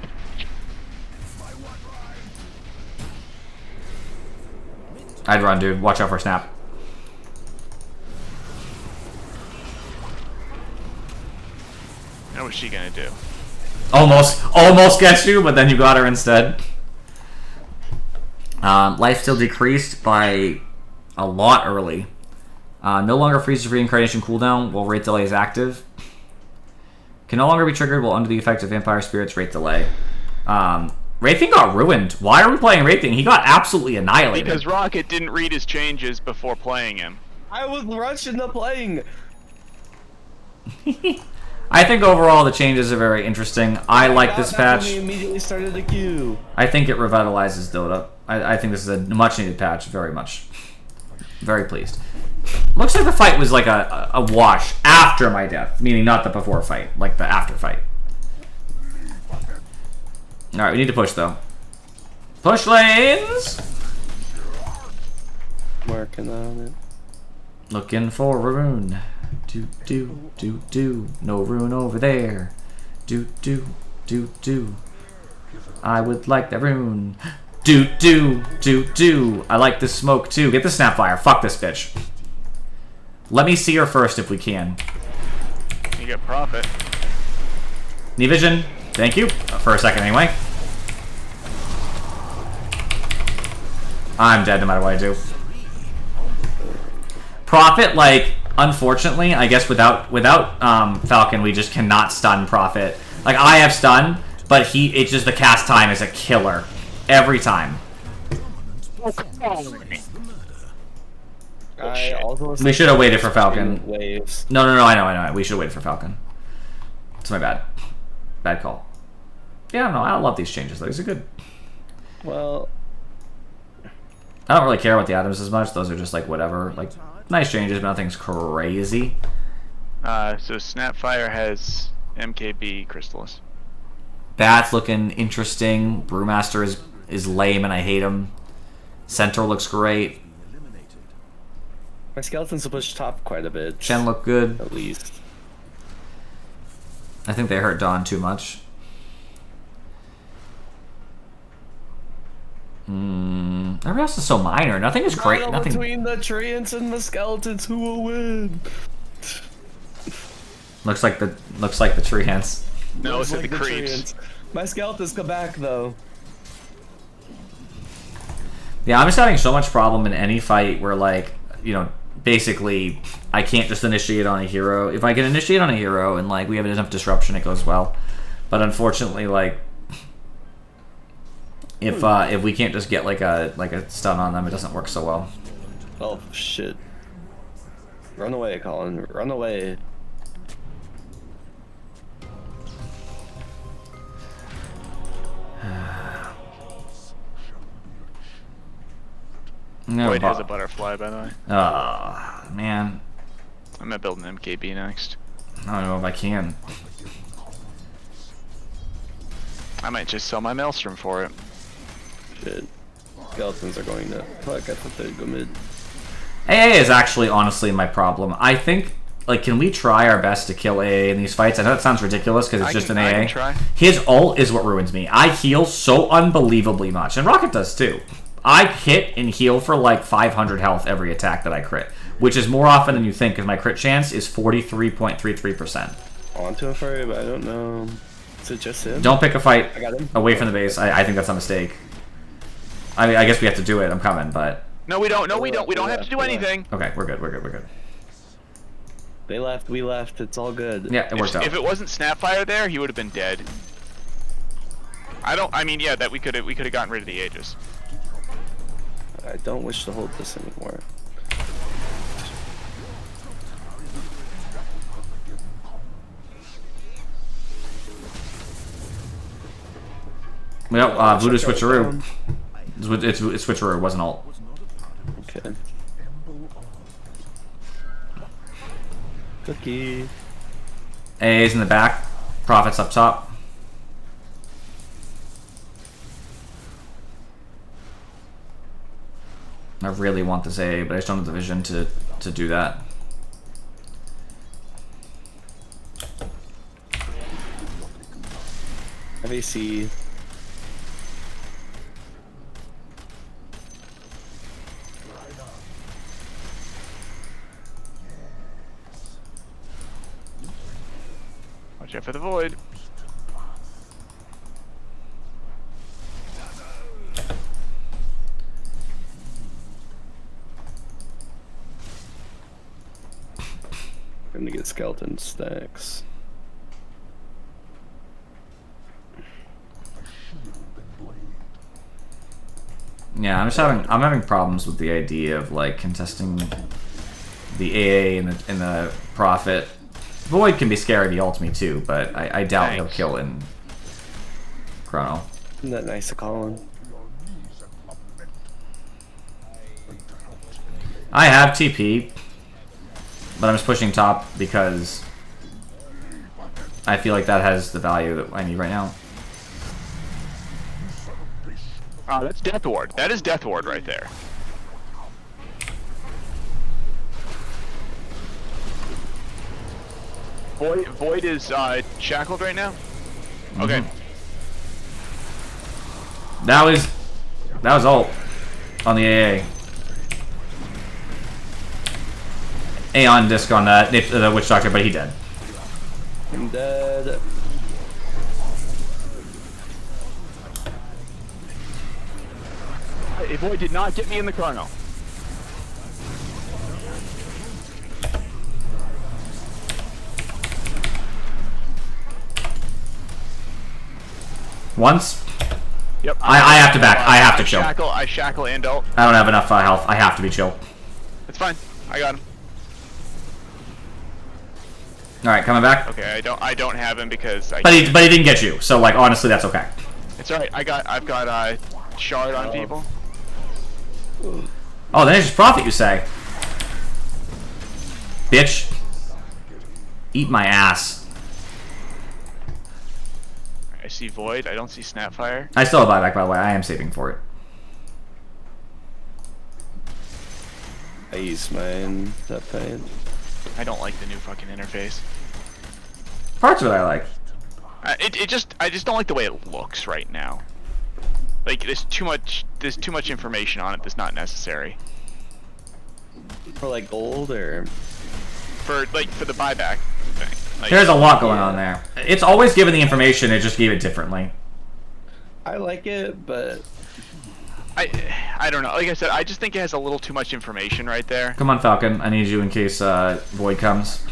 I'd run, dude. Watch out for a snap. Now what's she gonna do? Almost gets you, but then you got her instead. Life still decreased by a lot early. No longer freezes reincarnation cooldown while rate delay is active. Can no longer be triggered while under the effect of vampire spirits rate delay. Wraithing got ruined. Why are we playing Wraithing? He got absolutely annihilated. Because Rocket didn't read his changes before playing him. I was rushing the playing. I think overall the changes are very interesting. I like this That's when patch. we immediately started the queue. I think it revitalizes Dota. I think this is a much needed patch, very much. Very pleased. Looks like the fight was like a wash after my death, meaning not the before fight, like the after fight. Alright, we need to push though. Push lanes! Working on it. Looking for a rune. Do do do do. No rune over there. Do do do do. I would like that rune. Do do do do. I like the smoke too. Get the snapfire. Fuck this bitch. Let me see her first if we can. You get profit. Knee vision. Thank you. For a second anyway. I'm dead no matter what I do. Prophet, like, unfortunately, I guess without Falcon, we just cannot stun Prophet. Like, I have stun, but it's just the cast time is a killer. Every time. I also We should have waited for Falcon. Waves. No, I know. We should have waited for Falcon. It's my bad. Bad call. Yeah, no, I love these changes. These are good. Well, I don't really care about the items as much. Those are just like whatever. Like, nice changes, but nothing's crazy. So Snapfire has MKB Crystallis. That's looking interesting. Brewmaster is lame and I hate him. Centaur looks great. my skeletons will push top quite a bit. Shen looked good. At least. I think they hurt Dawn too much. Everybody else is so minor. Nothing is great. Battle Nothing. between the treants and the skeletons. Who will win? Looks like the tree hands. No, it's Looks the like creeps. treants. My skeletons come back though. Yeah, I'm just having so much problem in any fight where, like, you know, basically I can't just initiate on a hero. If I can initiate on a hero and like we have enough disruption, it goes well. But unfortunately, like, if we can't just get like a stun on them, it doesn't work so well. Oh shit! Run away, Colin. Run away. No, Void has a butterfly, by the way. Man, I'm gonna build an MKB next. I don't know if I can. I might just sell my Maelstrom for it. Shit. Skeletons are going to. Fuck, I thought they'd go mid. AA is actually honestly my problem. I think, like, can we try our best to kill AA in these fights? I know that sounds ridiculous because it's just an AA. I can try. His ult is what ruins me. I heal so unbelievably much, and Rocket does too. I hit and heal for like 500 health every attack that I crit, which is more often than you think because my crit chance is 43.33%. I want to furry, but I don't know. Is it just him? Don't pick a fight I got him. away from the base. I think that's a mistake. I mean, I guess we have to do it. I'm coming, but... No, we don't. No, we don't. We don't have to do anything. Okay, we're good. They left, we left. It's all good. Yeah, it worked out. If it wasn't Snapfire there, he would have been dead. I mean, yeah, that we could have gotten rid of the Aegis. I don't wish to hold this anymore. Yeah, Voodoo Switcheroo. It's Switcheroo, it wasn't ult. Okay. Cookie. AA's in the back. Profits up top. I really want this AA, but I just don't have the vision to do that. FAC. Watch out for the void. I'm gonna get skeleton stacks. Yeah, I'm having problems with the idea of like contesting the AA and the Prophet. Void can be scary the ultimate too, but I doubt he'll kill in Chrono. Isn't that nice to call him? I have TP, but I'm just pushing top because I feel like that has the value that I need right now. Oh, that's Death Ward. That is Death Ward right there. Void is shackled right now. Okay. That was ult on the AA. Aeon disc on the Witch Doctor, but he dead. I'm dead. Hey, Void did not get me in the chrono. Once. Yep. I have to back. I have to chill. I shackle and ult. I don't have enough health. I have to be chill. It's fine. I got him. All right, coming back. Okay, I don't have him because I. But he didn't get you. So like honestly, that's okay. It's alright. I've got shard on people. Oh, then it's just Prophet, you say? Bitch. Eat my ass. I see Void. I don't see Snapfire. I still have buyback, by the way. I am saving for it. I use mine. That pain. I don't like the new fucking interface. Parts of it I like. I just don't like the way it looks right now. Like there's too much information on it that's not necessary. For like gold or For the buyback thing. Like, There's a lot going on there. It's always given the information, it just gave it differently. I like it, but I don't know. Like I said, I just think it has a little too much information right there. Come on, Falcon. I need you in case Void comes.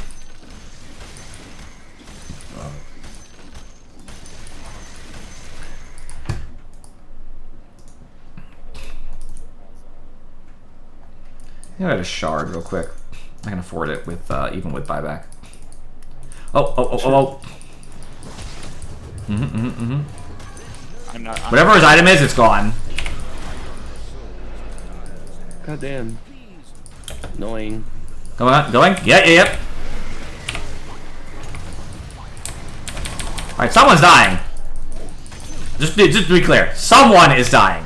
I got a shard real quick. I can afford it with even with buyback. Oh. I'm not. Whatever his item is, it's gone. god damn. Annoying. Come on, going? Yep. Alright, someone's dying. Just to be clear, someone is dying.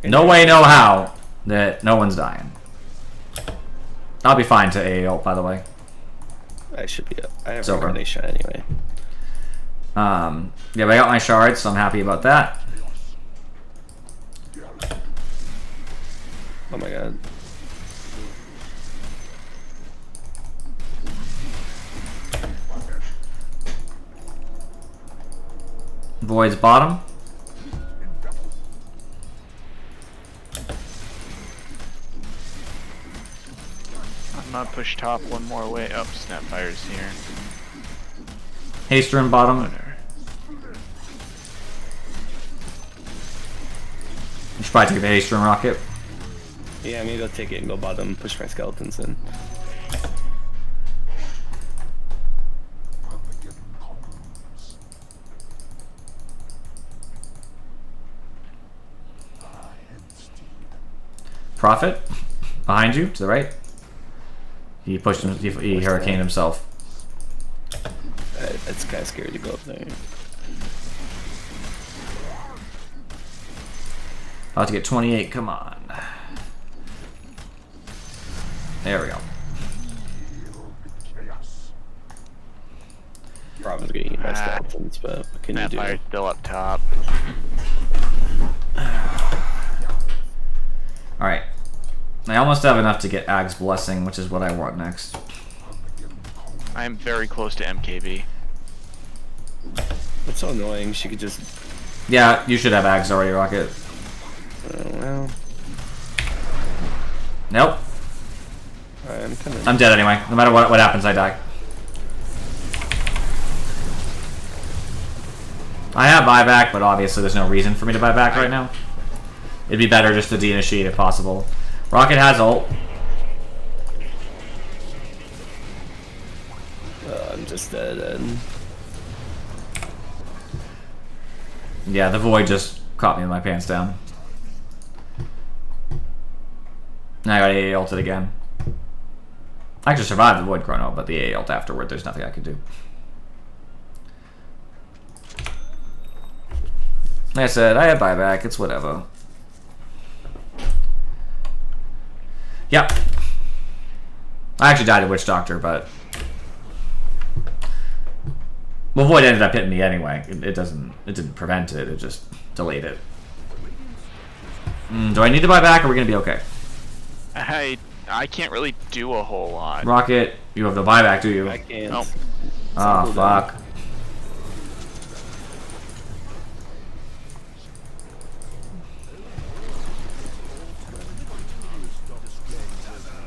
No way, no how that no one's dying. I'll be fine to AA ult, by the way. I should be. I have over. recommendation anyway. Yeah, but I got my shards, so I'm happy about that. Oh my god. Void's bottom. I'm gonna push top one more way. Oh, Snapfire's here. Haster in bottom. Whatever. You should probably take the Haster and rocket. Yeah, maybe I'll take it and go bottom, push my skeletons in. Prophet, behind you, to the right. He pushed him, he hurricaned himself. It's kind of scary to go up there. About to get 28, come on. There we go. Probably gonna eat my skeletons, but what can you do? Snapfire's still up top. Alright. I almost have enough to get Ag's Blessing, which is what I want next. I am very close to MKB. It's so annoying, she could just... Yeah, you should have Ag's already, Rocket. well... Nope. I'm kinda... I'm dead anyway. No matter what happens, I die. I have buyback, but obviously there's no reason for me to buy back right now. It'd be better just to de-initiate if possible. Rocket has ult. I'm just dead. And Yeah, the void just caught me with my pants down. Now I got AA ulted again. I actually survived the void chrono, but the AA ult afterward, there's nothing I could do. Like I said, I had buyback, it's whatever. Yep. I actually died at Witch Doctor, but well, void ended up hitting me anyway. It didn't prevent it, it just delayed it. Do I need to buy back, or are we gonna be okay? I can't really do a whole lot. Rocket, you have no buyback, do you? I can't. Oh. Oh, fuck.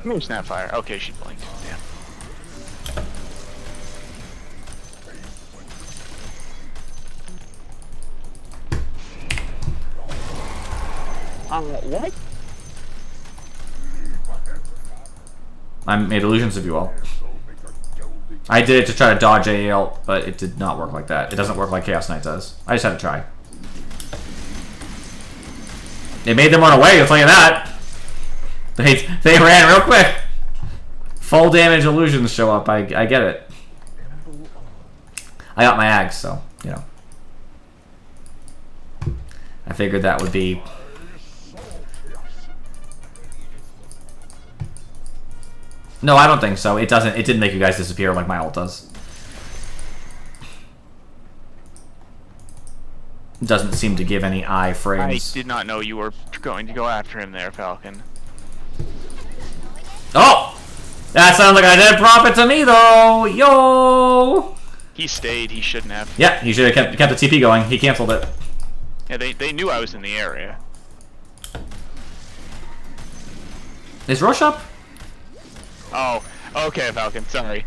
Ooh, Snapfire. Okay, she blinked. Damn. What? I made illusions of you all. I did it to try to dodge AL, but it did not work like that. It doesn't work like Chaos Knight does. I just had to try. It made them run away, I'll tell you that. They ran real quick. Full damage illusions show up, I get it. I got my Ags, so, you know. I figured that would be... No, I don't think so. It didn't make you guys disappear like my ult does. It doesn't seem to give any eye frames. I did not know you were going to go after him there, Falcon. Oh! That sounds like a dead profit to me, though! Yo! He stayed, he shouldn't have. Yeah, he should have kept the TP going. He canceled it. Yeah, they knew I was in the area. Is Roche up? Oh, okay, Falcon, sorry.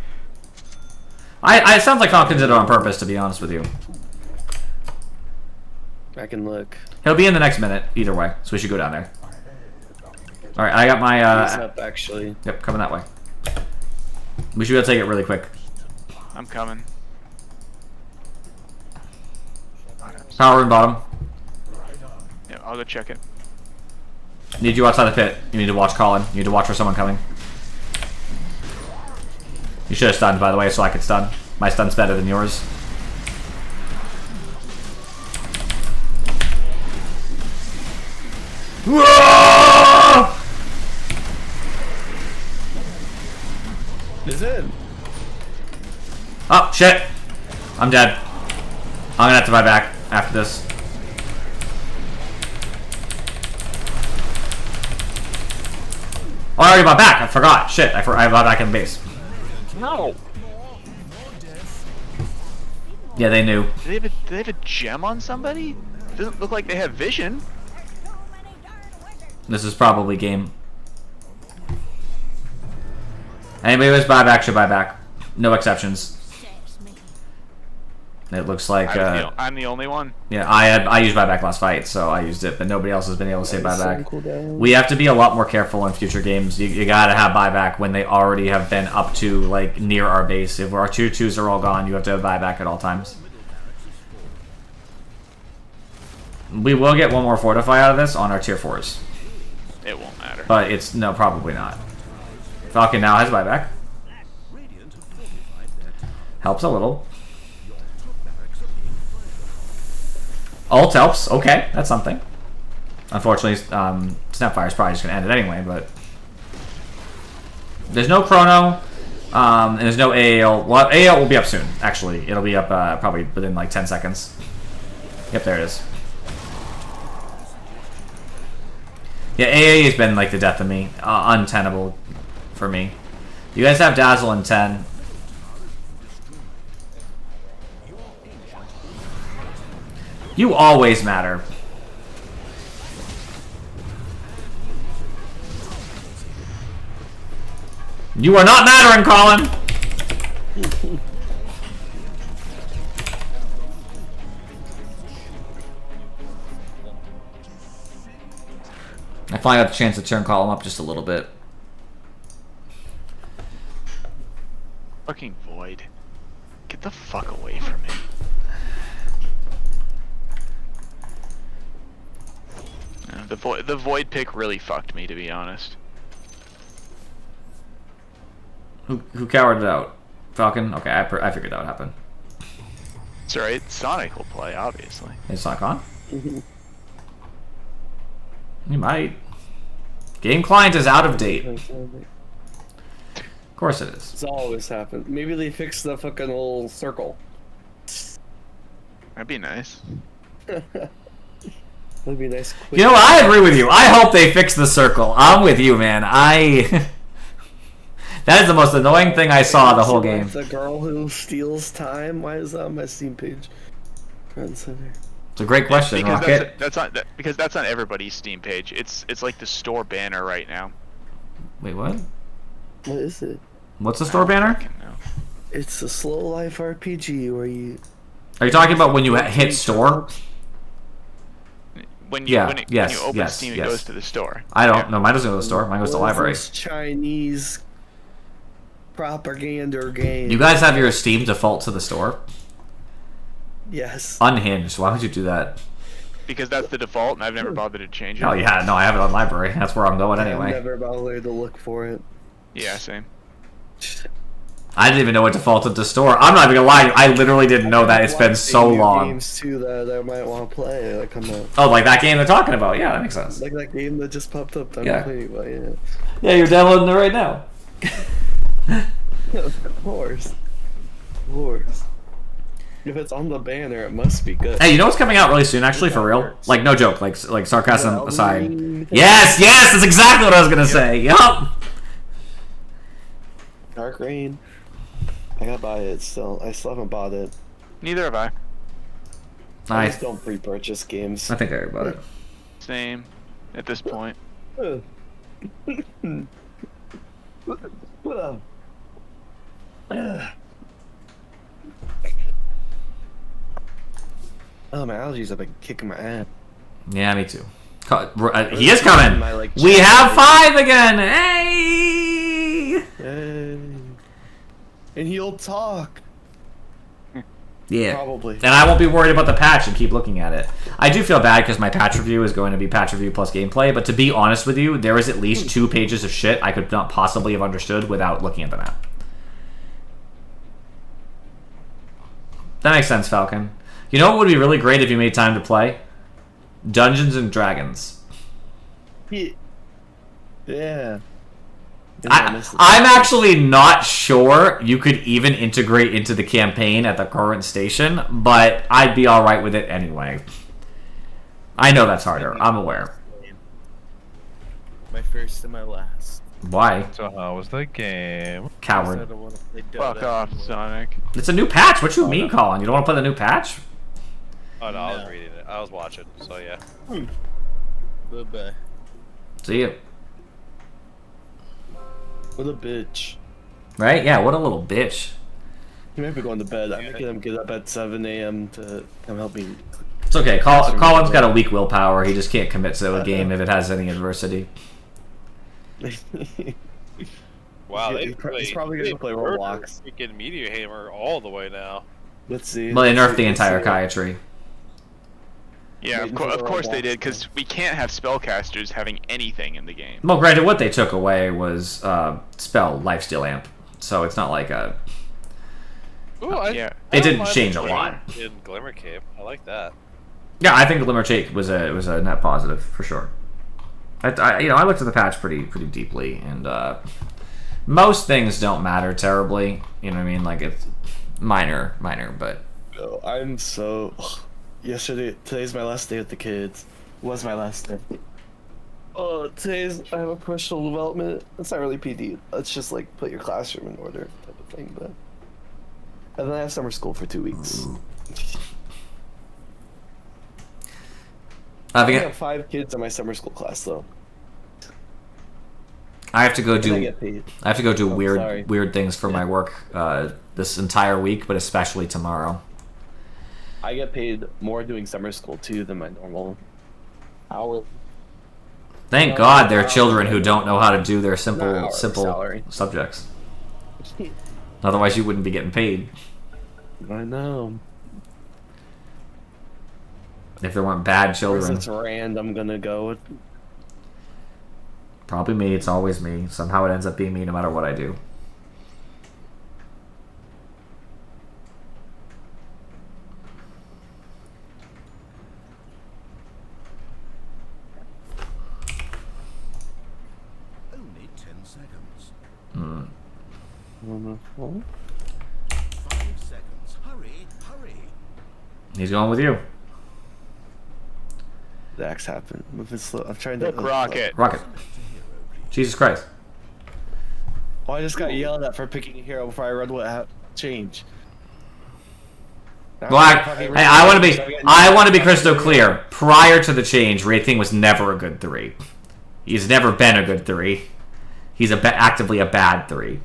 It sounds like Falcon did it on purpose, to be honest with you. I can look. He'll be in the next minute, either way, so we should go down there. Alright, I got my, He's up, actually. Yep, coming that way. We should be able to take it really quick. I'm coming. Power room bottom. Yeah, I'll go check it. Need you outside the pit. You need to watch Colin. You need to watch for someone coming. You should have stunned, by the way, so I could stun. My stun's better than yours. Whoa! Is it? Oh, shit. I'm dead. I'm gonna have to buy back after this. Oh, I already bought back. I forgot. Shit, I bought back in base. No! Yeah, they knew. Do they have a gem on somebody? Doesn't look like they have vision. This is probably game. Anybody who has buyback should buy back. No exceptions. It looks like I'm the only one. yeah, I used buyback last fight, so I used it, but nobody else has been able to say buyback. We have to be a lot more careful in future games. You gotta have buyback when they already have been up to like near our base. If our tier 2s are all gone, you have to have buyback at all times. We will get one more fortify out of this on our tier 4s. It won't matter. But it's no, probably not. Falcon now has buyback. Helps a little. Ult helps. Okay, that's something. Unfortunately, Snapfire is probably just going to end it anyway, but... There's no Chrono, and there's no AAL. Well, AAL will be up soon, actually. It'll be up probably within like 10 seconds. Yep, there it is. Yeah, AA has been like the death of me. Untenable for me. You guys have Dazzle in 10. You always matter. You are not mattering, Colin! finally got the chance to turn column up just a little bit. Fucking Void. Get the fuck away from me. The Void pick really fucked me, to be honest. Who cowered it out? Falcon? Okay, I figured that would happen. It's alright, Sonic will play, obviously. It's not on? You might. Game client is out of date. Of course it is. It's always happened. Maybe they fixed the fucking little circle. That'd be nice. That'd be a nice. Quick You know what? I agree with you. I hope they fix the circle. I'm with you, man. That is the most annoying thing I saw the whole game. The girl who steals time. Why is that on my Steam page? Front and center. It's a great question, Because Rocket. because that's on everybody's Steam page. It's like the store banner right now. Wait, what? What is it? What's the store banner? Fucking no. It's a slow life RPG where you. Are you talking about when you hit store? When you Yeah, when you yes, open yes, Steam, yes. it goes to the store. I don't. Yeah. No, mine doesn't go to the store. Mine goes to the library. This Chinese propaganda game. You guys have your Steam default to the store? Yes. Unhinged. Why would you do that? Because that's the default, and I've never bothered to change it. Oh yeah, no, I have it on library. That's where I'm going I've anyway. never bothered to look for it. Yeah, same. I didn't even know it defaulted to store. I'm not even gonna lie. I literally didn't know that. It's been so long. Games too that I might want to play. Like I'm not. Oh, like that game they're talking about. Yeah, that makes sense. Like that game that just popped up. I'm Yeah. playing about. Yeah. Yeah, you're downloading it right now. Of course. Of course. If it's on the banner, it must be good. Hey, you know what's coming out really soon? Actually, for real. Like no joke. Like sarcasm Elden aside. Ring. Yes, that's exactly what I was gonna say. Yup. Dark Rain. I gotta buy it still. I still haven't bought it. Neither have I. I Nice. just don't pre-purchase games. I think I heard about it. Same. At this point. Oh, my allergies have been kicking my ass. Yeah, me too. He is coming. My, like, We have 5 again. Hey. Yay. And he'll talk. Yeah. Probably. And I won't be worried about the patch and keep looking at it. I do feel bad because my patch review is going to be patch review plus gameplay, but to be honest with you, there is at least 2 pages of shit I could not possibly have understood without looking at the map. That makes sense, Falcon. You know what would be really great if you made time to play? Dungeons and Dragons. Yeah. I'm actually not sure you could even integrate into the campaign at the current station, but I'd be alright with it anyway. I know that's harder. I'm aware. My first and my last. Why? So how was the game? I Coward. don't want to play Fuck DotA off, anymore. Sonic. It's a new patch. What you mean, Colin? You don't want to play the new patch? Oh no, I was No. reading it. I was watching, so yeah. Bye-bye. See you. What a bitch. Right? Yeah, what a little bitch. He might be going to bed. I'm making him get up at 7 a.m. to come help me. It's okay. Colin's got a weak willpower. He just can't commit to a game if it has any adversity. Wow, He's probably gonna play murdered Roblox. Freaking Meteor Hammer all the way now. Let's see. Well, they nerfed the Let's entire see. Kai tree. Yeah, Waiting for of the course they Roblox. did, because we can't have spellcasters having anything in the game. Well, granted, what they took away was spell lifesteal amp, so it's not like a. Ooh, Yeah. I It don't didn't mind change the a lot. In Glimmer Cape, I like that. Yeah, I think Glimmer Shake was a net positive for sure. I looked at the patch pretty deeply, and most things don't matter terribly. You know what I mean? Like it's minor, but Oh, I'm so. Today's my last day with the kids. Was my last day. Oh, I have a professional development. It's not really PD. It's just like put your classroom in order type of thing. But and then I have summer school for 2 weeks. I I think have 5 kids in my summer school class though. I have to go And I do. get paid. I have to go do sorry. weird things for my work this entire week, but especially tomorrow. I get paid more doing summer school too than my normal hour. Thank God they're children who don't know how to do their simple salary. subjects. Otherwise, you wouldn't be getting paid. I know. If there weren't bad children. It's random. I'm gonna go with. Probably me. It's always me. Somehow it ends up being me no matter what I do. Only 10 seconds. 5 5 seconds. Hurry, hurry. He's going with you. The X happened. Move it slow. I'm trying to. Rocket. Rocket. Jesus Christ. Oh, I just got yelled at for picking a hero before I read what changed. Well, I want to be crystal clear. Prior to the change, Wraithing was never a good 3. He's never been a good 3. He's actively a bad 3.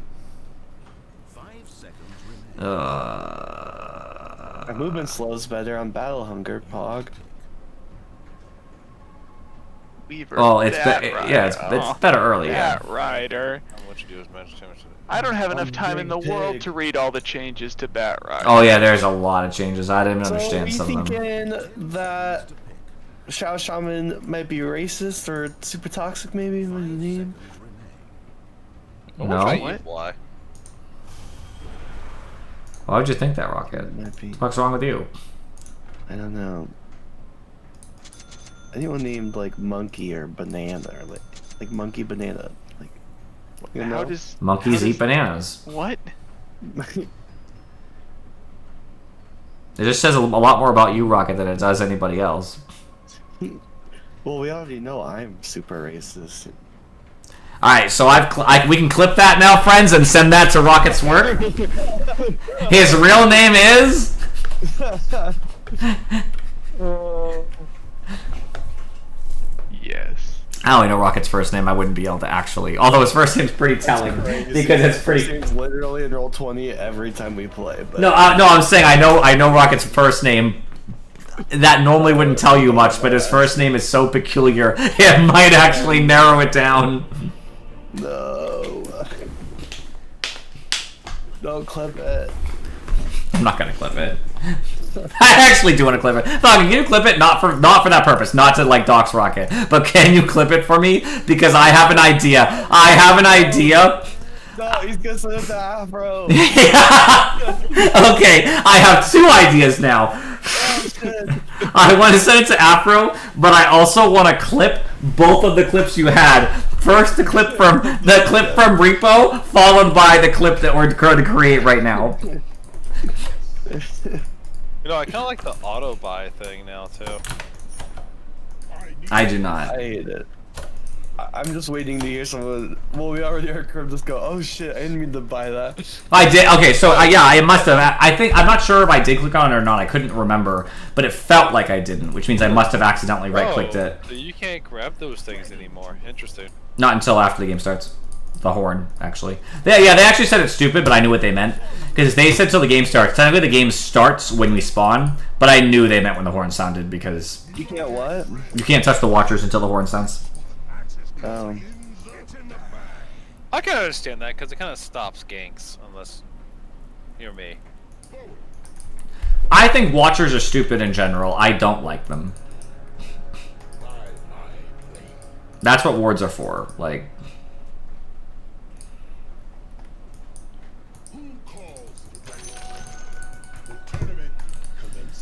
5 seconds remain. My movement slows better on Battle Hunger, Pog. Weaver. Well, it's Bat it's Rider. better early. Yeah. Bat Rider. What you do is manage too much of it. I don't have enough I'm time in the big world pig. to read all the changes to Bat Rider. Oh yeah, there's a lot of changes. I didn't So understand we some of them. thinking that Shao Shaman might be racist or super toxic, maybe? What do you need? What No. about you, What? Fly? Why would you think that, Rocket? Might be. What's wrong with you? I don't know. Anyone named like Monkey or Banana or like Monkey Banana? Like, you know? How does Monkeys how eat does- bananas. What? It just says a lot more about you, Rocket, than it does anybody else. Well, we already know I'm super racist. All right, so we can clip that now, friends, and send that to Rocket's work. His real name is. Yes. I only know Rocket's first name. I wouldn't be able to actually. Although his first name's pretty telling because it's pretty. It's literally in Roll20 every time we play. But No, no, I'm saying I know Rocket's first name. That normally wouldn't tell you much, but his first name is so peculiar, it might actually narrow it down. No. Don't clip it. I'm not gonna clip it. I actually do want to clip it. Fuck, can you clip it? Not for that purpose. Not to like dox Rocket, but can you clip it for me? Because I have an idea. No, he's gonna send it to Afro. Okay, I have 2 ideas now. Oh, shit. I want to send it to Afro, but I also want to clip both of the clips you had. First, the clip from Repo, followed by the clip that we're going to create right now. You know, I kind of like the auto buy thing now too. I do not. I hate it. I'm just waiting to hear someone. Well, we already heard Crib just go, "Oh shit, I didn't mean to buy that." I did. Okay, so yeah, I must have. I think I'm not sure if I did click on it or not. I couldn't remember, but it felt like I didn't, which means I must have accidentally right-clicked it. So you can't grab those things anymore. Interesting. Not until after the game starts. The horn, actually. They actually said it's stupid, but I knew what they meant. Because they said till the game starts. Technically, the game starts when we spawn, but I knew they meant when the horn sounded because You can't what? you can't touch the watchers until the horn sounds. I can understand that because it kind of stops ganks unless you're me. I think watchers are stupid in general. I don't like them. That's what wards are for. Like,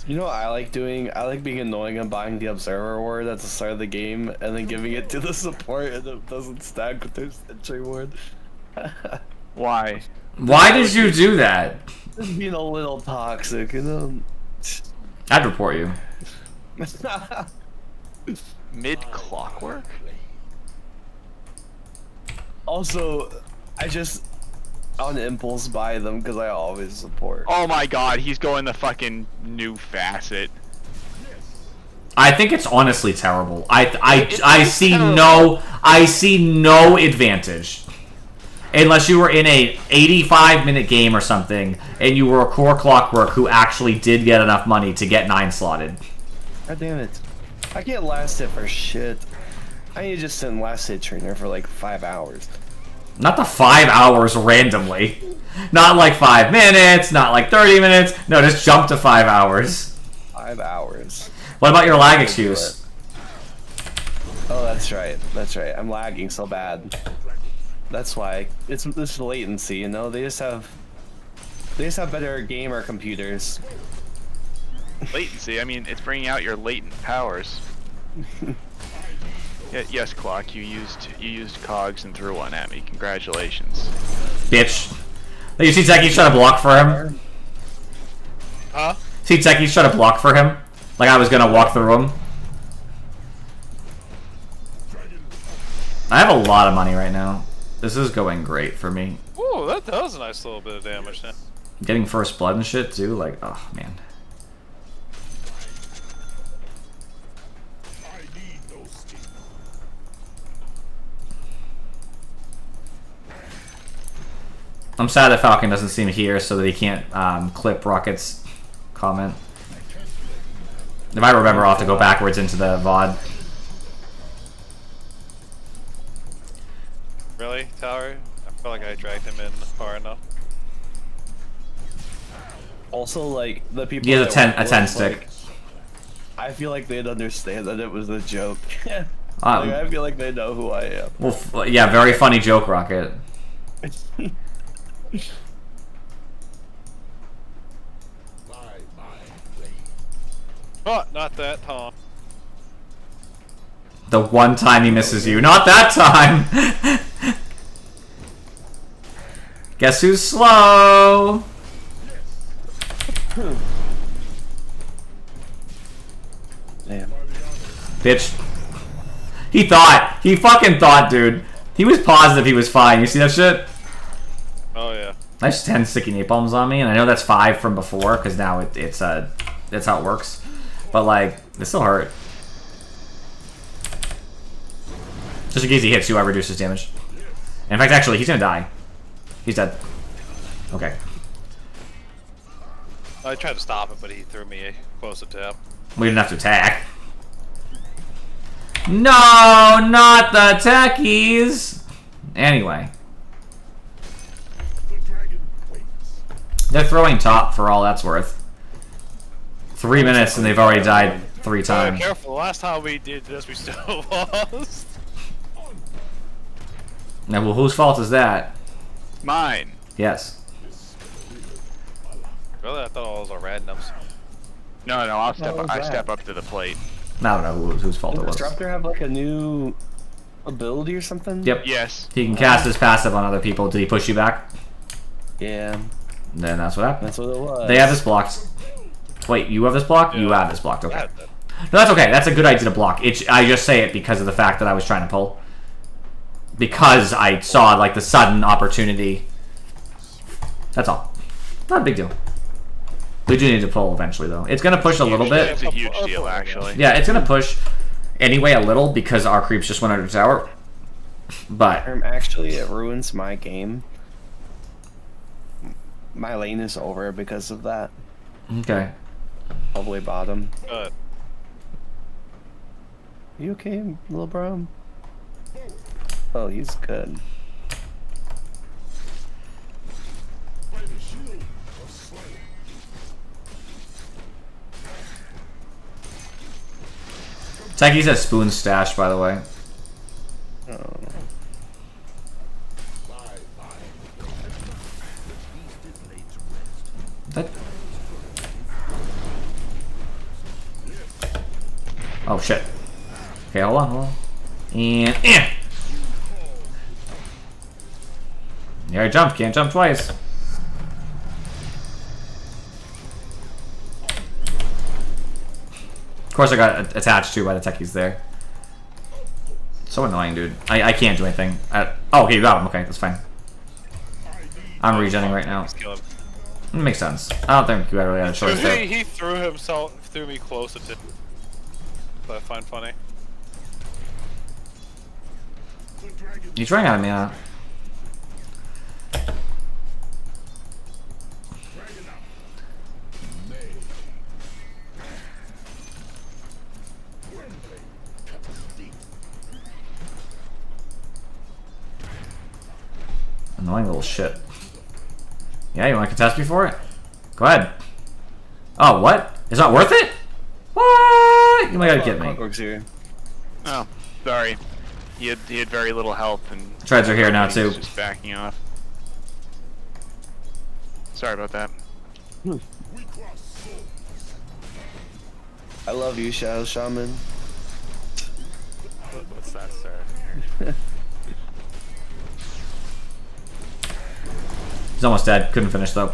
You know what I like doing? I like being annoying and buying the Observer Ward at the start of the game and then giving it to the support and it doesn't stack with their Sentry Ward. Why? why did you do that? Just being a little toxic, you know? I'd report you. Mid clockwork? Also, I just on impulse buy them because I always support. Oh my god, he's going the fucking new facet. I think it's honestly terrible. I It's see terrible. I see no advantage. Unless you were in a 85-minute game or something, and you were a core clockwork who actually did get enough money to get 9 slotted. God damn it. I can't last it for shit. I need to just sit in last hit trainer for like 5 hours. Not the 5 hours randomly. Not like 5 minutes, not like 30 minutes. No, just jump to 5 hours. 5 hours. What about your lag excuse? Oh, that's right. That's right. I'm lagging so bad. That's why. It's this latency, you know? They just have better gamer computers. Latency. I mean, it's bringing out your latent powers. Yes, Clock. You used cogs and threw one at me. Congratulations. Bitch. You see Techies try to block for him? Huh? See Techies try to block for him? Like I was gonna walk through him. I have a lot of money right now. This is going great for me. Ooh, that does a nice little bit of damage now. Getting first blood and shit too, like, oh man. I'm sad that Falcon doesn't seem here so that he can't clip Rocket's comment. If I remember, I'll have to go backwards into the VOD. Really, Tower? I feel like I dragged him in far enough. Also, like, the people He has that a work 10 with, stick. like, I feel like they'd understand that it was a joke. Um, Like, I feel like they know who I am. Well, yeah, very funny joke, Rocket. But not that time. The one time he misses you. Not that time! Guess who's slow? Damn. Bitch. He thought. He fucking thought, dude. He was positive he was fine. You see that shit? Oh yeah. Nice 10 sticky napalms on me, and I know that's 5 from before, because now it's that's how it works. But, like, it still hurt. Just in case he hits you, I reduces damage. In fact, actually, he's gonna die. He's dead. Okay. I tried to stop it, but he threw me closer to him. We didn't have to attack. No, not the techies! Anyway. They're throwing top for all that's worth. 3 minutes and they've already died 3 times. Careful, last time we did this, we still lost. Now, well, whose fault is that? Mine. Yes. Really? I thought all those are randoms. No, I'll step. was I that? step up to the plate. I don't know whose fault it Does was. Disruptor have like a new ability or something? Yep. Yes. He can cast his passive on other people. Did he push you back? Yeah, Then that's what happened. that's what it was. They have this blocked. Wait, you have this blocked? You Yeah. have this blocked. Okay. Yeah, No, that's okay. That's a good idea to block. I just say it because of the fact that I was trying to pull. Because I saw, like, the sudden opportunity. That's all. Not a big deal. We do need to pull eventually, though. It's going to push a little bit. It's a huge deal, actually. Yeah, it's going to push anyway a little because our creeps just went under tower. But Actually, it ruins my game. My lane is over because of that. okay. All the way bottom. Good. You okay, little bro? Oh, he's good. Techies has spoon stash, by the way. Oh. That... Oh shit. Okay, hold on. And yeah, I jumped. Can't jump twice. Of course, I got attached to by the techies there. So annoying, dude. I can't do anything. Oh, okay, you got him. Okay, that's fine. I'm regenning right now. Just kill him. It makes sense. I don't think you really had a choice there. He threw me closer to. That I find funny. He's running out of mana. Annoying little shit. Yeah, you want to contest me for it? Go ahead. Oh, what? It's not worth it? What? You might gotta get me. Clockwork's here. Oh, sorry. He had very little health and Treads are here now he too. was just backing off. Sorry about that. I love you, Shadow Shaman. What's that, sir? He's almost dead. Couldn't finish though.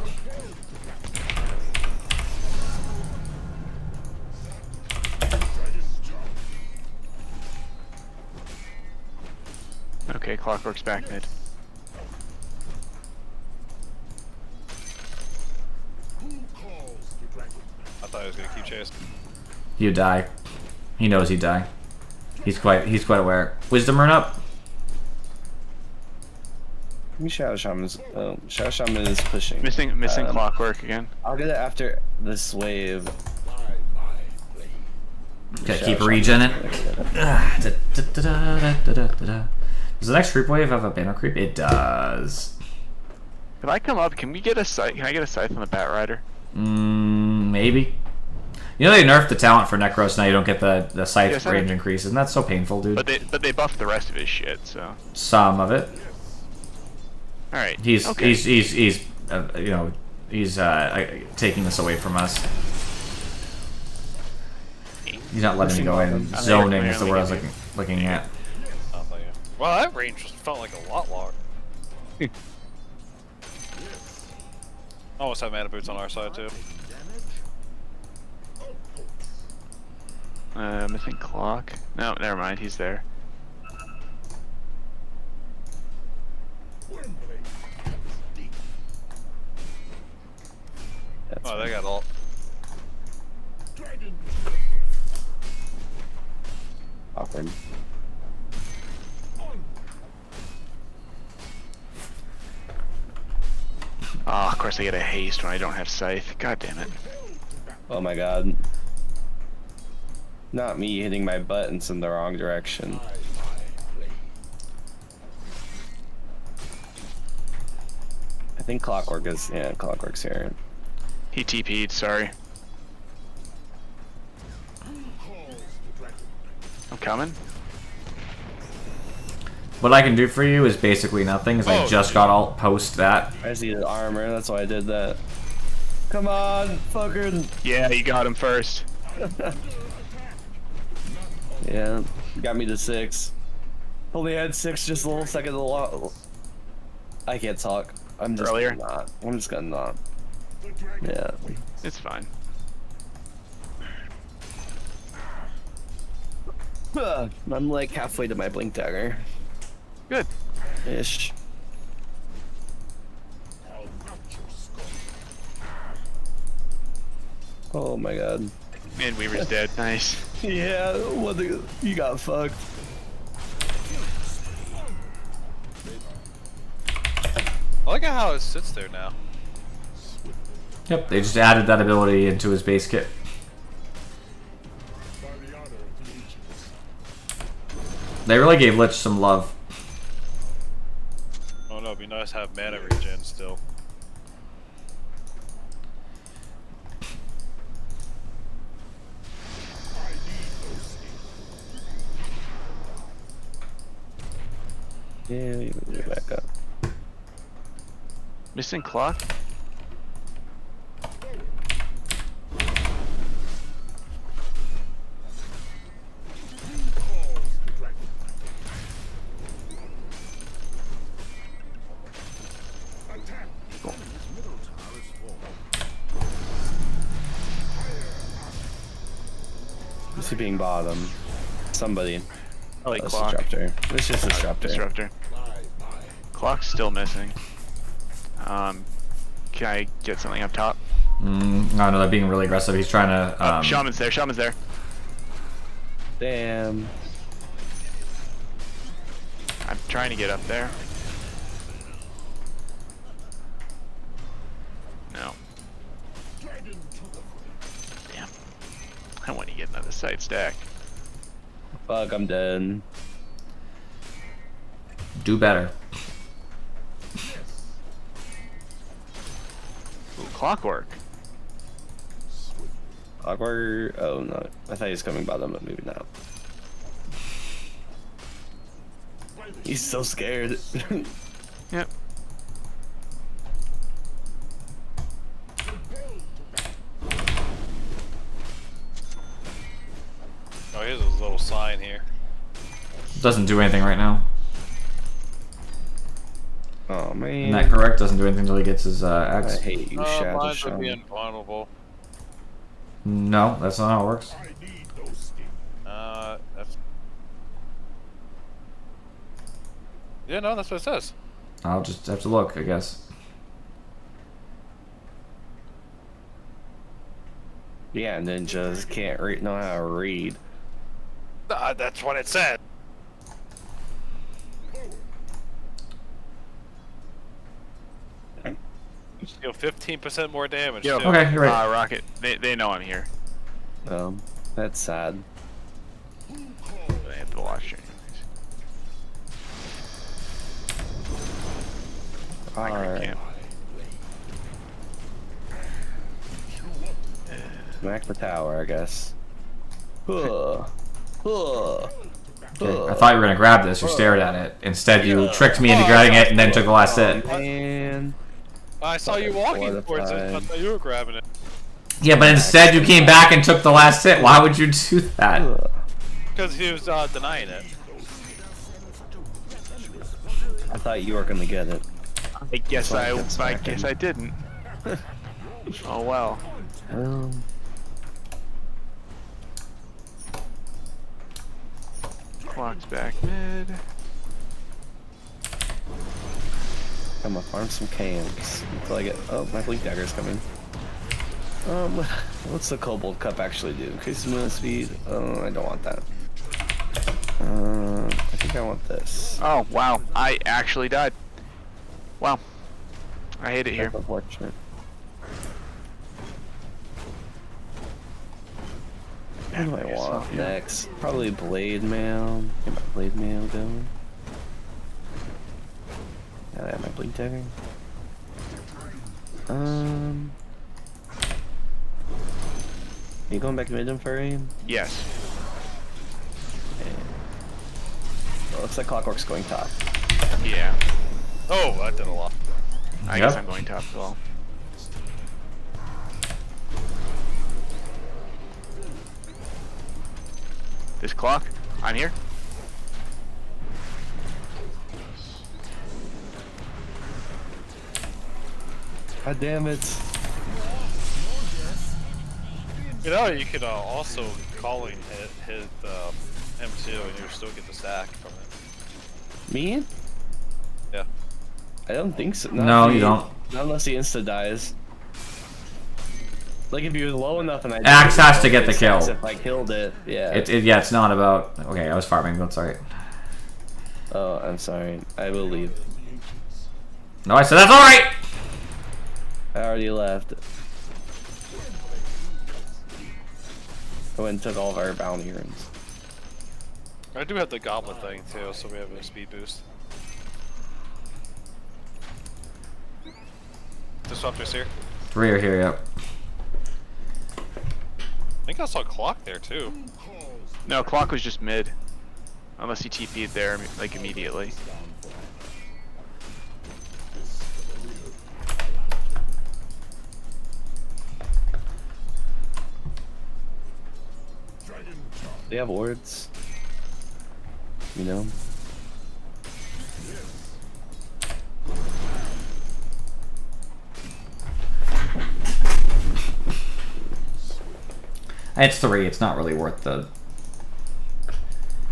Okay, Clockwork's back mid. I thought I was gonna keep chasing. You die. He knows he'd die. He's quite aware. Wisdom run up. Shadow Shaman's. Oh, Shadow Shaman is pushing. Missing Clockwork again. I'll get it after this wave. Okay, Shadow keep Shaman. regening. Does the next creep wave have a banner creep? It does. If I come up, can we get a scythe? Can I get a scythe on the Bat Rider? Maybe. You know they nerfed the talent for Necros, now you don't get the scythe Yes, I range know. increase. Isn't that so painful, dude? But they buffed the rest of his shit, so. Some of it. All right. He's okay. he's you know, he's taking this away from us. He's not letting me go in. I Zoning think is the word I was looking at. Oh, thank you. Well, that range felt like a lot longer. Almost have mana boots on our side too. Missing Clock. No, never mind. He's there. That's Oh, they got all. awkward. Oh, of course I get a haste when I don't have scythe. God damn it. Oh my god. Not me hitting my buttons in the wrong direction. I think Clockwork is, yeah, Clockwork's here. He TP'd. Sorry. I'm coming. What I can do for you is basically nothing, because I Oh, just got alt post that. I just needed armor, that's why I did that. Come on, fucker. Yeah, you got him first. Yeah, got me to 6. Only had 6 just a little second to lot. I can't talk. I'm just Earlier? gonna not. I'm just gonna not. Yeah. It's fine. I'm like halfway to my blink dagger. Good. Ish. Oh my god. And Weaver's dead. Nice. Yeah, what the, you got fucked. I like how it sits there now. Yep, they just added that ability into his base kit. They really gave Lich some love. Oh no, it'd be nice to have mana regen still. Yeah, you can get back up. Missing Clock. Who's he being bottom? Somebody. I like Oh, Clock. Disruptor. It's just Disruptor. Disruptor. Clock's still missing. Can I get something up top? No, they're being really aggressive. He's trying to. Shaman's there. Shaman's there. Damn. I'm trying to get up there. No. Damn. I want to get another side stack. Fuck, I'm dead. Do better. Clockwork. Clockwork. Oh no, I thought he was coming bottom, but maybe not. He's so scared. Yep. Oh, here's a little sign here. Doesn't do anything right now. Oh man. Isn't that correct? Doesn't do anything until he gets his I X. hate you, Oh, Shadow mine would Shaman. be invulnerable. No, that's not how it works. That's. Yeah, no, that's what it says. I'll just have to look, I guess. Yeah, ninjas can't know how to read. That's what it said. Deal 15% more damage. Yo. Too. Okay, you're right. Rocket. They know I'm here. That's sad. They have to watch it. Alright. Camp. Smack the tower, I guess. Huh. Huh. Okay, I thought you were gonna grab this or stared at it. Instead, you tricked me into grabbing it and then took the last hit. Man. I saw you walking towards it. I thought you were grabbing it. Yeah, but instead you came back and took the last hit. Why would you do that? Because he was denying it. I thought you were gonna get it. I guess That's why I I kept smacking. guess I didn't. Oh well. Clock's back mid. I'm gonna farm some cams until I get. Oh, my blink dagger's coming. What's the Kobold Cup actually do? Increase movement speed. Oh, I don't want that. I think I want this. Oh wow, I actually died. Wow. I hate it here. That's unfortunate. What do I want next? Probably Blade Mail. Get my Blade Mail going. Now I have my blink dagger. Are you going back mid for him? Yes. Well, looks like Clockwork's going top. Yeah. Oh, that did a lot. I guess I'm going top as well. This clock? I'm here. God damn it. You know, you could also calling hit him too, and you still get the stack from it. Me? Yeah. I don't think so. No, you don't. Not unless he insta dies. Like if he was low enough and I Axe has to get the kill. If I killed it, yeah. Yeah, it's not about. Okay, I was farming. That's alright. Oh, I'm sorry. I will leave. No, I said that's alright! I already left. I went and took all of our bounty runes. I do have the goblet thing too, so we have a speed boost. Disruptors here. 3 are here, yep. I think I saw a clock there too. No, clock was just mid. Unless he TP'd there like immediately. They have wards. You know? It's 3. It's not really worth the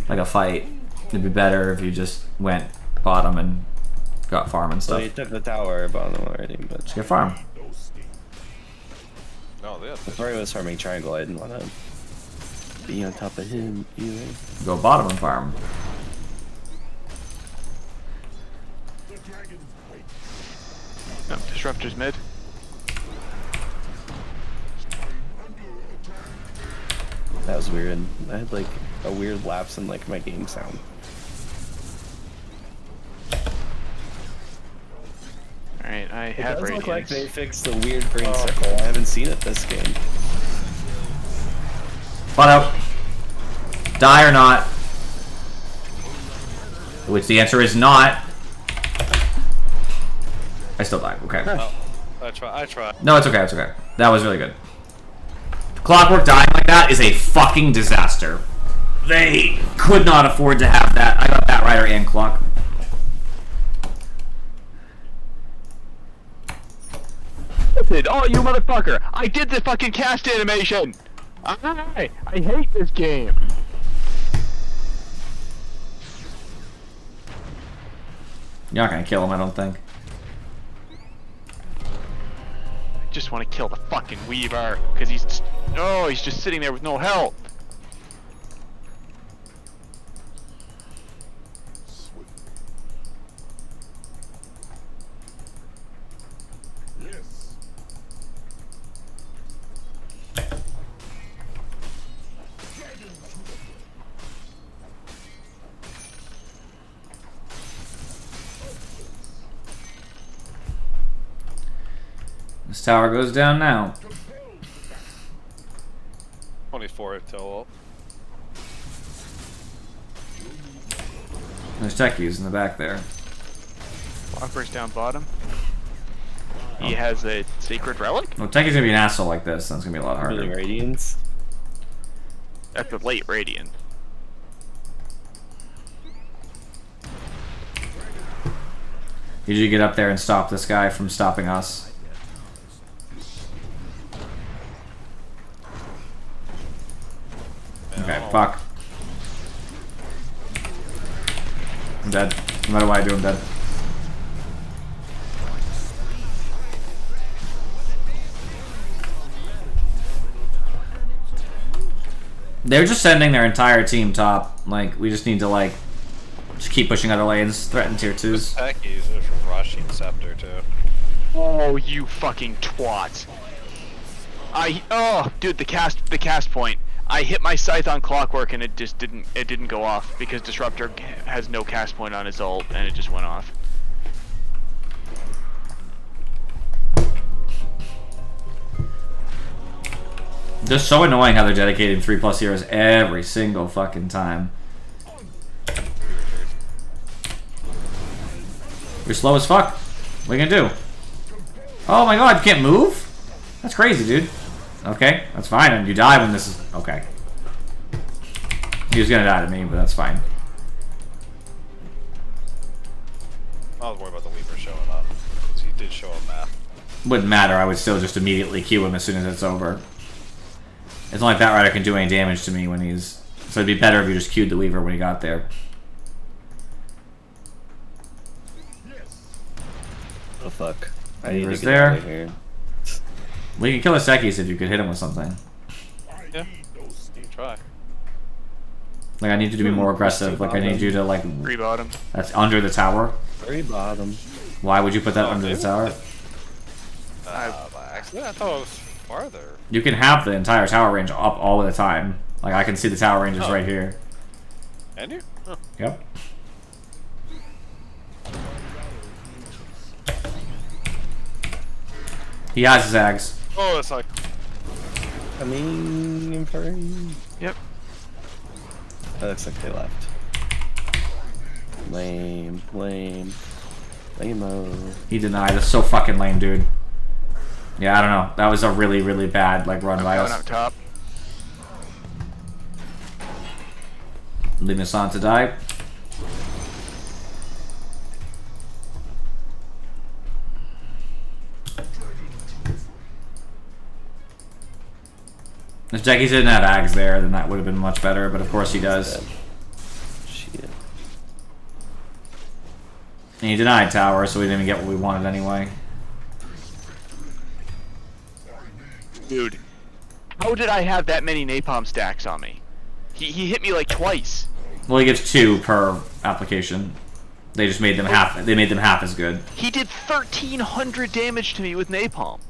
like a fight. It'd be better if you just went bottom and got farm and So stuff. he took the tower bottom already, but Just get farm. No, they have before he was farming triangle, I didn't want to be on top of him either. Go bottom and farm. No, disruptors mid. That was weird. I had like a weird lapse in like my game sound. Alright, I I It have does look like radiance. they fixed the weird green circle. I haven't seen it this game. Spot out. Die or not? Which the answer is not. I still died. Okay. Oh, I try. No, it's okay. It's okay. That was really good. Clockwork dying like that is a fucking disaster. They could not afford to have that. I got that Rider and Clock. Oh, you motherfucker! I did the fucking cast animation! I hate this game! You're not gonna kill him, I don't think. I just want to kill the fucking Weaver, because he's just sitting there with no health. Yes. This tower goes down now. 24 till. There's techies in the back there. Walker's down bottom. He has a secret relic? Well, Techies gonna be an asshole like this, then it's gonna be a lot Really harder. radiance. That's a late Radiant. Usually get up there and stop this guy from stopping us. Okay, fuck. I'm dead. No matter what I do, I'm dead. They're just sending their entire team top. Like, we just need to, like, just keep pushing other lanes, threaten tier 2s. Techies are from Rushing Scepter too. Oh, you fucking twat. Dude, the cast point. I hit my scythe on Clockwork and it didn't go off because Disruptor has no cast point on his ult and it just went off. Just so annoying how they're dedicating 3+ heroes every single fucking time. You're slow as fuck. What are you gonna do? Oh my god, you can't move? That's crazy, dude. Okay, that's fine. And you die when this is... Okay. He was gonna die to me, but that's fine. I was worried about the Weaver showing up. 'Cause he did show up math. Wouldn't matter, I would still just immediately Q him as soon as it's over. It's not like that Rider can do any damage to me when he's... So it'd be better if you just Q'd the Weaver when he got there. Oh fuck. I need to Weaver's get there. out of here. We can kill his Sekis if you could hit him with something. Yeah. You can try. Like, I need you to be more aggressive. Like, I need you to, like... Free bottom. That's under the tower. Very bottom. Why would you put that Oh, under the dude. tower? By accident? I thought it was farther. You can have the entire tower range up all the time. Like, I can see the tower ranges Oh. right here. And you? Huh. Yep. He has his Zags. Oh, it's like. Coming in for you. Yep. That looks like they left. Lame, lame, lame-o. He denied. That's so fucking lame, dude. Yeah, I don't know. That was a really, really bad, like, run by Going us. up top. Leaving us on to die. If Jackie didn't have Ags there, then that would have been much better, but of course he does. Shit. And he denied tower, so we didn't even get what we wanted anyway. Dude, how did I have that many napalm stacks on me? He hit me like twice. Well, he gives 2 per application. They just made them half. They made them half as good. He did 1,300 damage to me with napalm.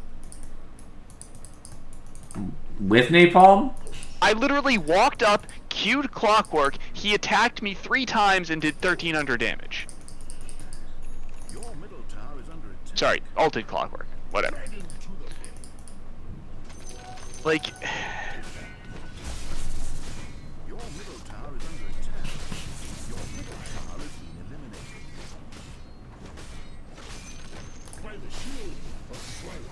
With napalm? I literally walked up, queued Clockwork, he attacked me 3 times and did 1,300 damage. Your middle tower is under attack. Sorry, altered clockwork. Whatever. Like, Your middle tower is under attack. Your middle tower is being eliminated. By the shield of Slayer.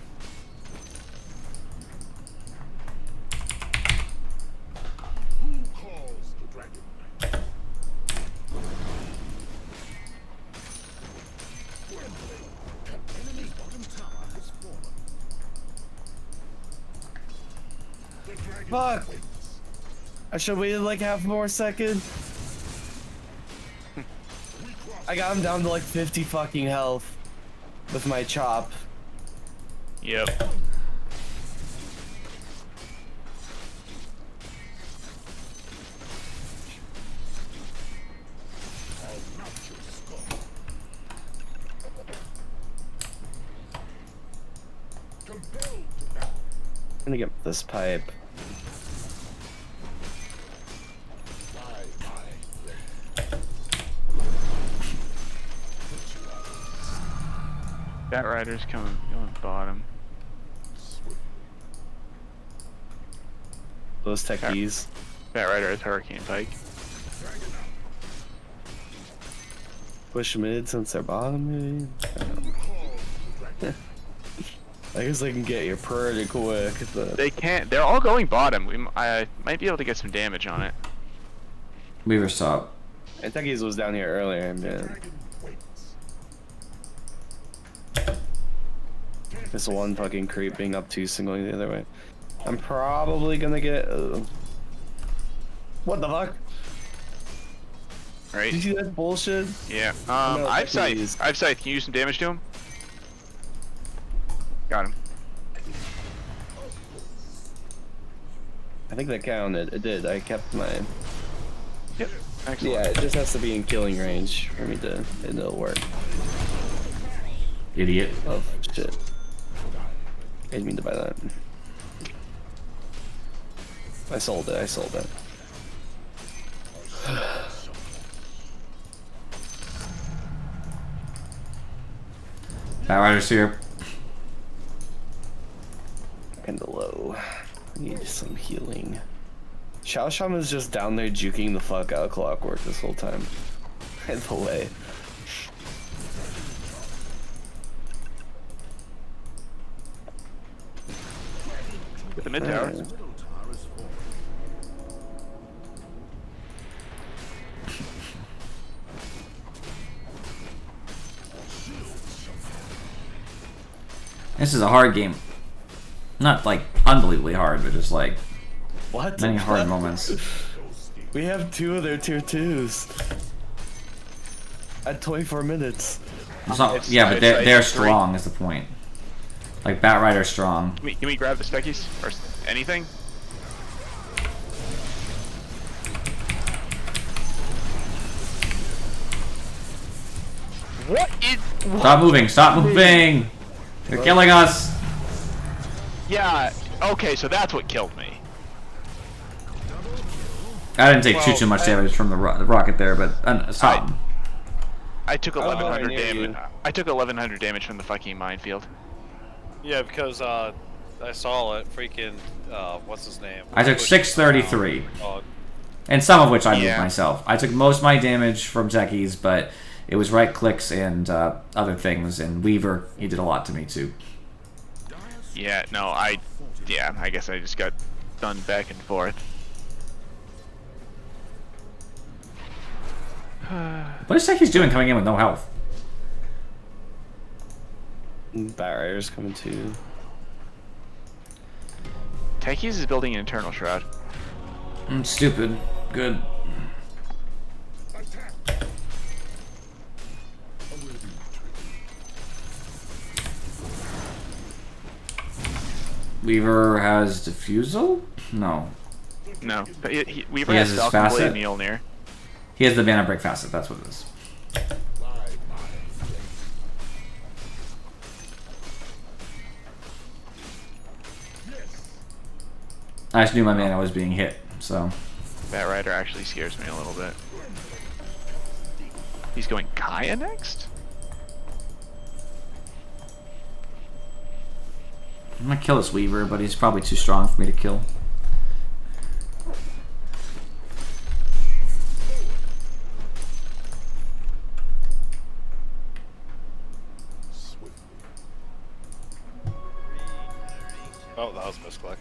Who calls the dragon? Enemy's bottom tower has fallen. The dragon Fuck. waits. I should have waited like half more second. I got him down to like 50 fucking health with my chop. yep. I'm gonna get this pipe. Bat Rider's going bottom. Those techies. Bat Rider has Hurricane Pike. Push mid since they're bottom mid. I guess I can get you pretty quick. But... They can't. They're all going bottom. I might be able to get some damage on it. Weaver stop. And techies was down here earlier, man. This one fucking creep being up two singling the other way. I'm probably gonna get. What the fuck? Right? Did you see that bullshit? Yeah. No, I've please. scythe. I've scythe. Can you do some damage to him? Got him. I think that counted. It did. I kept mine. Yep. Excellent. Yeah, it just has to be in killing range for me to. And it'll work. Idiot. Oh shit. I didn't mean to buy that. I sold it. I sold it. Bat Rider's here. Kinda low. I need some healing. Shao Shaman's just down there juking the fuck out of Clockwork this whole time. In the way. Get the mid tower. Middle tower is fallen. This is a hard game. Not like unbelievably hard, but just like What? many hard moments. We have two of their tier 2s. At 24 minutes. It's not, It's- yeah, but it's they're like they're three. strong is the point. Like Bat Rider's strong. Can we grab the speckies or anything? What is? Stop moving! Stop moving! You're killing us! Yeah. Okay, so that's what killed me. I didn't take Well, too much damage from the rocket there, but stop. I took I'll go 1100 near damage. you. I took 1100 damage from the fucking minefield. Yeah, because I saw it. Freaking what's his name? I took Pushed 633. around. Oh, And some of which I moved Yeah. myself. I took most of my damage from techies, but it was right clicks and other things. And Weaver, he did a lot to me too. Yeah. No. Yeah. I guess I just got done back and forth. What is techies doing coming in with no health? Bat Rider's coming too. Techies is building an internal shroud. Stupid. Good. Weaver has defusal? No. No, but Weaver He has has his Falcon Blade facet? Mjolnir. He has the mana break facet, that's what it is. I just knew my mana was being hit, so. Bat Rider actually scares me a little bit. He's going Kaya next? I'm gonna kill this Weaver, but he's probably too strong for me to kill. Oh, that was a misclick.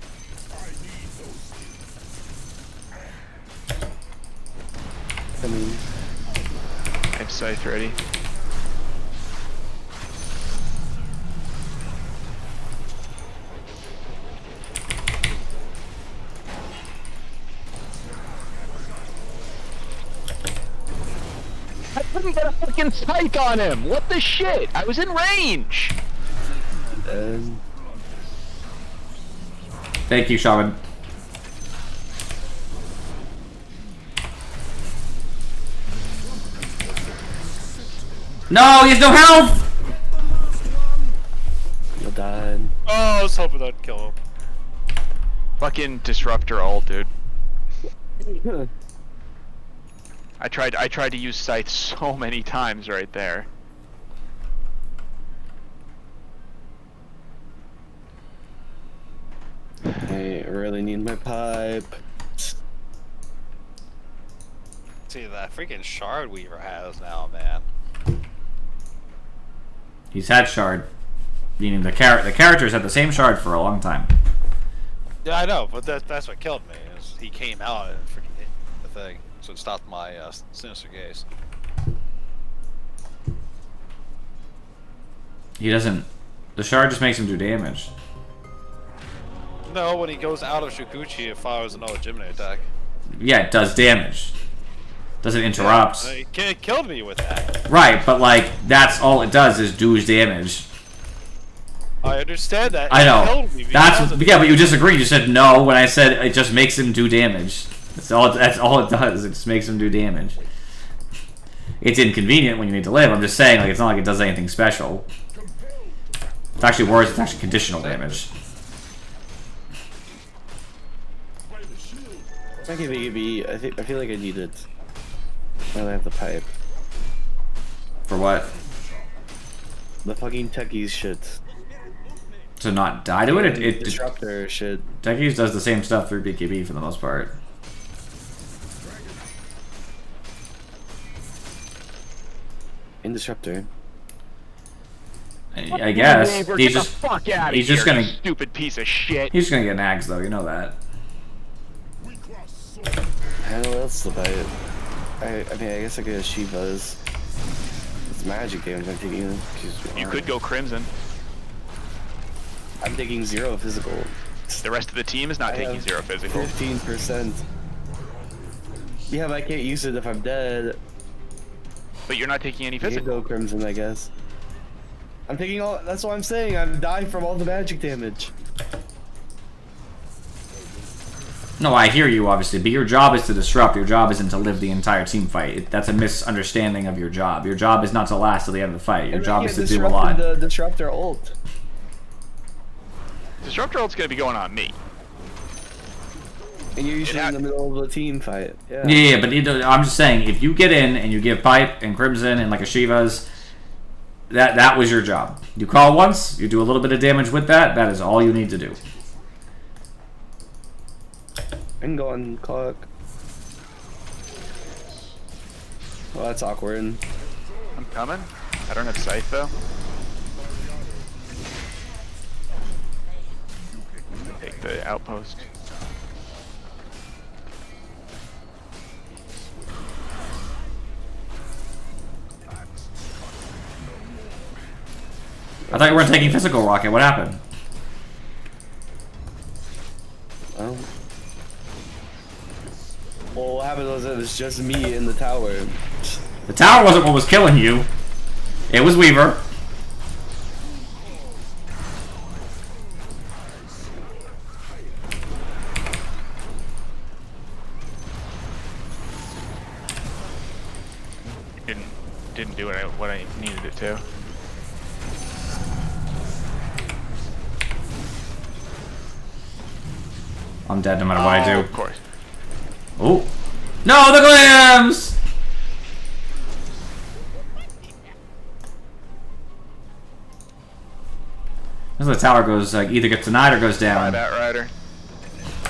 I mean, I have Scythe ready. I couldn't get a fucking Scythe on him! What the shit? I was in range! and Thank you, Shaman. No, he has no health! you died. Oh, I was hoping that'd kill him. Fucking disruptor ult, dude. I tried to use Scythe so many times right there. I really need my pipe. See, that freaking Shard Weaver has now, man. He's had shard. Meaning the characters had the same shard for a long time. Yeah, I know, but that's what killed me. Is he came out and freaking hit the thing, so it stopped my sinister gaze. He doesn't... The shard just makes him do damage. No, when he goes out of Shukuchi, it fires another Gemini attack. Yeah, it does damage. Doesn't interrupt. It killed me with that. Right, but like, that's all it does is do damage. I understand that. I It know. killed me That's because of yeah, but you disagreed. You said no when I said it just makes him do damage. That's all it does. It just makes him do damage. It's inconvenient when you need to live. I'm just saying, like, it's not like it does anything special. It's actually worse. It's actually conditional damage. I can make it be. I feel like I need it. Now I have the pipe. For what? The fucking techies shit. To not die to it? It Disruptor shit. Techies does the same stuff through BKB for the most part. In Disruptor. I guess Neighbor, he's get just the fuck out of he's just here, gonna you stupid piece of shit. he's just gonna get nags though. You know that. I don't know what else to buy it. I mean, I guess I could have Shiva's. It's magic damage I'm taking. You could go Crimson. I'm taking 0 physical. The rest of the team is not I taking have 0 physical. 15%. Yeah, but I can't use it if I'm dead. But you're not taking any I can physical. go Crimson, I guess. I'm taking all. That's what I'm saying. I'm dying from all the magic damage. No, I hear you, obviously, but your job is to disrupt. Your job isn't to live the entire team fight. That's a misunderstanding of your job. Your job is not to last till the end of the fight. Your And job I is get to do a disrupted lot. The Disruptor ult. Disruptor ult's gonna be going on me. And you're usually in the middle of a team fight. Yeah. Yeah, but I'm just saying, if you get in and you give Pipe and Crimson and like a Shiva's, that was your job. You call once, you do a little bit of damage with that. That is all you need to do. I can go on clock. Well, that's awkward. I'm coming. I don't have Scythe though. Take the outpost. I thought you weren't taking physical rocket. What happened? Well, what happened was it was just me in the tower. The tower wasn't what was killing you. It was Weaver. Didn't do what I needed it to. I'm dead no matter what I do. Of course. Oh. No, the clams! As the tower goes, either gets denied or goes Try down. that, Ryder.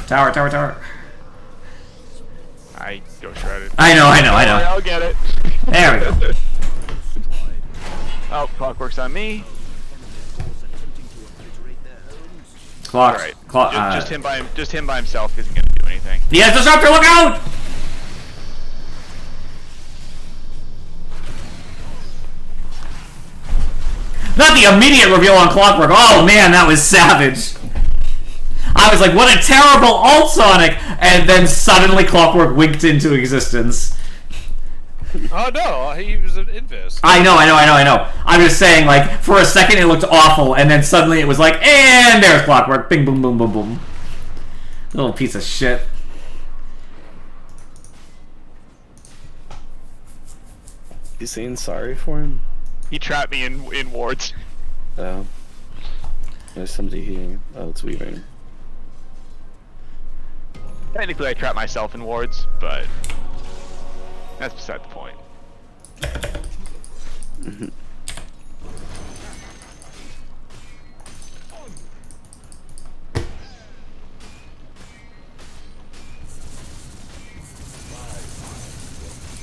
Tower, tower, tower. I go shredded. I know. I'll get it. There we go. Oh, clockwork's on me. Clock. Alright. Clock. Just him by himself isn't gonna do anything. He has disruptor. Look out! Not the immediate reveal on Clockwork. Oh man, that was savage. I was like, what a terrible ult Sonic! And then suddenly Clockwork winked into existence. Oh no, he was an invis. I know. I'm just saying, like, for a second it looked awful, and then suddenly it was like, and there's Clockwork. Bing, boom, boom, boom, boom. Little piece of shit. You saying sorry for him? He trapped me in wards. Oh. There's somebody here. Oh, it's Weaver. Technically, I trapped myself in wards, but that's beside the point.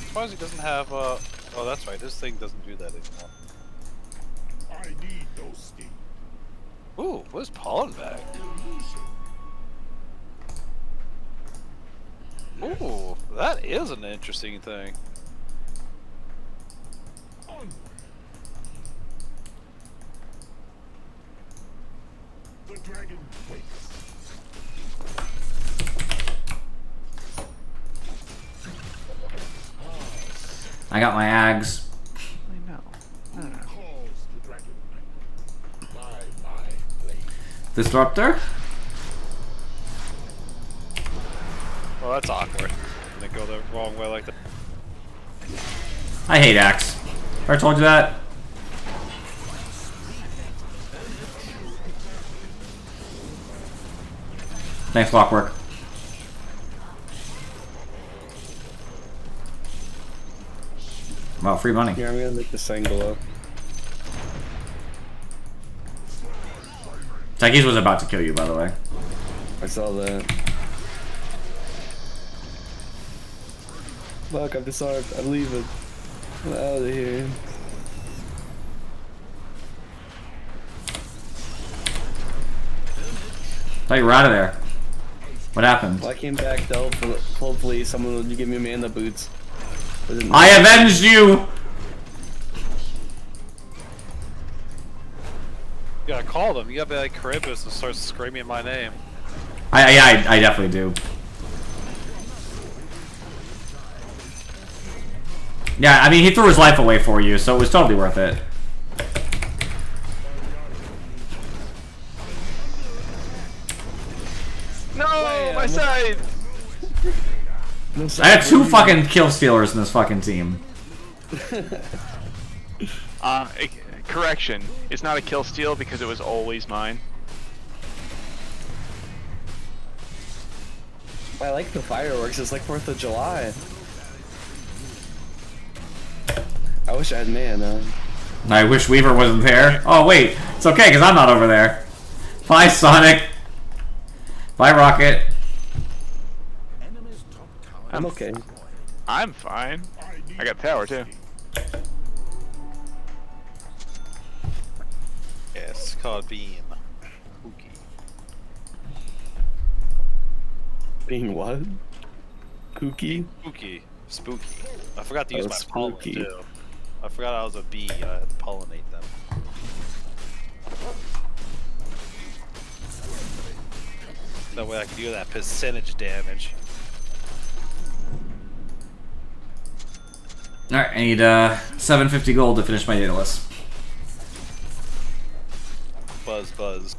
Surprised he doesn't have oh, that's right. This thing doesn't do that anymore. I need those skills. Ooh, where's Pollen back? Ooh, that is an interesting thing. The dragon waits. I got my Ags. I know. Calls the dragon. By my blade. Disruptor. Well, that's awkward. They go the wrong way like that. I hate Axe. I told you that. Thanks, Clockwork. Wow, free money. Here, I'm gonna make this thing below. Takis was about to kill you, by the way. I saw that. Fuck, I'm disarmed. I'm leaving. I'm out of here. Thought you were out of there. What happened? Well, I came back to hopefully someone will give me mana boots. I avenged you! You gotta call them. You gotta be like Charybdis and start screaming my name. I definitely do. Yeah, I mean, he threw his life away for you, so it was totally worth it. No, my side. I had 2 fucking kill stealers in this fucking team. Correction. It's not a kill steal because it was always mine. I like the fireworks. It's like 4th of July. I wish I had mana. I wish Weaver wasn't there. Oh wait, it's okay because I'm not over there. Bye, Sonic. Bye, Rocket. Enemy's top tower. I'm okay. I'm fine. I got tower too. Yeah, it's called Beam. Spooky. Being what? Kooky? Spooky. Spooky. I forgot to Oh, use my pollen spooky. too. I forgot I was a bee. I had to pollinate them. That way I can do that percentage damage. Alright, I need 750 gold to finish my data list. Buzz, buzz.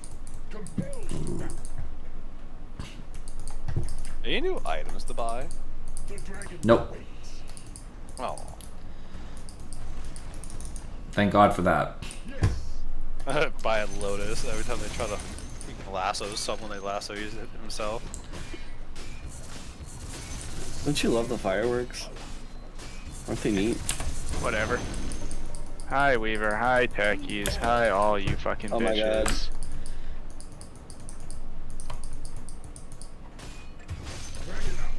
Any new items to buy? The dragon Nope. waits. Oh. Thank God for that. Buy a Lotus every time they try to freaking lasso someone, they lasso himself. Don't you love the fireworks? Aren't they neat? Whatever. Hi, Weaver. Hi, Techies. Hi, all you fucking Oh my God. bitches.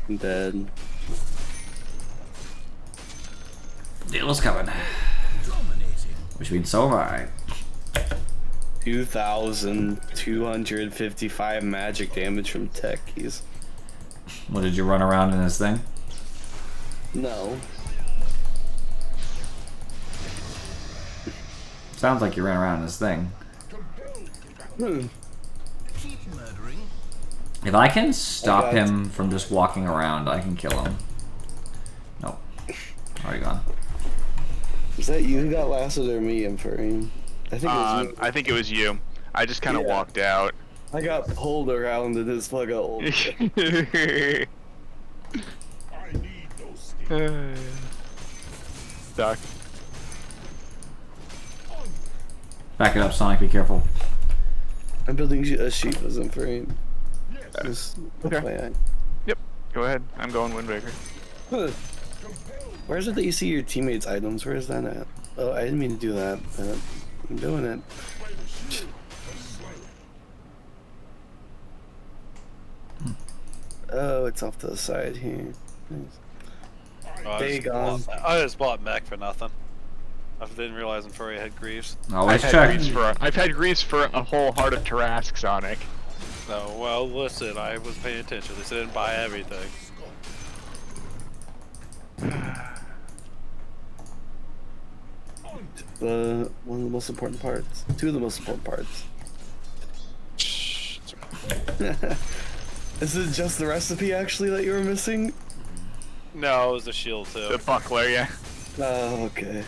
I'm dead. Deal's coming. Dominating. Which means so am I. 2,255 magic damage from tech keys. What, did you run around in this thing? No. Sounds like you ran around in this thing. Hmm. Keep murdering. If I can stop Okay. him from just walking around, I can kill him. Nope. Already gone. Is that you who got lassoed or me, Infurium? I think it was me. I think it was you. I just kind of Yeah. walked out. I got pulled around in his fucking old. I need those skills. Doc. Back it up, Sonic. Be careful. I'm building a sheep as Infurium. Just Okay. FYI. Yep. Go ahead. I'm going Windbreaker. Huh. Where is it that you see your teammates' items? Where is that at? Oh, I didn't mean to do that, but I'm doing it. Oh, it's off to the side here. Nice. Oh, I just bought mech for nothing. I didn't realize Infuri had Greaves. Always I've check. had Greaves for a whole Heart of Tarrasque, Sonic. No, well, listen, I was paying attention. They said I didn't buy everything. One of the most important parts. Two of the most important parts. Is it just the recipe actually that you were missing? No, it was the shield The too. buckler, yeah. Oh, okay.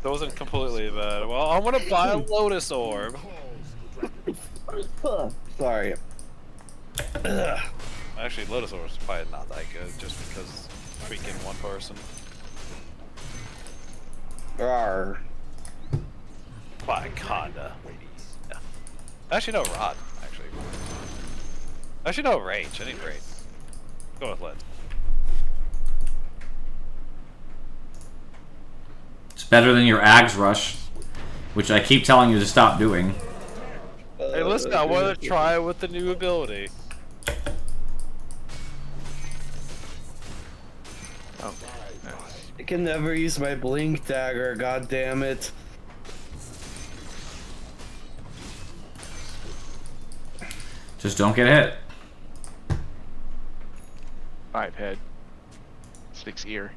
That wasn't completely bad. Well, I'm gonna buy a Lotus Orb. Sorry. Ugh. Actually, Lotus Orb is probably not that good, just because freaking one person. Rawr. By kinda. Yeah. Actually, no Rod. Actually, no range. I need range. Go with Lens. It's better than your Ags Rush, which I keep telling you to stop doing. Hey, listen, I want to try with the new ability. Oh. I can never use my blink dagger, god damn it. Just don't get hit. 5 head. 6 ear.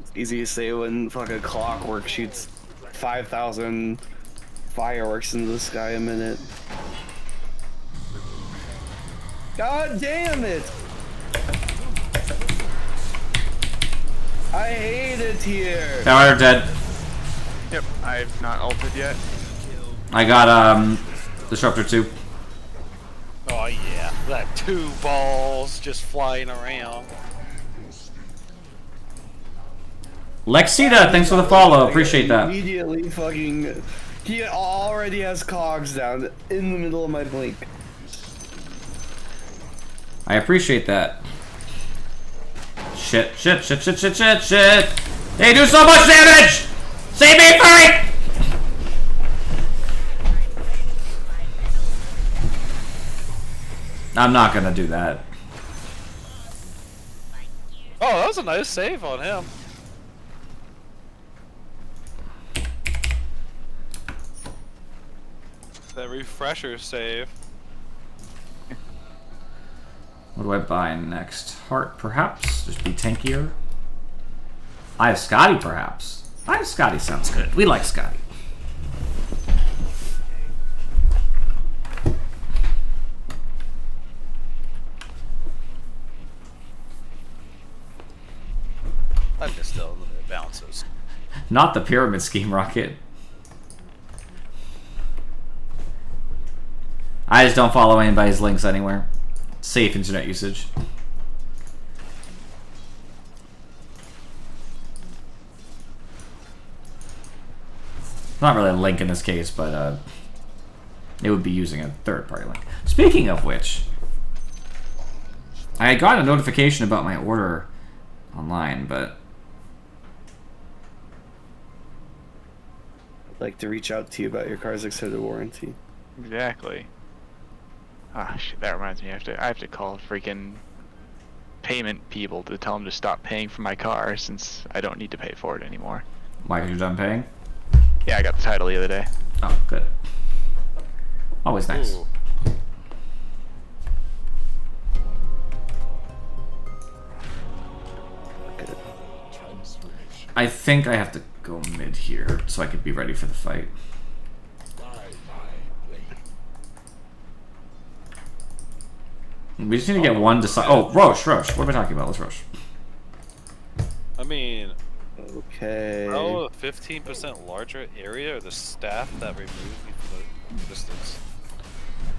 It's easy to say when fucking clockwork shoots 5,000 fireworks into the sky a minute. God damn it! I hate it here! Tower dead. Yep, I've not ulted yet. I got Disruptor 2. Oh yeah, that 2 balls just flying around. Lexita, thanks for the follow. Appreciate that. Immediately fucking... He already has cogs down in the middle of my blink. I appreciate that. Shit, shit, shit, shit, shit, shit, shit. They do so much damage! Save me, Furry! I'm not gonna do that. Oh, that was a nice save on him. That refresher save. What do I buy next? Heart, perhaps? Just be tankier. I have Scotty, perhaps. I have Scotty sounds good. We like Scotty. I missed the unlimited bounces. Not the pyramid scheme rocket. I just don't follow anybody's links anywhere. Safe internet usage. Not really a link in this case, but it would be using a third-party link. Speaking of which, I got a notification about my order online, but I'd like to reach out to you about your car's extended warranty. Exactly. Ah, shit, that reminds me. I have to call freaking payment people to tell them to stop paying for my car since I don't need to pay for it anymore. Why, 'cause you're done paying? Yeah, I got the title the other day. Oh, good. Always nice. Ooh. I think I have to go mid here so I could be ready for the fight. We just need to get one decide. Oh, Roche. What am I talking about? Let's Roche. I mean, Okay. oh, a 15% larger area or the staff that removes you from the distance?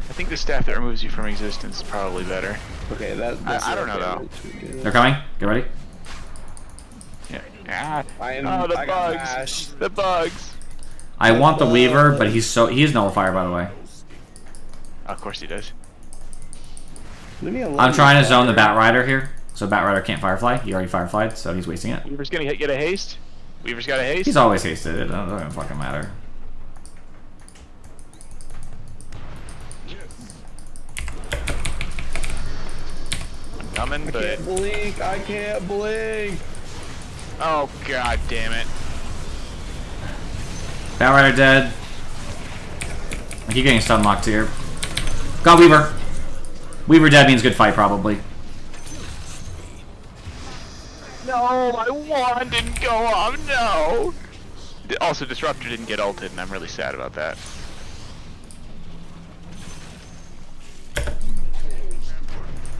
I think the staff that removes you from existence is probably better. Okay, I don't know though. They're coming. Get ready. Yeah. Ah. I Oh, the got bugs. mashed. The bugs. I want the Weaver, but he's nullifier, by the way. Of course he does. Leave me alone, I'm trying to zone the Bat. Bat Rider here, so Bat Rider can't Firefly. He already Fireflied, so he's wasting it. Weaver's gonna get a haste. Weaver's got a haste. He's always hasted. It doesn't fucking matter. I'm coming, I but can't blink. I can't blink. oh god damn it. Bat Rider dead. I keep getting stun locked here. Got Weaver. Weaver dead means good fight, probably. No, my wand didn't go off. No. Also, Disruptor didn't get ulted, and I'm really sad about that.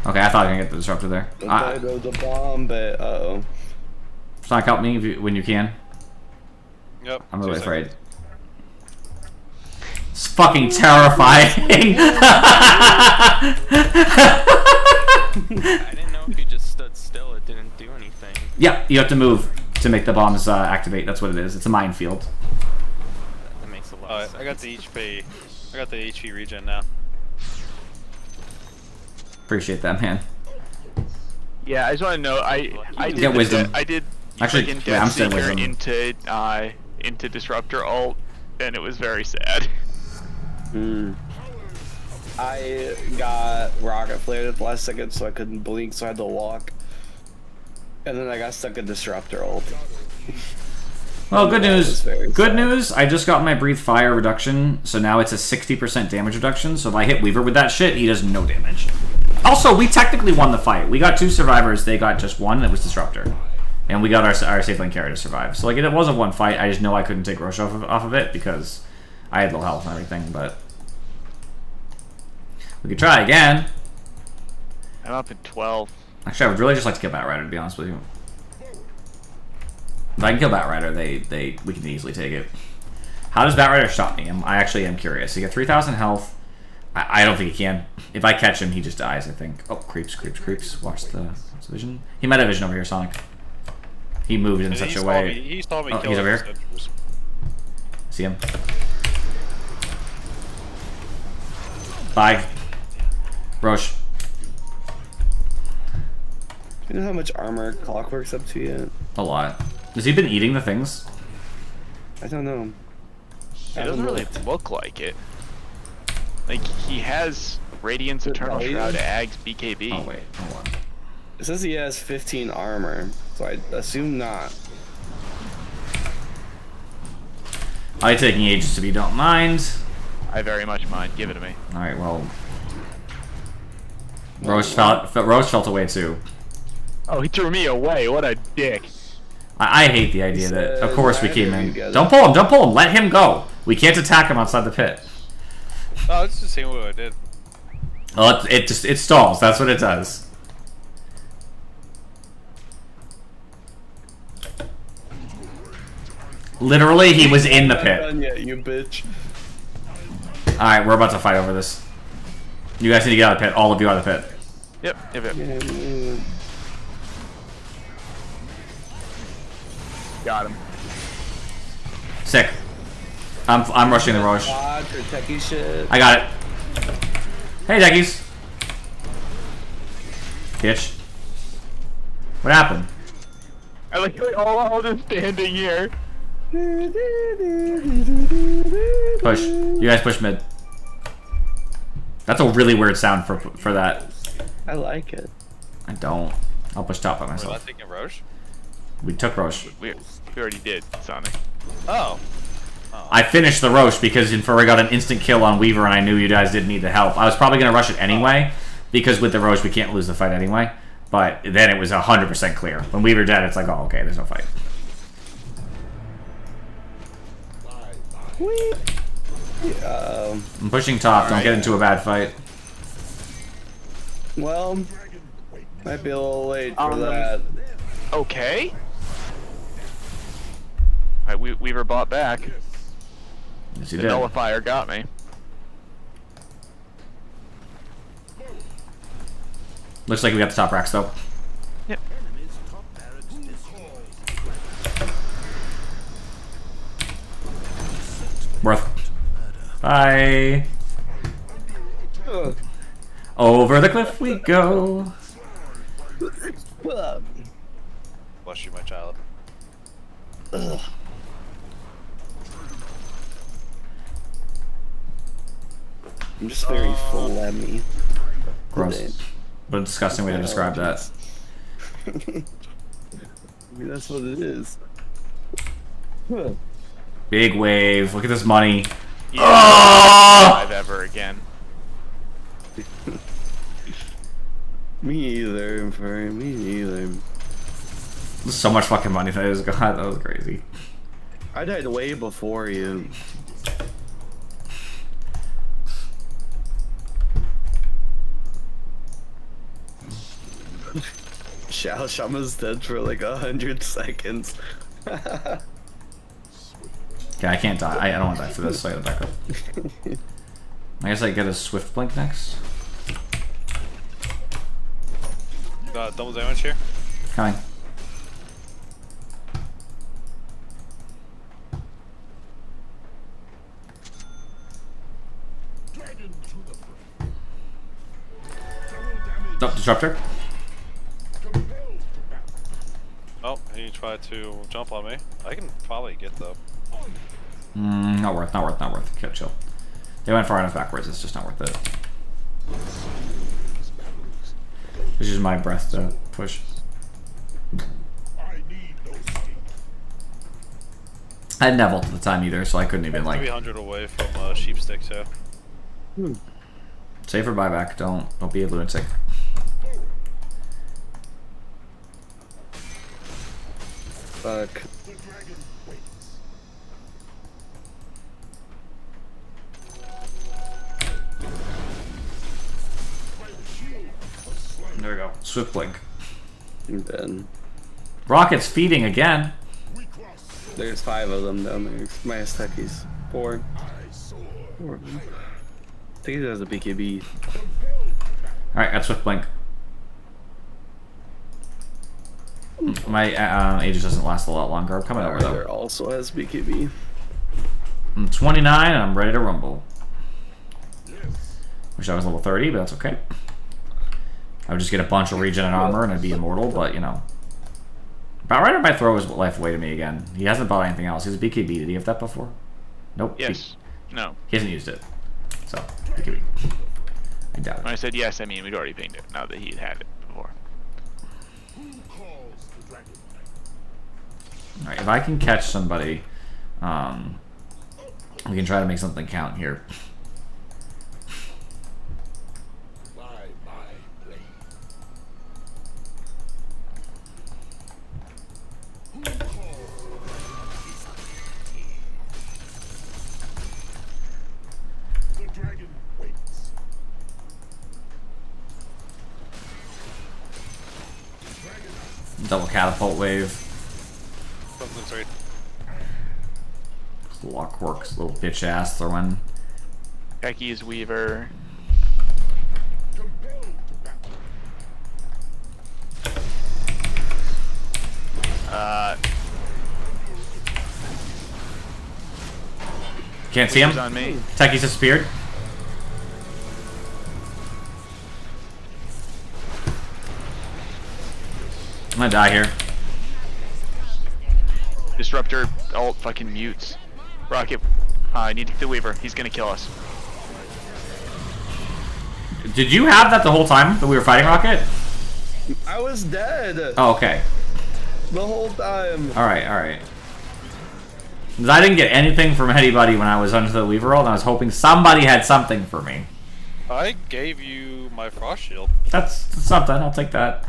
Okay, I thought I was gonna get the Disruptor there. I know the bomb, but uh-oh. Sonic, help me if when you can. Yep. I'm really 2 afraid. seconds. It's fucking terrifying. I didn't know if you just stood still, it didn't do anything. Yeah, you have to move to make the bombs activate. That's what it is. It's a minefield. That makes a lot of Alright, sense. I got the HP. I got the HP regen now. Appreciate that, man. Yeah, I just want to know. I did Get wisdom. I did Actually, freaking yeah, I'm Death saying Seeker wisdom. into Disruptor ult, and it was very sad. I got rocket flared at the last second, so I couldn't blink, so I had to walk. And then I got stuck in Disruptor ult. Well, good That was news. very Good sad. news. I just got my breathe fire reduction, so now it's a 60% damage reduction. So if I hit Weaver with that shit, he does no damage. Also, we technically won the fight. We got 2 survivors. They got just 1. It was Disruptor, and we got our safe lane carrier to survive. So like it wasn't one fight. I just know I couldn't take Roche off of it because I had low health and everything. But we could try again. I'm up at 12. Actually, I would really just like to kill Bat Rider, to be honest with you. If I can kill Bat Rider, we can easily take it. How does Bat Rider shot me? I actually am curious. He got 3,000 health. I don't think he can. If I catch him, he just dies, I think. Oh, creeps. Watch the vision. He might have vision over here, Sonic. He moved in such a way. He saw me Oh, kill he's over his here? sentries. See him? Bye. Roche. Do you know how much armor Clockwork's up to yet? A lot. Has he been eating the things? I don't know. It doesn't really look like it. Like, he has Radiance, Eternal Volume? Shroud, Ags, BKB. Oh, wait. Hold on. It says he has 15 armor, so I assume not. I'm taking ages if you don't mind. I very much mind. Give it to me. Alright, well. Roche felt away too. Oh, he threw me away. What a dick. I hate the idea that, of course, we came in. together. Don't pull him, let him go. We can't attack him outside the pit. Oh, it's just seeing what I did. Well, it stalls, that's what it does. Literally, he was in the Not pit. done yet, you bitch. Alright, we're about to fight over this. You guys need to get out of the pit. All of you out of the pit. Yep. Yeah, Got him. Sick. I'm rushing the Roche. God, for techie shit. I got it. Hey, Deckies. Bitch. What happened? I like all just standing here. Push. You guys push mid. That's a really weird sound for that. I like it. I don't. I'll push top by We're not myself. taking Roche? We took Roche. We already did, Sonic. Oh. I finished the Roche because Inferi got an instant kill on Weaver and I knew you guys didn't need the help. I was probably going to rush it anyway because with the Roche we can't lose the fight anyway. But then it was 100% clear. When Weaver dead, it's like, oh, okay, there's no fight. I'm pushing top. Don't get into a bad fight. Well, might be a little late for that. Okay. Alright, Weaver bought back. Yes, he The did. nullifier got me. Looks like we got the top racks, though. Yep. Enemy's top barracks destroyed. Worth. Bye. Ugh. Over the cliff we go. Bless you, my child. I'm just very phlegmy. Gross. What a disgusting way to describe that. I mean, that's what it is. Huh. Big wave. Look at this money. Yeah, Oh! I've ever again. Me either, Inferi. Me either. So much fucking money. That was crazy. I died way before you. Shao Shama's dead for like 100 seconds. Okay, I can't die. I don't want to die for this, so I gotta back up. I guess I get a swift blink next. Double damage here. Coming. Oh, disruptor. Oh, he tried to jump on me. I can probably get though. Not worth, not worth, not worth. Okay, chill. They went far enough backwards, it's just not worth it. It's just my breath to push. I hadn't Neville at the time either, so I couldn't even like 300 away from sheep stick too. save for buyback. Don't be a lunatic. Fuck. There we go. Swift blink. I'm dead. Rocket's feeding again. There's 5 of them down there. Minus Techies. 4. 4 of them. I think he has a BKB. Alright, got swift blink. My Aegis doesn't last a lot longer. I'm coming over There though. also has BKB. I'm 29 and I'm ready to rumble. Wish I was level 30, but that's okay. I would just get a bunch of regen and armor and I'd be immortal, but you know. Batrider might throw his life away to me again. He hasn't bought anything else. He's a BKB. Did he have that before? Nope. Yes. No. He hasn't used it. So, BKB. I doubt it. When I said yes, I mean we'd already pinged it. Now that he'd had it before. Alright, if I can catch somebody, we can try to make something count here. Double catapult wave. Something's right. Clockwork's little bitch ass throwing. Becky's Weaver. Can't see him. Weaver's on me. Techie's disappeared. I'm gonna die here. Disruptor ult fucking mutes. Rocket, I need to get the Weaver. He's gonna kill us. Did you have that the whole time that we were fighting Rocket? I was dead Oh, okay. the whole time. Alright, alright. I didn't get anything from anybody when I was under the Weaver roll, and I was hoping somebody had something for me. I gave you my Frost Shield. That's something, I'll take that.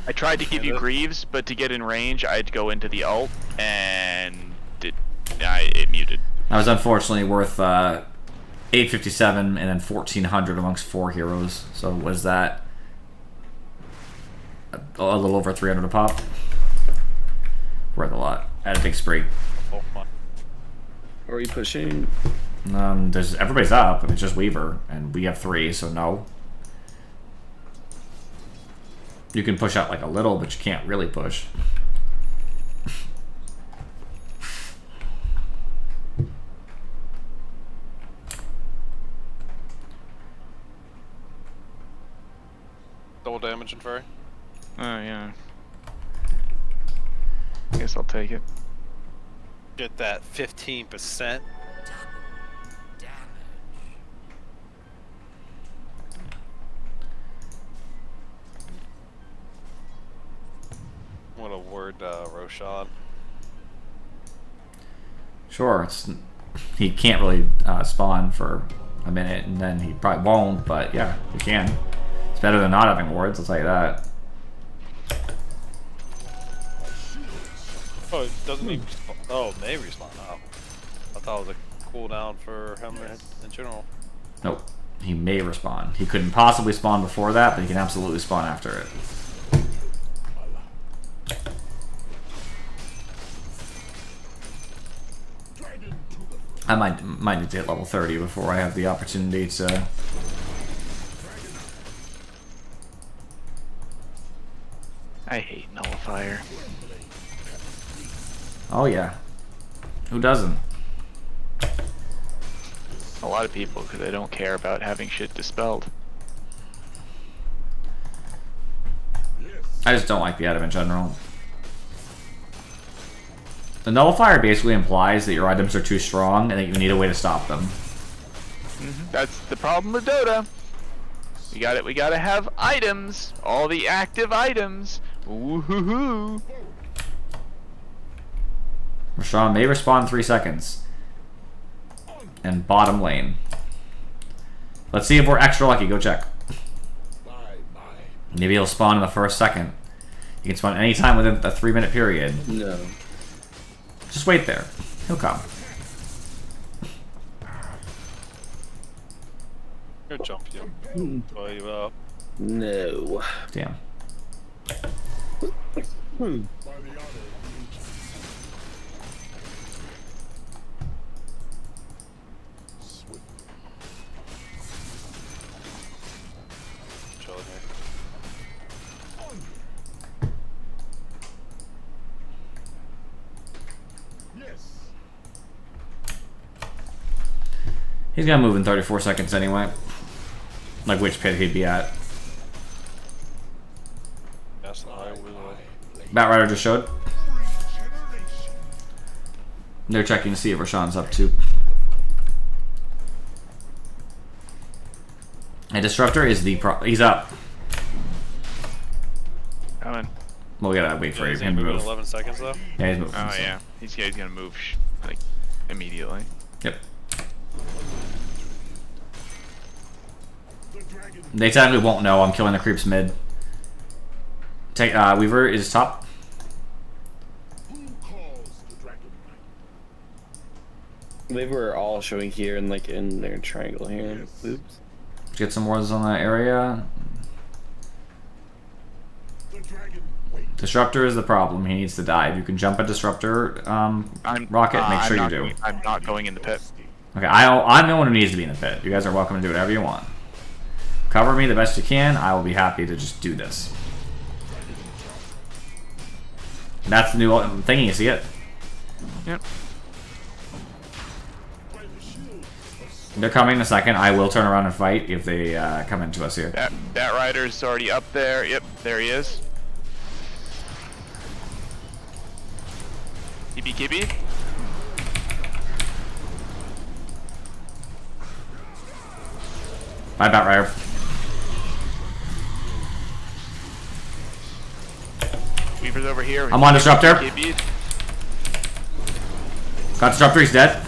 I tried to give you Greaves, but to get in range, I had to go into the ult, and it muted. I was unfortunately worth 857 and then 1400 amongst 4 heroes. So was that a little over 300 a pop? Worth a lot. I had a big spree. Oh my. Are we pushing? There's everybody's up. I mean, it's just Weaver, and we have 3, so no. You can push out like a little, but you can't really push. Double damage and fairy. Oh yeah. I guess I'll take it. Get that 15%. What a word, Roshan. Sure, he can't really spawn for a minute, and then he probably won't, but yeah, he can. It's better than not having wards, I'll tell you that. Oh, it doesn't even respawn. Oh, it may respawn. Oh. I thought it was a cooldown for him in general. Nope, he may respawn. He couldn't possibly spawn before that, but he can absolutely spawn after it. I might need to hit level 30 before I have the opportunity to... I hate Nullifier. Oh yeah. Who doesn't? A lot of people, because they don't care about having shit dispelled. I just don't like the item in general. The Nullifier basically implies that your items are too strong and that you need a way to stop them. That's the problem with DotA. We gotta have items. All the active items. Woohoo! Rashawn may respawn in 3 seconds. And bottom lane. Let's see if we're extra lucky. Go check. Maybe he'll spawn in the first second. You can spawn anytime within a 3-minute period. No. Just wait there. He'll come. He'll jump you. Blow you up. No. Damn. Chilling here. He's gonna move in 34 seconds anyway. Like which pit he'd be at. Yes, I will. Batrider just showed. They're checking to see if Rashawn's up too. And Disruptor is the he's up. Coming. Well, we gotta wait for Is he him to moving move. in 11 seconds though? Yeah, he's moving. Oh so. yeah. He's gonna move like immediately. Yep. They technically won't know I'm killing the creeps mid. Take Weaver is top. They were all showing here and like in their triangle here. Oops. Get some wards on that area. Disruptor is the problem. He needs to die. If you can jump a Disruptor rocket, make sure you do. I'm not going in the pit. Okay, I'm the one who needs to be in the pit. You guys are welcome to do whatever you want. Cover me the best you can. I will be happy to just do this. That's the new thingy. You see it? Yep. They're coming in a second. I will turn around and fight if they come into us here. That rider's already up there. Yep, there he is. Kibby kibby. Bye, Batrider. Weaver's over here. I'm on Disruptor. KB'd. Got Disruptor, he's dead.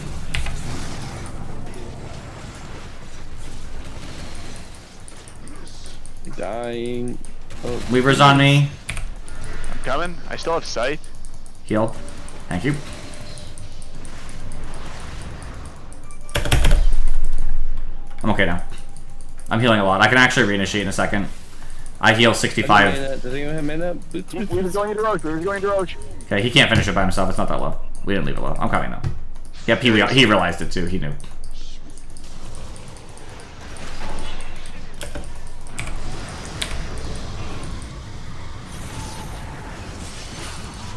Dying. Oh, Weaver's on me. I'm coming. I still have Scythe. Heal. Thank you. I'm okay now. I'm healing a lot. I can actually reinitiate in a second. I heal 65. does anyone have mana? Weaver's going into Roach. Weaver's going to Roach. Okay, he can't finish it by himself. It's not that low. We didn't leave it low. I'm coming though. Yep, he realized it too. He knew.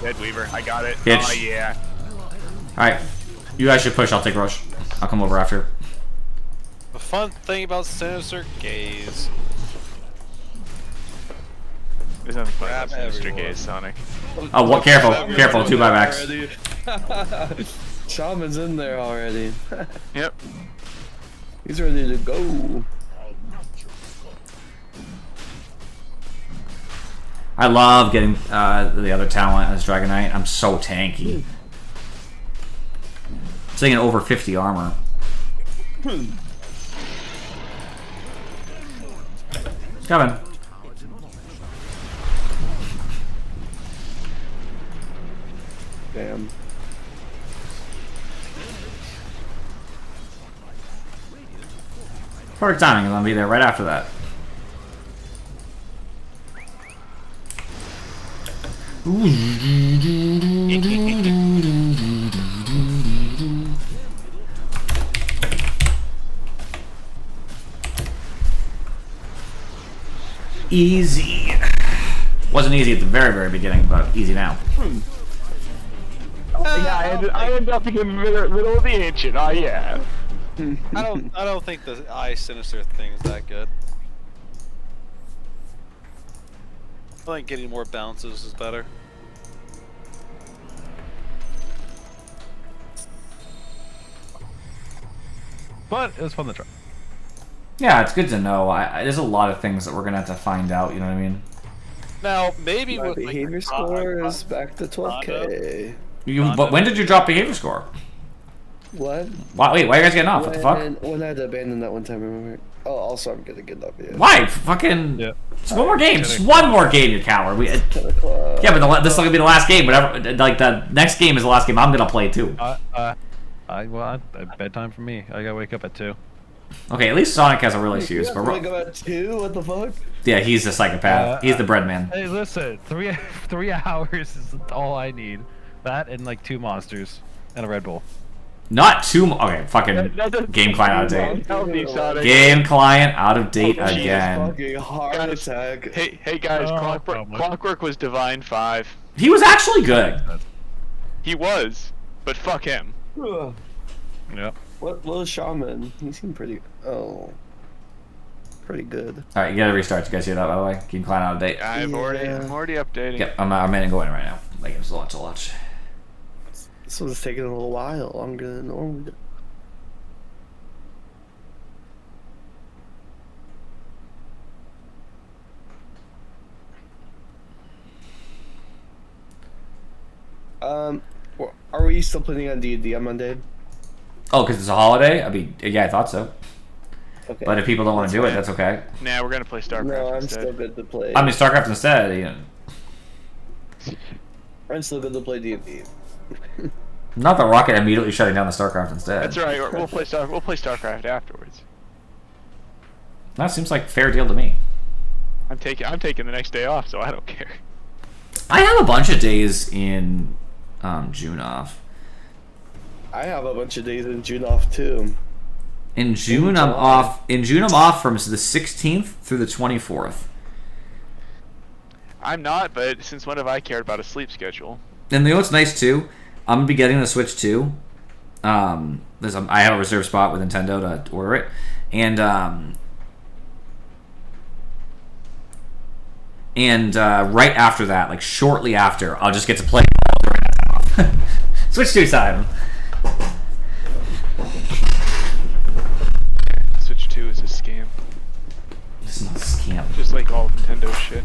Dead Weaver. I got it. Hitch. Oh, yeah. Alright. You guys should push. I'll take Roche. I'll come over after. The fun thing about Sinister Gaze. There's nothing fun Grab about Sinister everyone. Gaze, Sonic. Oh, what? Careful. Careful. 2 buybacks. Shaman's in there already. Yep. He's ready to go. I love getting the other talent as Dragon Knight. I'm so tanky. Saying over 50 armor. Coming. Damn. Perfect timing, and I'll be there right after that. Easy. Wasn't easy at the very, very beginning, but easy now. Yeah, I ended up in the middle of the ancient. Oh, yeah. I don't think the Eye Sinister thing is that good. I think getting more bounces is better. But it was fun to try. Yeah, it's good to know. There's a lot of things that we're gonna have to find out. You know what I mean? Now maybe My with behavior like, score is back to 12k. But when did you drop behavior score? What? Why, wait, why are you guys getting off? What the fuck? When I had to abandon that one time, remember? Oh, also I'm gonna get up, yeah. Why? Fucking. Yeah. Just one more game. Just one more game, you coward. 10 o'clock. Yeah, but this is gonna be the last game. Whatever. Like the next game is the last game I'm gonna play too. Bedtime for me. I gotta wake up at 2. Okay, at least Sonic has a real You excuse. have But to wake up at 2? What the fuck? yeah, he's a psychopath. He's the bread man. Hey, listen, 3 hours is all I need. That and like 2 monsters and a Red Bull. Not too. Okay, fucking game client out of date. Healthy, Sonic. Game client out of date Jesus again. Fucking heart Guys, attack. Hey guys, Oh, Clockwork, probably. Clockwork was Divine 5. He was actually good. He was, but fuck him. Ugh. Yep. What was Shaman? He seemed pretty. Oh. Pretty good. All right, you gotta restart. You guys hear that, by the way? Game client out of date. I'm already updating. Yep, I'm in and going right now. Like it's a lot to watch. This was taking a little while longer than normal. Are we still planning on D&D on Monday? Oh, because it's a holiday? I mean, yeah, I thought so. Okay. But if people don't want to do it, that's okay. Nah, we're gonna play StarCraft No, I'm instead. still good to play. I mean, StarCraft instead. You know, I'm still good to play D&D. not the Rocket immediately shutting down the StarCraft instead. That's right. We'll play StarCraft afterwards. That seems like a fair deal to me. I'm taking the next day off, so I don't care. I have a bunch of days in June off. I have a bunch of days in June off too. In June, I'm off. In June, I'm off from the 16th through the 24th. I'm not, but since when have I cared about a sleep schedule? And you know what's nice too? I'm gonna be getting the Switch 2. I have a reserve spot with Nintendo to order it, and right after that, like shortly after, I'll just get to play all during that time off. Switch 2 time. Switch 2 is a scam, It's not a scam. just like all of Nintendo's shit.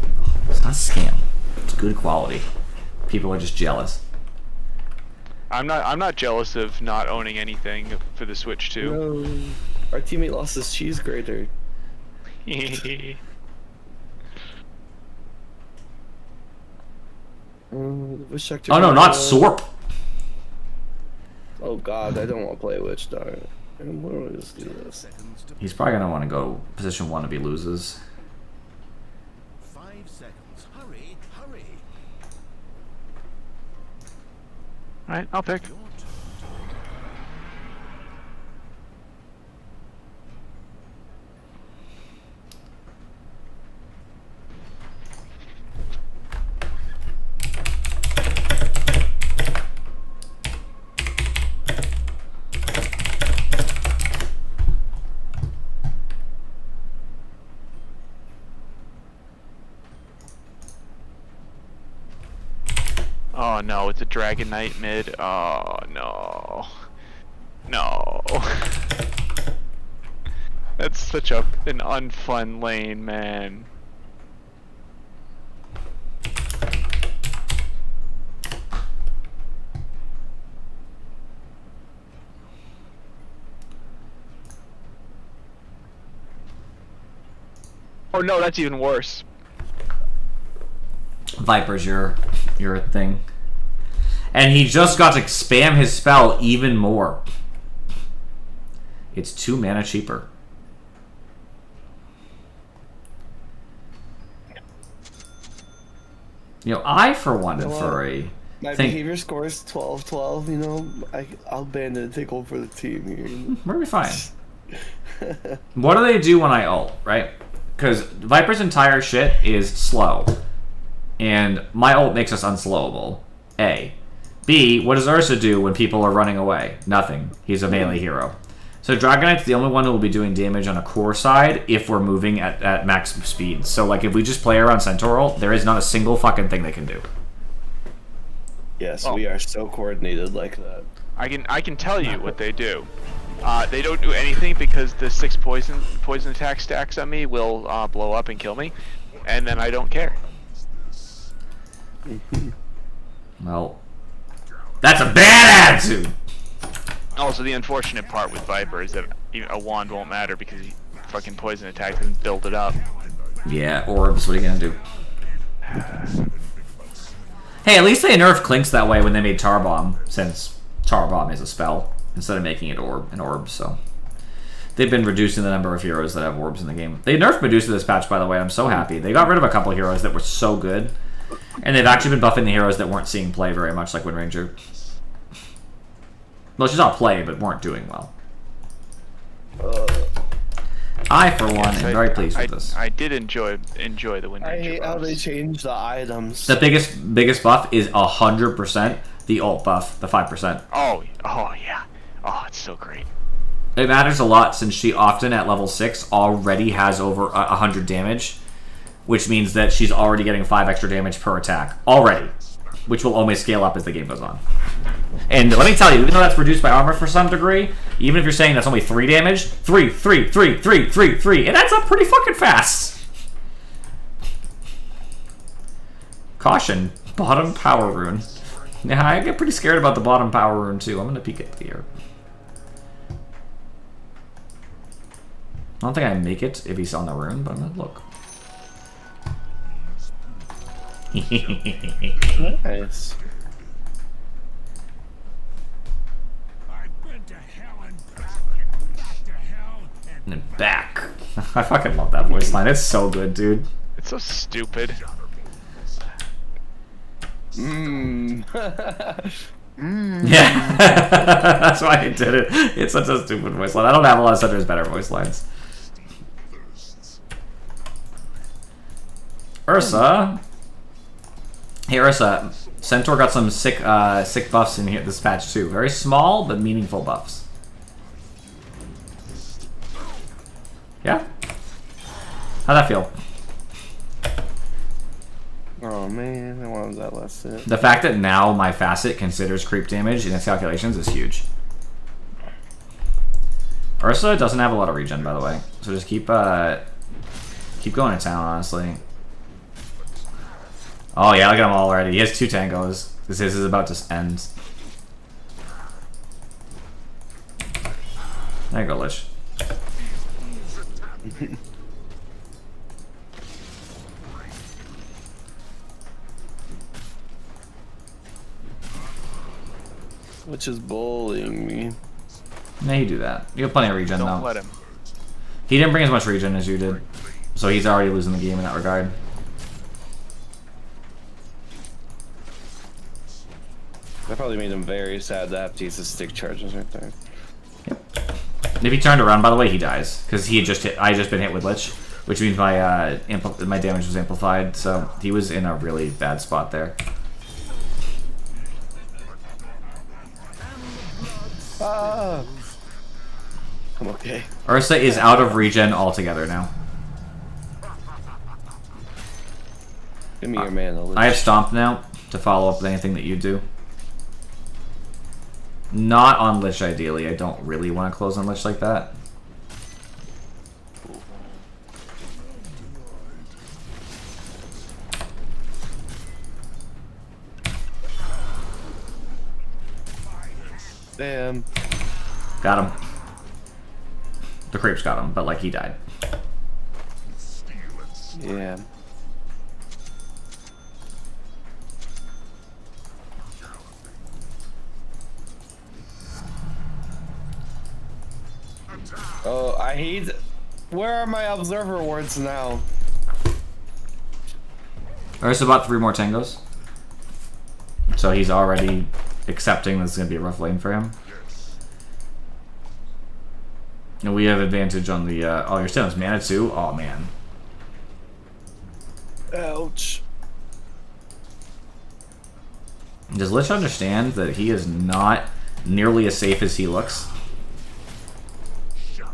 It's not a scam. It's good quality. people are just jealous. I'm not jealous of not owning anything for the Switch 2. No, our teammate lost his cheese grater. Oh no, not Sorp. Oh god, I don't want to play Witch Dart. I'm gonna just do this. He's probably gonna want to go position 1 if he loses. 5 seconds. Hurry, hurry. Alright, I'll pick. Your turn. Oh no, it's a Dragon Knight mid. Oh no. No. That's such an unfun lane, man. Oh no, that's even worse. Viper's your thing. And he just got to spam his spell even more. It's 2 mana cheaper. You know, I for one and furry My think behavior score is 12-12, you know? I'll ban it and take over the team here. we'll be fine. What do they do when I ult, right? Because Viper's entire shit is slow. And my ult makes us unslowable. A. B. What does Ursa do when people are running away? Nothing. He's a melee hero. So Dragon Knight's the only one who will be doing damage on a core side if we're moving at max speed. So like if we just play around Centaur ult, there is not a single fucking thing they can do. Yes, we are so coordinated like that. I can tell you what they do. They don't do anything because the 6 poison attack stacks on me will blow up and kill me, and then I don't care. Well, that's a bad attitude! Also, the unfortunate part with Viper is that even a wand won't matter because fucking poison attack doesn't build it up. Yeah, orbs, what are you gonna do? Hey, at least they nerfed Clinks that way when they made Tar Bomb, since Tar Bomb is a spell, instead of making it an orb, so... They've been reducing the number of heroes that have orbs in the game. They nerfed Medusa this patch, by the way, I'm so happy. They got rid of a couple of heroes that were so good, and they've actually been buffing the heroes that weren't seeing play very much, like Wind Ranger. Well, she saw play, but weren't doing well. I, for one, am very pleased with this. I did enjoy the Wind Ranger I hate how they buffs. changed the items. The biggest buff is 100% the ult buff, the 5%. Oh yeah. Oh, it's so great. It matters a lot since she often at level 6 already has over 100 damage, which means that she's already getting 5 extra damage per attack. Already. Which will only scale up as the game goes on. And let me tell you, even though that's reduced by armor for some degree, even if you're saying that's only 3 damage, 3, it adds up pretty fucking fast. Caution, bottom power rune. Yeah, I get pretty scared about the bottom power rune too. I'm gonna peek it here. I don't think I make it if he's on the rune, but I'm gonna look. Nice. I've been to hell and back to hell and And then back. I fucking love that voice line. It's so good, dude. It's so stupid. Yeah. That's why I did it. It's such a stupid voice line. I don't have a lot of such better voice lines. Ursa. Hey Ursa, Centaur got some sick buffs in here this patch too. Very small but meaningful buffs. Yeah? How'd that feel? Oh man, I wanted that last hit. The fact that now my facet considers creep damage in its calculations is huge. Ursa doesn't have a lot of regen, by the way, so just keep going to town, honestly. Oh yeah, look at him already. He has 2 tangos. This is about to end. There you go, Lich. Which is bullying me. Yeah, you do that. You have plenty of regen, Don't though. let him. He didn't bring as much regen as you did. So he's already losing the game in that regard. That probably made him very sad to have to use his stick charges right there. If he turned around, by the way, he dies. Because he had just hit. I had just been hit with Lich. Which means my my damage was amplified. So he was in a really bad spot there. Ah! I'm okay. Ursa is out of regen altogether now. Give me your mana, Lich. I have Stomp now to follow up with anything that you do. Not on Lich, ideally. I don't really want to close on Lich like that. Damn. Got him. The creeps got him, but like he died. Yeah. Oh, I hate. Where are my observer wards now? Ursa bought 3 more tangos. So he's already accepting this is going to be a rough lane for him. And we have advantage on the, oh, you're still in mana too? Oh, man. Ouch. Does Lich understand that he is not nearly as safe as he looks?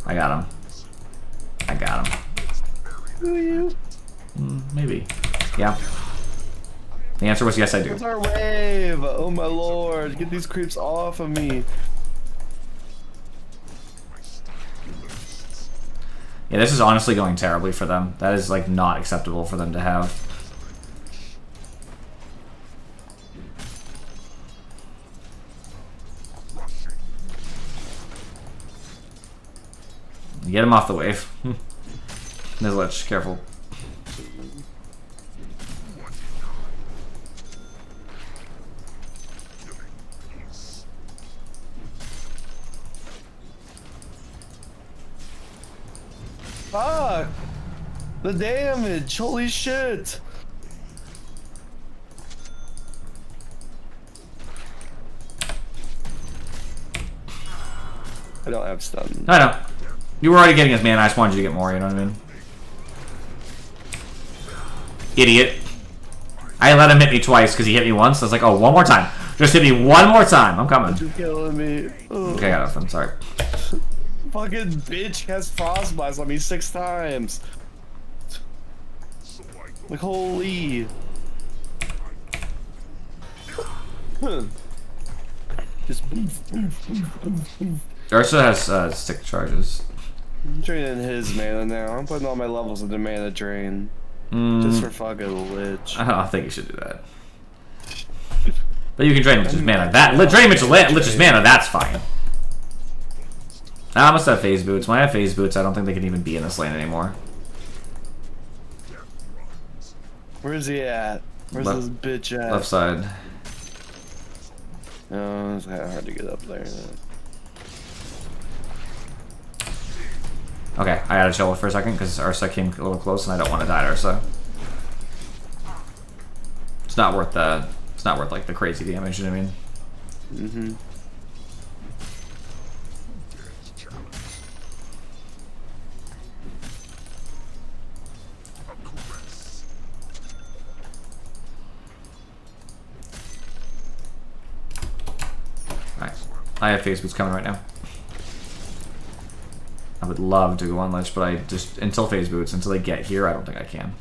I got him. I got him. Do you? Maybe. Yeah. The answer was yes, I do. Where's our wave? Oh my lord. Get these creeps off of me. Yeah, this is honestly going terribly for them. That is, like, not acceptable for them to have. Get him off the wave. There's Lich, careful. Fuck! The damage! Holy shit! I don't have stun. I know. You were already getting his mana, I just wanted you to get more, you know what I mean? Idiot. I let him hit me twice because he hit me once. I was like, oh, one more time. Just hit me one more time. I'm coming. You're killing me. Ugh. Okay, I got nothing. Sorry. Fucking bitch has frostbites on me 6 times. Like, holy. Just. Ursa has stick charges. I'm draining his mana now. I'm putting all my levels into mana drain. Just for fucking Lich. I don't think you should do that. But you can drain Lich's mana. Drain Lich's mana, that's fine. I must have phase boots. When I have phase boots, I don't think they can even be in this lane anymore. Where's he at? Where's this bitch at? Left side. No, it's kind of hard to get up there. Okay, I gotta chill for a second because Ursa came a little close and I don't want to die to Ursa. It's not worth the. It's not worth like the crazy damage. You know what I mean? Mm-hmm. Alright. I have phase boots coming right now. I would love to go on Lich, but I just until phase boots, until they get here, I don't think I can.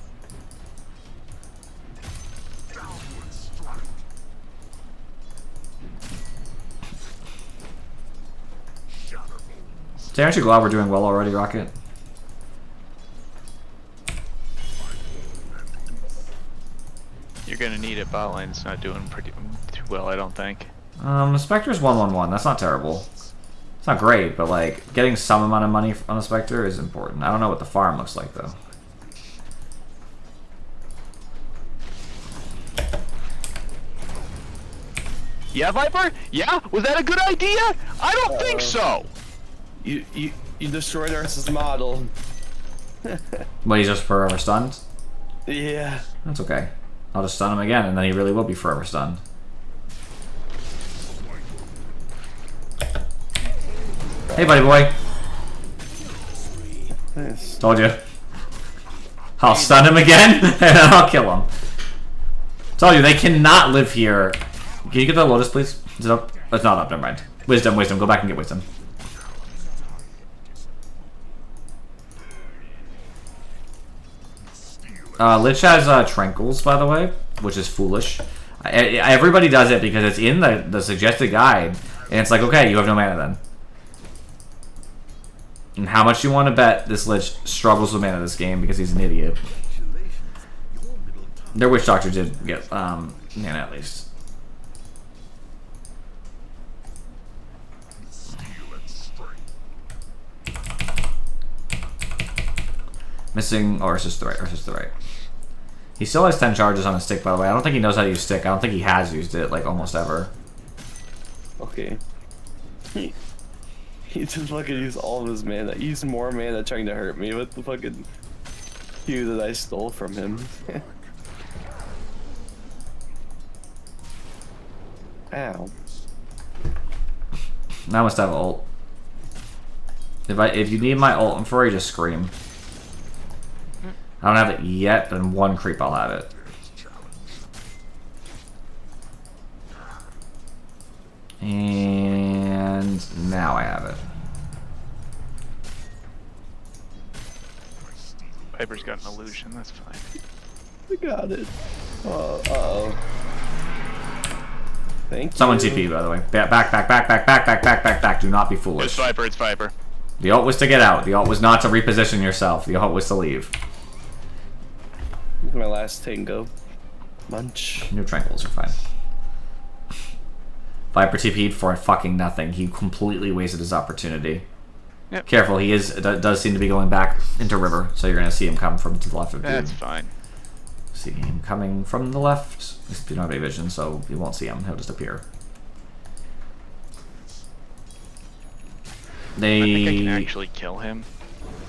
So aren't you glad we're doing well already, Rocket? You're gonna need it. Bot lane's not doing too well, I don't think. The Spectre's 1/1/1. That's not terrible. It's not great, but like getting some amount of money on the Spectre is important. I don't know what the farm looks like though. Yeah, Viper? Yeah? Was that a good idea? I don't think so! You destroyed Ursa's model. But he's just forever stunned? Yeah. That's okay. I'll just stun him again, and then he really will be forever stunned. Hey, buddy boy. Nice. Told you. I'll stun him again, and then I'll kill him. Told you, they cannot live here. Can you get the Lotus, please? Is it up? It's not up, never mind. Wisdom, wisdom. Go back and get wisdom. Lich has Tranquils, by the way, which is foolish. Everybody does it because it's in the suggested guide, and it's like, okay, you have no mana then. And how much you want to bet this Lich struggles with mana this game because he's an idiot. Their Witch Doctor did get mana at least. Missing, or it's just the right, or it's just the right. He still has 10 charges on his stick, by the way. I don't think he knows how to use stick. I don't think he has used it, like, almost ever. Okay. He just fucking used all of his mana. He used more mana trying to hurt me with the fucking Q that I stole from him. Ow. Now I must have ult. If you need my ult for you, just scream. I don't have it yet, but in one creep I'll have it. And now I have it. Viper's got an illusion, that's fine. I got it. Uh-oh. Thank Someone you. TP, by the way. Back. Do not be foolish. It's Viper, it's Viper. The ult was to get out. The ult was not to reposition yourself. The ult was to leave. This is my last tango. Munch. New Tranquils are fine. Viper TP'd for fucking nothing. He completely wasted his opportunity. Yep. Careful, he does seem to be going back into river, so you're gonna see him come from to the left of you. That's fine. See him coming from the left. You don't have any vision, so you won't see him. He'll just appear. I think I can actually kill him.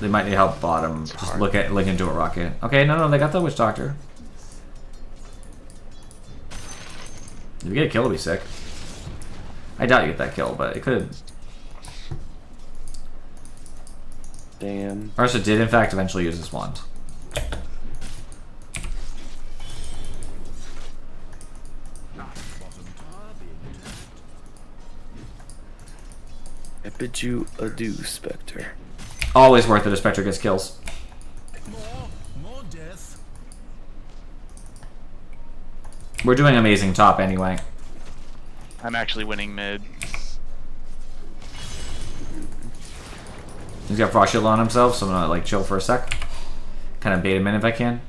They might need help bottom. Just hard. look into a rocket. Okay, no, they got the Witch Doctor. If you get a kill, it'll be sick. I doubt you get that kill, but it could. Damn. Ursa did, in fact, eventually use his wand. I bid you adieu, Spectre. Always worth it if Spectre gets kills. More death. We're doing amazing top anyway. I'm actually winning mid. He's got Frost Shield on himself, so I'm gonna like chill for a sec. Kind of bait him in if I can.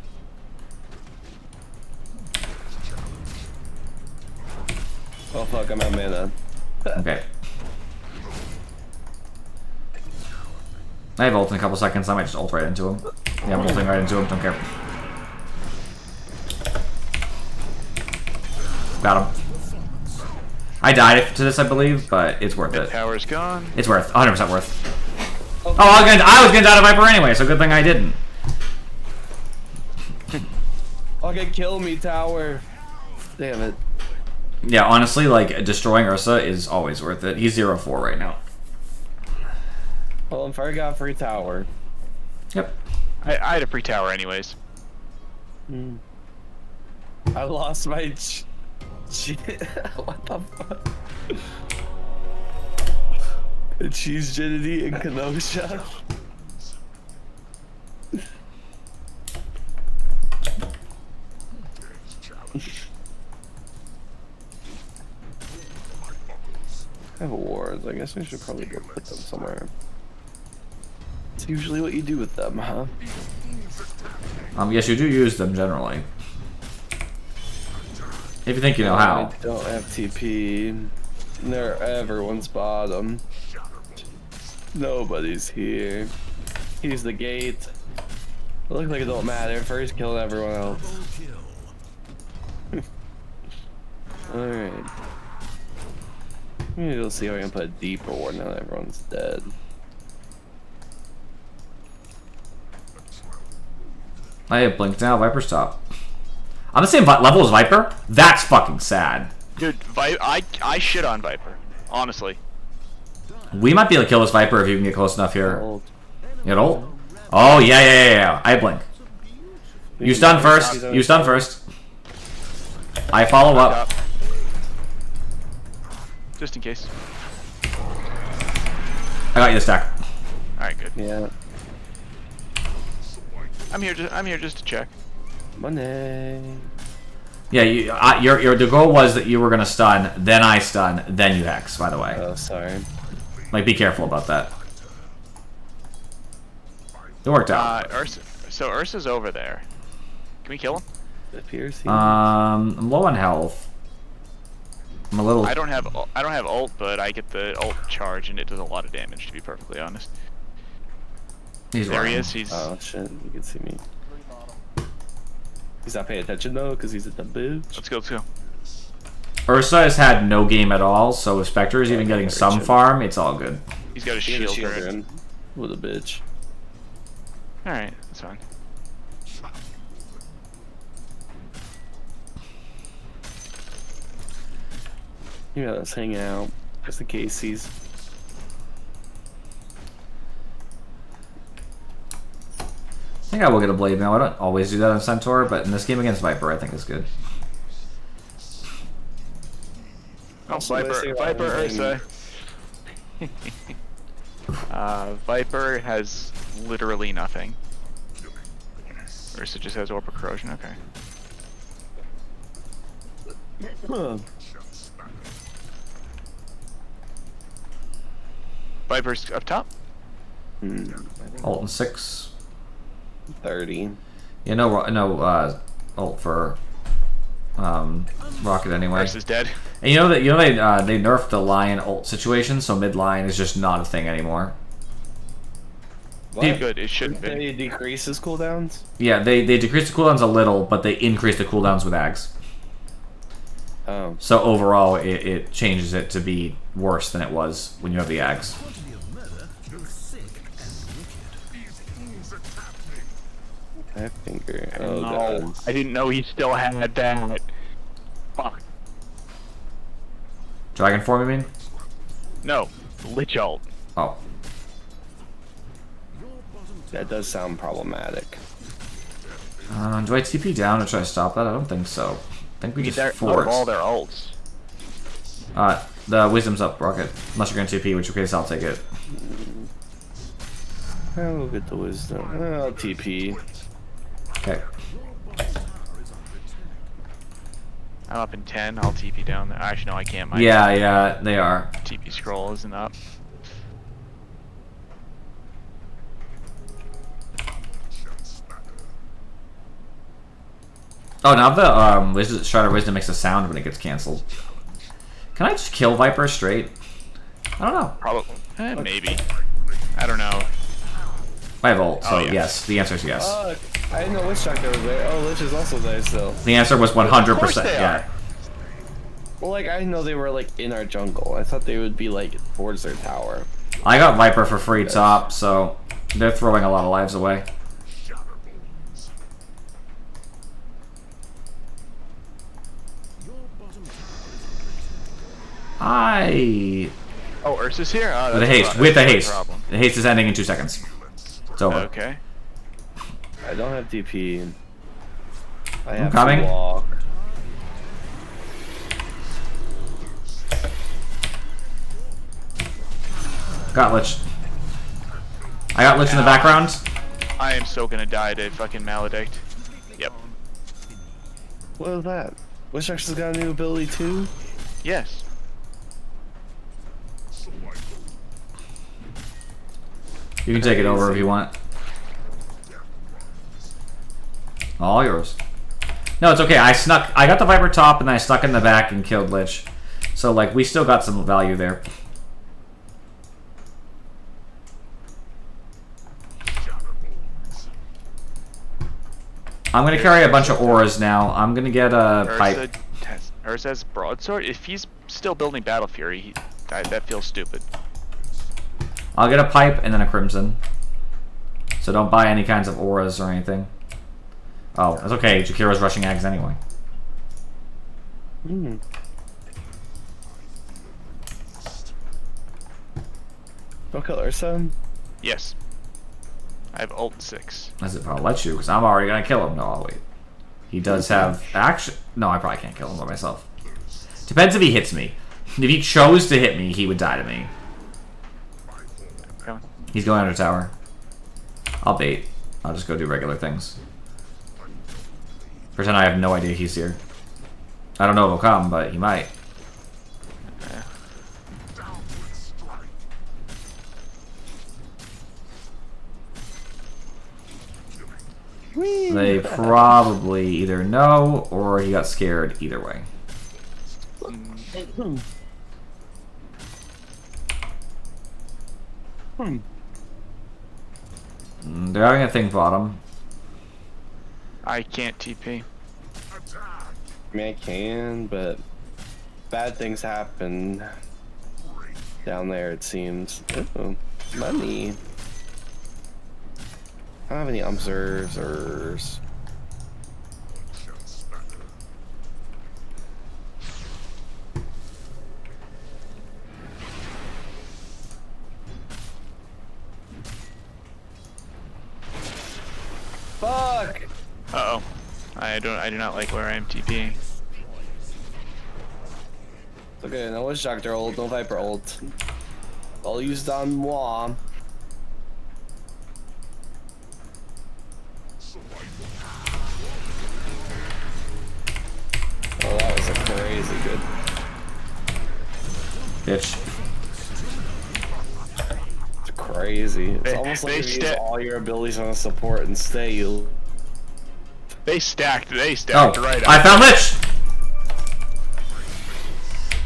Oh fuck, I'm out of mana. Okay. I have ult in a couple seconds. I might just ult right into him. Yeah, I'm ulting right into him. Don't care. Got him. I died to this, I believe, but it's worth it. Tower's gone. It's worth. 100% worth. Oh, I was gonna die to Viper anyway, so good thing I didn't. Okay, kill me, tower. Damn it. Yeah, honestly, like destroying Ursa is always worth it. He's 0-4 right now. Well, if I got free tower. Yep. I had a free tower anyways. I lost my shit. What the fuck? Cheese Genity and Kenosha. I have awards. I guess I should probably go put them somewhere. It's usually what you do with them, huh? Yes, you do use them generally. If you think you know how. I don't have TP. Everyone's bottom. Nobody's here. He's the gate. It looks like it don't matter. First killing everyone else. Alright. Maybe we'll see how we can put a deeper one now that everyone's dead. I have blinked now. Viper's top. I'm the same level as Viper? That's fucking sad. Dude, I shit on Viper, honestly. We might be able to kill this Viper if you can get close enough here. Ult. You get ult? Oh, yeah. I blink. You stun first. You stun first. I follow up. Just in case. I got you the stack. Alright, good. Yeah. I'm here just to check. Money. Yeah, the goal was that you were gonna stun, then I stun, then you hex. By the way, Oh, sorry. like be careful about that. It worked out. So Ursa's over there. Can we kill him? It appears he I'm low on health. I'm a little. I don't have ult, but I get the ult charge and it does a lot of damage. To be perfectly honest. He's There he running. is. He's. Oh shit, you can see me. He's not paying attention though, because he's at the booth. Let's go. Let's go. Ursa has had no game at all, so if Spectre is even getting some farm, it's all good. He's got a He had a shield shield turret. in. What a bitch. All right, that's fine. Yeah, let's hang out. Just in case he's. I think I will get a blade now. I don't always do that on Centaur, but in this game against Viper, I think is good. Oh, Also, I say Viper about Ursa. Viper has literally nothing. Ursa just has orb corrosion. Okay. Viper's up top. Ult in 6. 30. Yeah, no ult for Rocket anyway. Ursa's dead. And they nerfed the Lion ult situation, so mid line is just not a thing anymore. What? Good. It shouldn't Did be. they decrease his cooldowns? Yeah, they decreased the cooldowns a little, but they increased the cooldowns with Ags. Oh. So overall, it changes it to be worse than it was when you have the Ags. Quantity of murder, both sick and wicked. That finger. Oh, No, God. I didn't know he still had that. Fuck. Dragon form, you mean? No, Lich ult. Oh. That does sound problematic. Do I TP down to try to stop that? I don't think so. I think we just They're out of force. all their ults. The wisdom's up, Rocket. Unless you're gonna TP, which case I'll take it. I'll get the wisdom. I'll TP. Okay. I'm up in 10. I'll TP down there. Actually, no, I can't. My Yeah, they are. TP scroll isn't up. Oh, now the Shard of Wisdom makes a sound when it gets cancelled. Can I just kill Viper straight? I don't know. Probably. Maybe. I don't know. I have ult, so Oh, yeah. yes. The answer is yes. I didn't know Witch Doctor was there. Oh, Lich is also there still. The answer was 100%. they Yeah. are. Well, like, I didn't know they were, like, in our jungle. I thought they would be, like, towards their tower. I got Viper for free top, so they're throwing a lot of lives away. Oh, Ursa's here? Oh, With the that's haste. a With the that's a haste. problem. The haste is ending in 2 seconds. It's over. Okay. I don't have DP. I have coming. to walk. Got Lich. I got Lich in the background. I am so gonna die to fucking Maledict. Yep. What is that? Witch Doctor's got a new ability too? Yes. You can take it over if you want. All yours. No, it's okay. I got the Viper top, and then I snuck in the back and killed Lich. So, like, we still got some value there. I'm gonna carry a bunch of auras now. I'm gonna get a pipe. Urza's broadsword. If he's still building Battle Fury, that feels stupid. I'll get a pipe and then a crimson. So don't buy any kinds of auras or anything. Oh, that's okay. Jakiro's rushing Ags anyway. Hmm. Go kill Ursa. Yes. I have ult 6. As it probably lets you, because I'm already gonna kill him. No, I'll wait. He does have action. No, I probably can't kill him by myself. Depends if he hits me. If he chose to hit me, he would die to me. Okay. He's going under tower. I'll bait. I'll just go do regular things. Pretend I have no idea he's here. I don't know if he'll come, but he might. They probably either know or he got scared either way. They're having a thing bottom. I can't TP. I mean, I can, but bad things happen down there, it seems. Oh, money. I don't have any observers. Fuck! Uh-oh. I do not like where I am TPing. It's okay, no Witch Doctor ult, no Viper ult. I'll use it on moi. Oh, that was a crazy good. Bitch. It's crazy. It's almost like if you use all your abilities on a support and stay, you. They stacked Oh, right I up. found Lich!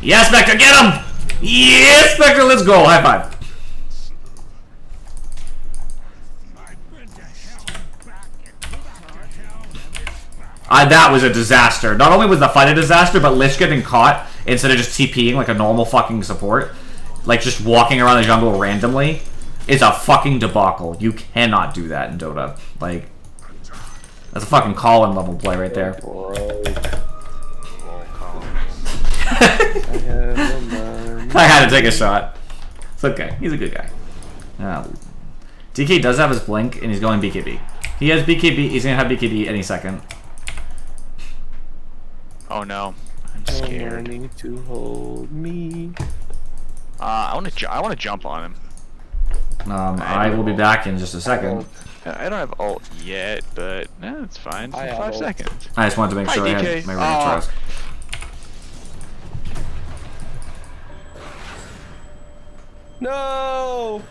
Yes, Spectre, get him! Yes, Spectre, let's go! High five. That was a disaster. Not only was the fight a disaster, but Lich getting caught instead of just TPing like a normal fucking support, like just walking around the jungle randomly, is a fucking debacle. You cannot do that in Dota. Like, that's a fucking Colin level play right there. I had to take a shot. It's okay. He's a good guy. DK does have his blink, and he's going BKB. He has BKB. He's gonna have BKB any second. Oh no, I'm scared. Need to hold me. I want to jump on him. I will be back in just a second. I don't have ult yet, but it's fine. It's I have 5 ult. seconds. I just wanted to make Hi, sure I DK. had my retries. No!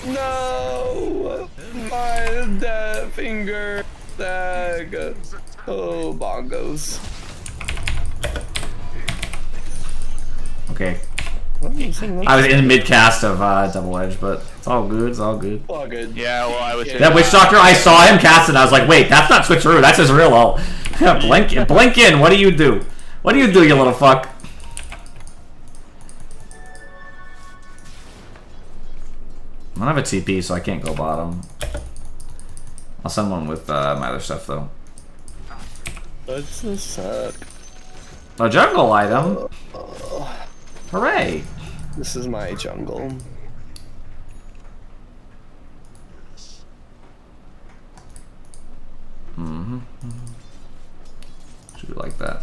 No! My dead finger tag. Oh, bongos. Okay. I was in mid cast of Double Edge, but it's all good. It's all good. All good. Yeah, well, I was. That Witch Doctor, I saw him cast it, and I was like, wait, that's not switcheroo. That's his real ult. blink in. What do you do? What do you do, you little fuck? I don't have a TP, so I can't go bottom. I'll send one with my other stuff, though. That's so suck. A jungle item? Hooray! This is my jungle. Mm-hmm. Should be like that.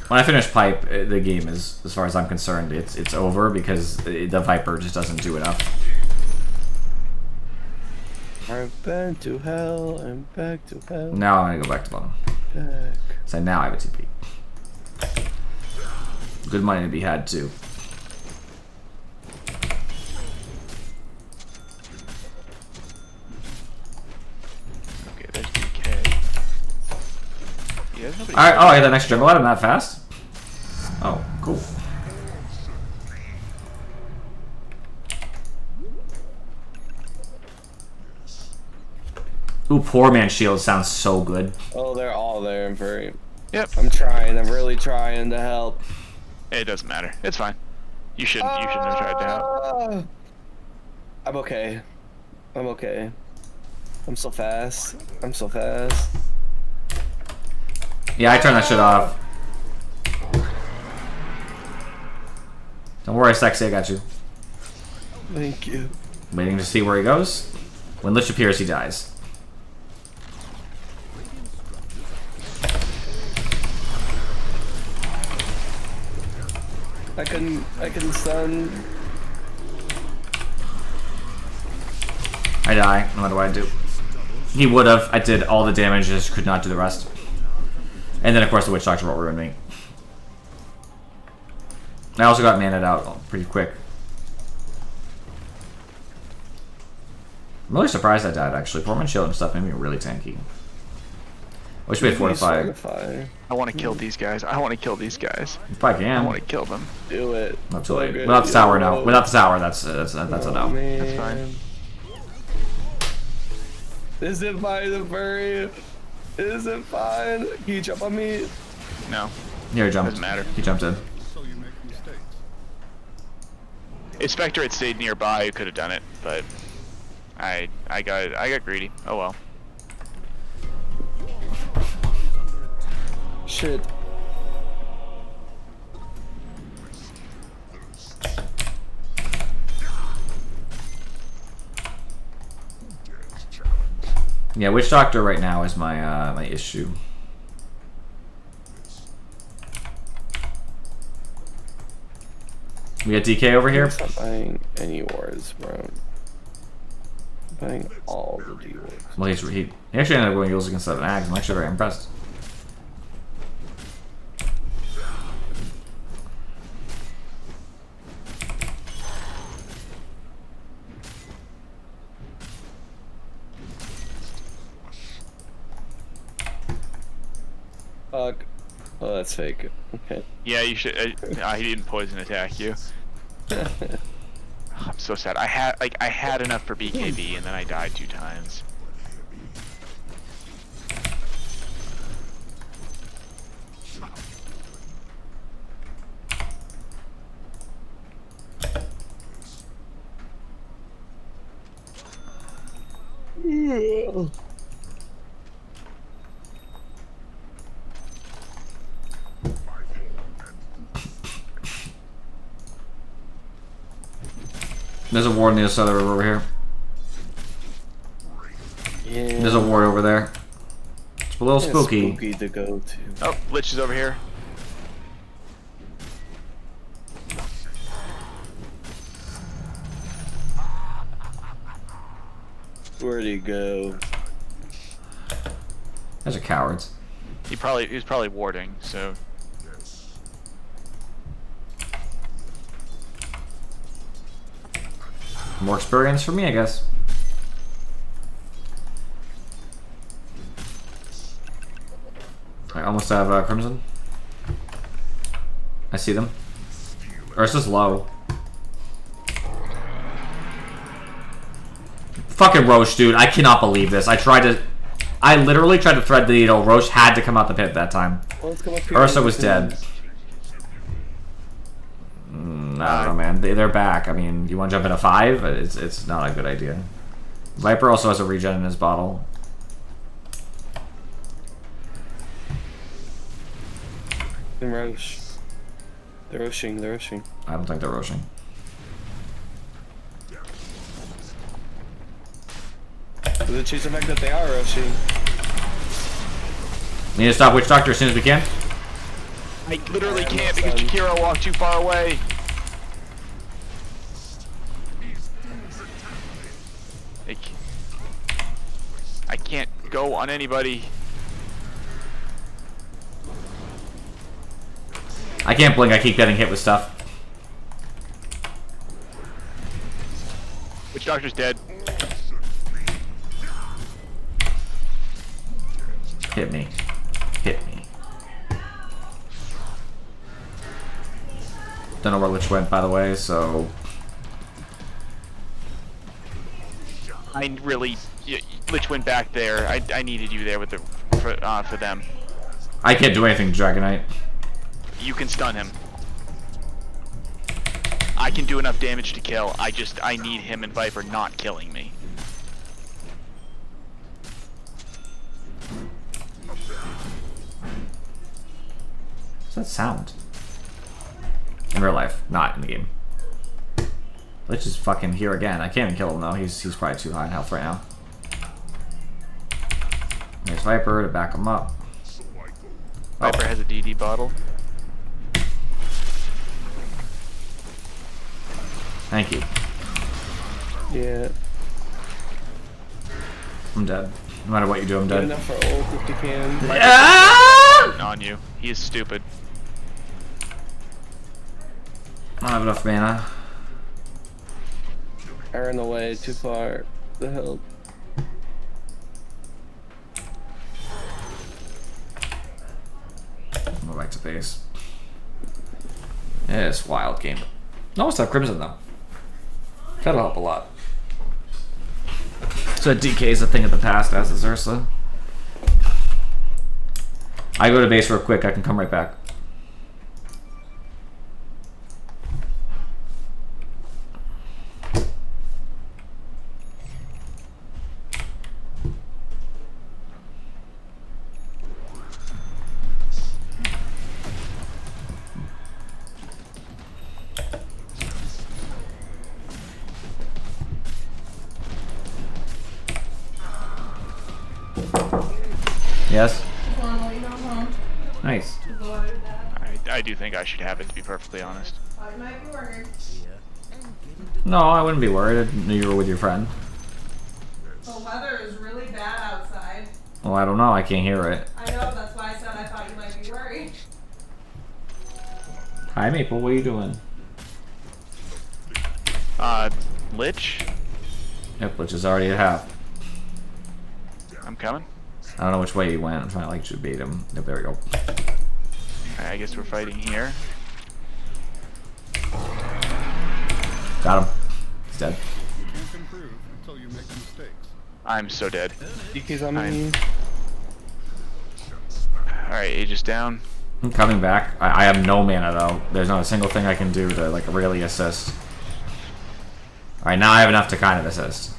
When I finish pipe, the game is, as far as I'm concerned, it's over because the Viper just doesn't do enough. I've been to hell and back to hell. Now I'm gonna go back to bottom. Back. So now I have a TP. Good money to be had too. Okay, there's DK. He has nobody. Alright, oh, I got that next jungle item that fast? Oh, cool. Ooh, poor man shield sounds so good. Oh, they're all there. I'm very. Yep. I'm trying. I'm really trying to help. It doesn't matter. It's fine. You shouldn't have tried to help. I'm okay. I'm okay. I'm so fast. I'm so fast. Yeah, I turned that shit off. Don't worry, sexy, I got you. Thank you. Waiting to see where he goes. When Lich appears, he dies. I can stun. I die, no matter what I do. He would have. I did all the damage, just could not do the rest. And then, of course, the Witch Doctor will ruin me. I also got mana'd out pretty quick. I'm really surprised I died, actually. Poor man shield and stuff made me really tanky. I wish we had fortify. I want to kill these guys. I want to kill these guys. If I can. I want to kill them. Do it. Not too late. Okay. Without the tower, no. Without the tower, that's a no. Man. That's fine. Is it fine, the furry? Is it fine? Can you jump on me? No. Here, he jumped. Doesn't matter. He jumped in. So you make mistakes. If Spectre had stayed nearby, I could have done it, but I got greedy. Oh well. Shit. Yeah, Witch Doctor right now is my my issue. We got DK over here. I'm not buying any wars, bro. I'm buying all the D wars. Well, he actually ended up going heals against that Axe. I'm actually very impressed. Fuck. Oh, that's fake. Okay. Yeah, you should. He didn't poison attack you. I'm so sad. I had enough for BKB and then I died 2 times. There's a ward on the other side of the river over here. Yeah. There's a ward over there. It's a little It's spooky. spooky to go to. Oh, Lich is over here. Where'd he go? Those are cowards. He was probably warding, so More experience for me, I guess. I almost have Crimson. I see them. Or it's just low. Fucking Roche, dude. I cannot believe this. I literally tried to thread the needle. Roche had to come out the pit that time. Well, let's come up here. Ursa was dead. I don't know, man. They're back. I mean, you want to jump in a 5? It's not a good idea. Viper also has a regen in his bottle. And Roche. They're rushing. They're rushing. I don't think they're rushing. Does it change the fact that they are rushing? We need to stop Witch Doctor as soon as we can. I literally can't because Jakiro walked too far away. I can't go on anybody. I can't blink, I keep getting hit with stuff. Witch Doctor's dead. Hit me. Hit me. Don't know where Lich went, by the way, so... I really... Lich went back there. I needed you there with the for them. I can't do anything, Dragonite. You can stun him. I can do enough damage to kill. I need him and Viper not killing me. What's that sound? In real life, not in the game. Lich is fucking here again. I can't even kill him though. He's probably too high in health right now. There's Viper to back him up. Viper has a DD bottle. Thank you. Yeah. I'm dead. No matter what you do, I'm Get dead. enough for ult if you can. Ah! On you. He is stupid. I don't have enough mana. I ran away too far. The hell. Go back to base. Yeah, it's a wild game. I almost have Crimson though. That'll help a lot. So DK is a thing of the past, as is Ursa. I go to base real quick, I can come right back. Yes? Nice. I do think I should have it, to be perfectly honest. No, I wouldn't be worried. I knew you were with your friend. The weather is really bad outside. Well, I don't know. I can't hear it. I know, that's why I said I thought you might be worried. Hi, Maple. What are you doing? Lich? Yep, which is already at half. I'm coming. I don't know which way he went. I'm trying to like shoot bait him. Yep, there we go. I guess we're fighting here. Got him. He's dead. You can't improve until you make mistakes. I'm so dead. DK's on me. Alright, Aegis down. I'm coming back. I have no mana though. There's not a single thing I can do to like really assist. Alright, now I have enough to kind of assist.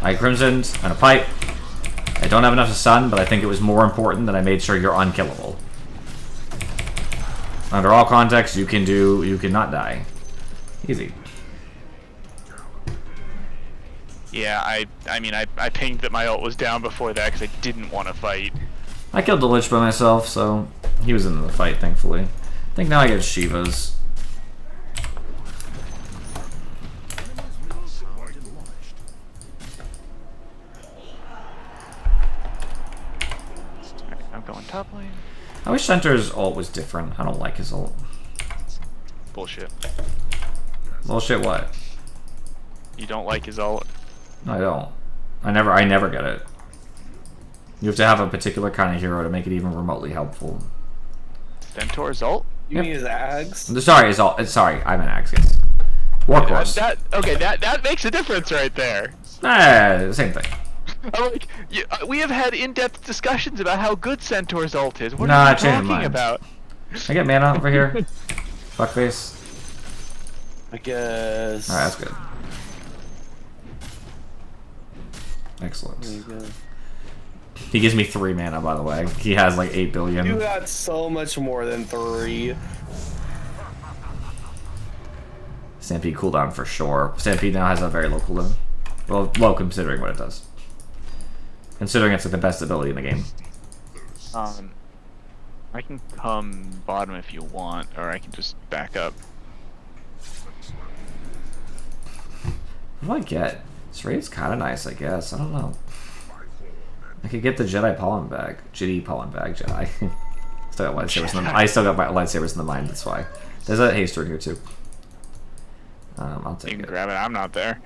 I crimsoned and a pipe. I don't have enough to stun, but I think it was more important that I made sure you're unkillable. Under all contexts, you can not die. Easy. Yeah, I mean, I pinged that my ult was down before that because I didn't want to fight. I killed the Lich by myself, so he was in the fight, thankfully. I think now I get Shivas. Alright, I'm going top lane. I wish Center's ult was different. I don't like his ult. Bullshit. Bullshit what? You don't like his ult? No, I don't. I never get it. You have to have a particular kind of hero to make it even remotely helpful. Centaur's ult? You mean his Ags? Sorry, his ult. Sorry, I'm an Axe, yes. Warcourse. That makes a difference right there. Same thing. I'm like, we have had in-depth discussions about how good Centaur's ult is. What Nah, are you change talking my mind. about? I get mana over here. Fuckface. I guess. Alright, that's good. Excellent. There you go. He gives me 3 mana, by the way. He has like 8 billion. You got so much more than 3. Stampede cooldown for sure. Stampede now has a very low cooldown. Well, low considering what it does. Considering it's like the best ability in the game. I can come bottom if you want, or I can just back up. What do I get? This raid's kind of nice, I guess. I don't know. I could get the Jedi Pollen Bag. Jedi Pollen Bag, Jedi. Still got lightsabers in the, I still got lightsabers in the mind. That's why. There's a haster in here too. I'll take You can it. grab it. I'm not there.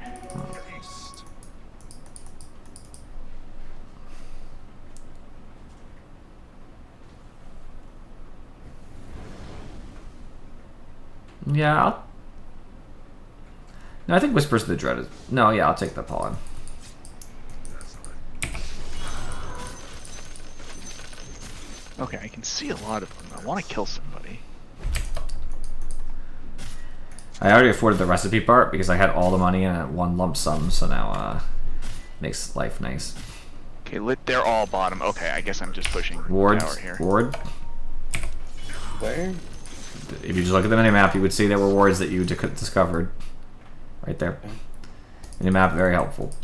Yeah. No, I think Whispers of the Dread is. No, yeah, I'll take the pollen. Okay, I can see a lot of them. I want to kill somebody. I already afforded the recipe part because I had all the money in at one lump sum, so now makes life nice. Okay, they're all bottom. Okay, I guess I'm just pushing Wards, tower here. ward. Where? If you just look at the minimap, you would see there were wards that you discovered. Right there. Minimap, very helpful.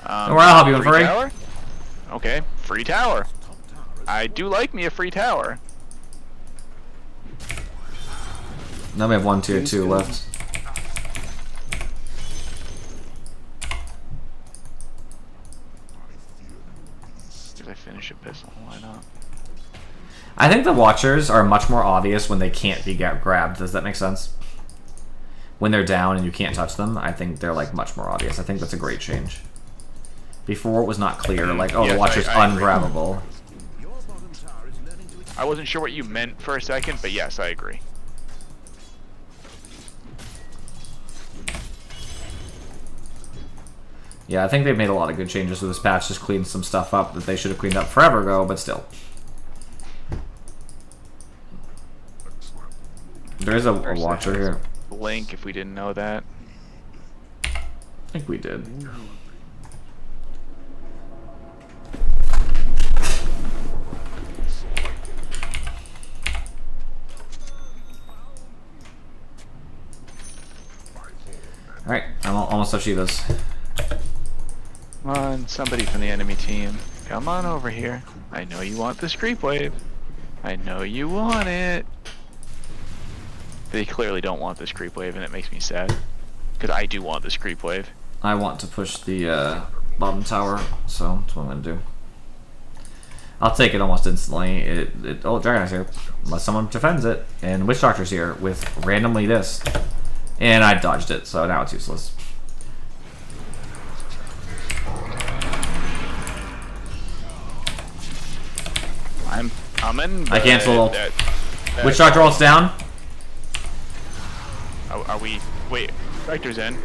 Or I'll help you in free free. tower? Okay, free tower. I do like me a free tower. Now we have 1 tier 2 left. Because I finish Abyssal, why not? I think the Watchers are much more obvious when they can't be grabbed. Does that make sense? When they're down and you can't touch them, I think they're like much more obvious. I think that's a great change. Before it was not clear, like, oh, Yes, the Watcher's I agree. ungrabbable. I wasn't sure what you meant for a second, but yes, I agree. Yeah, I think they've made a lot of good changes with this patch, just cleaned some stuff up that they should have cleaned up forever ago, but still. There is a Watcher here. Blink if we didn't know that. I think we did. Alright, I'm almost up Shiva's. Come on, somebody from the enemy team. Come on over here. I know you want this creep wave. I know you want it. They clearly don't want this creep wave, and it makes me sad. Because I do want this creep wave. I want to push the bottom tower, so that's what I'm going to do. I'll take it almost instantly. Oh, Dragon's here. Unless someone defends it. And Witch Doctor's here with randomly this. And I dodged it, so now it's useless. I'm coming. I cancel. That Witch Doctor ult's down. Are we? Wait, Vector's in.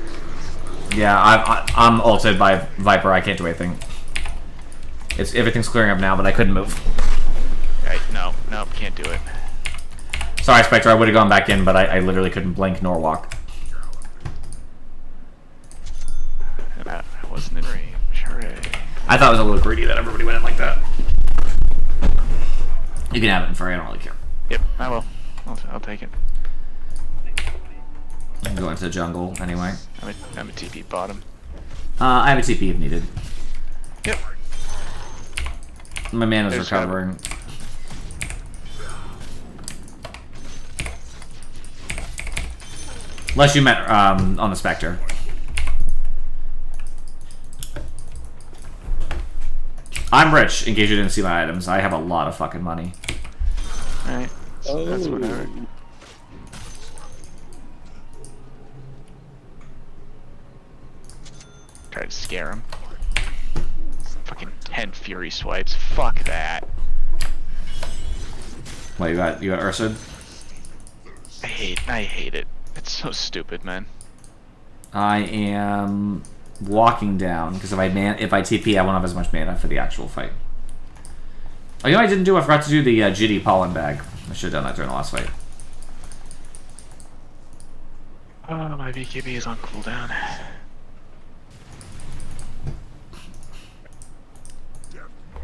Yeah, I'm ulted by Viper. I can't do anything. Everything's clearing up now, but I couldn't move. Right, no, can't do it. Sorry, Spectre. I would have gone back in, but I literally couldn't blink nor walk. And I wasn't in range. Hooray. I thought it was a little greedy that everybody went in like that. You can have it in free. I don't really care. Yep, I will. I'll take it. I'm going to the jungle anyway. I'm a TP bottom. I have a TP if needed. Yep. My mana's There's recovering. Unless you meant on the Spectre. I'm rich, in case you didn't see my items. I have a lot of fucking money. Alright. So that's what I heard. Try to scare him. Fucking 10 Fury swipes. Fuck that. What, you got Ursid? I hate it. It's so stupid, man. I am walking down, because if I TP, I won't have as much mana for the actual fight. Oh, you know what I didn't do? I forgot to do the Jitty Pollen Bag. I should have done that during the last fight. Oh, my BKB is on cooldown.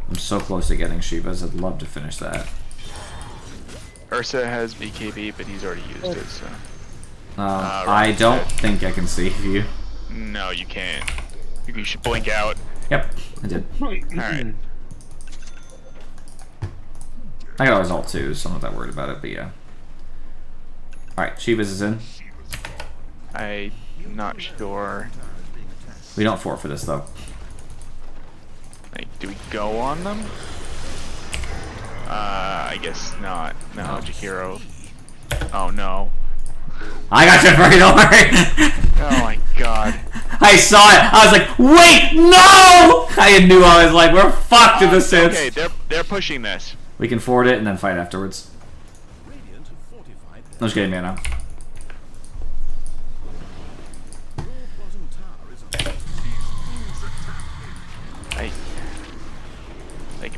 I'm so close to getting Shiva's. I'd love to finish that. Ursa has BKB, but he's already used it, so... I don't think I can save you. No, you can't. You should blink out. Yep, I did. Alright. I got always ult too, so I'm not that worried about it, but yeah. Alright, Shiva's is in. I Not sure. We don't fort for this though. Like, do we go on them? I guess not. No, Jakiro. Oh no. I got you, Furry, don't worry. Oh my god. I saw it. I was like, wait, no! I knew. I was like, we're fucked in this sense. Okay, they're pushing this. We can forward it and then fight afterwards. Radiant have fortified I'm just kidding, mana. your bottom tower is under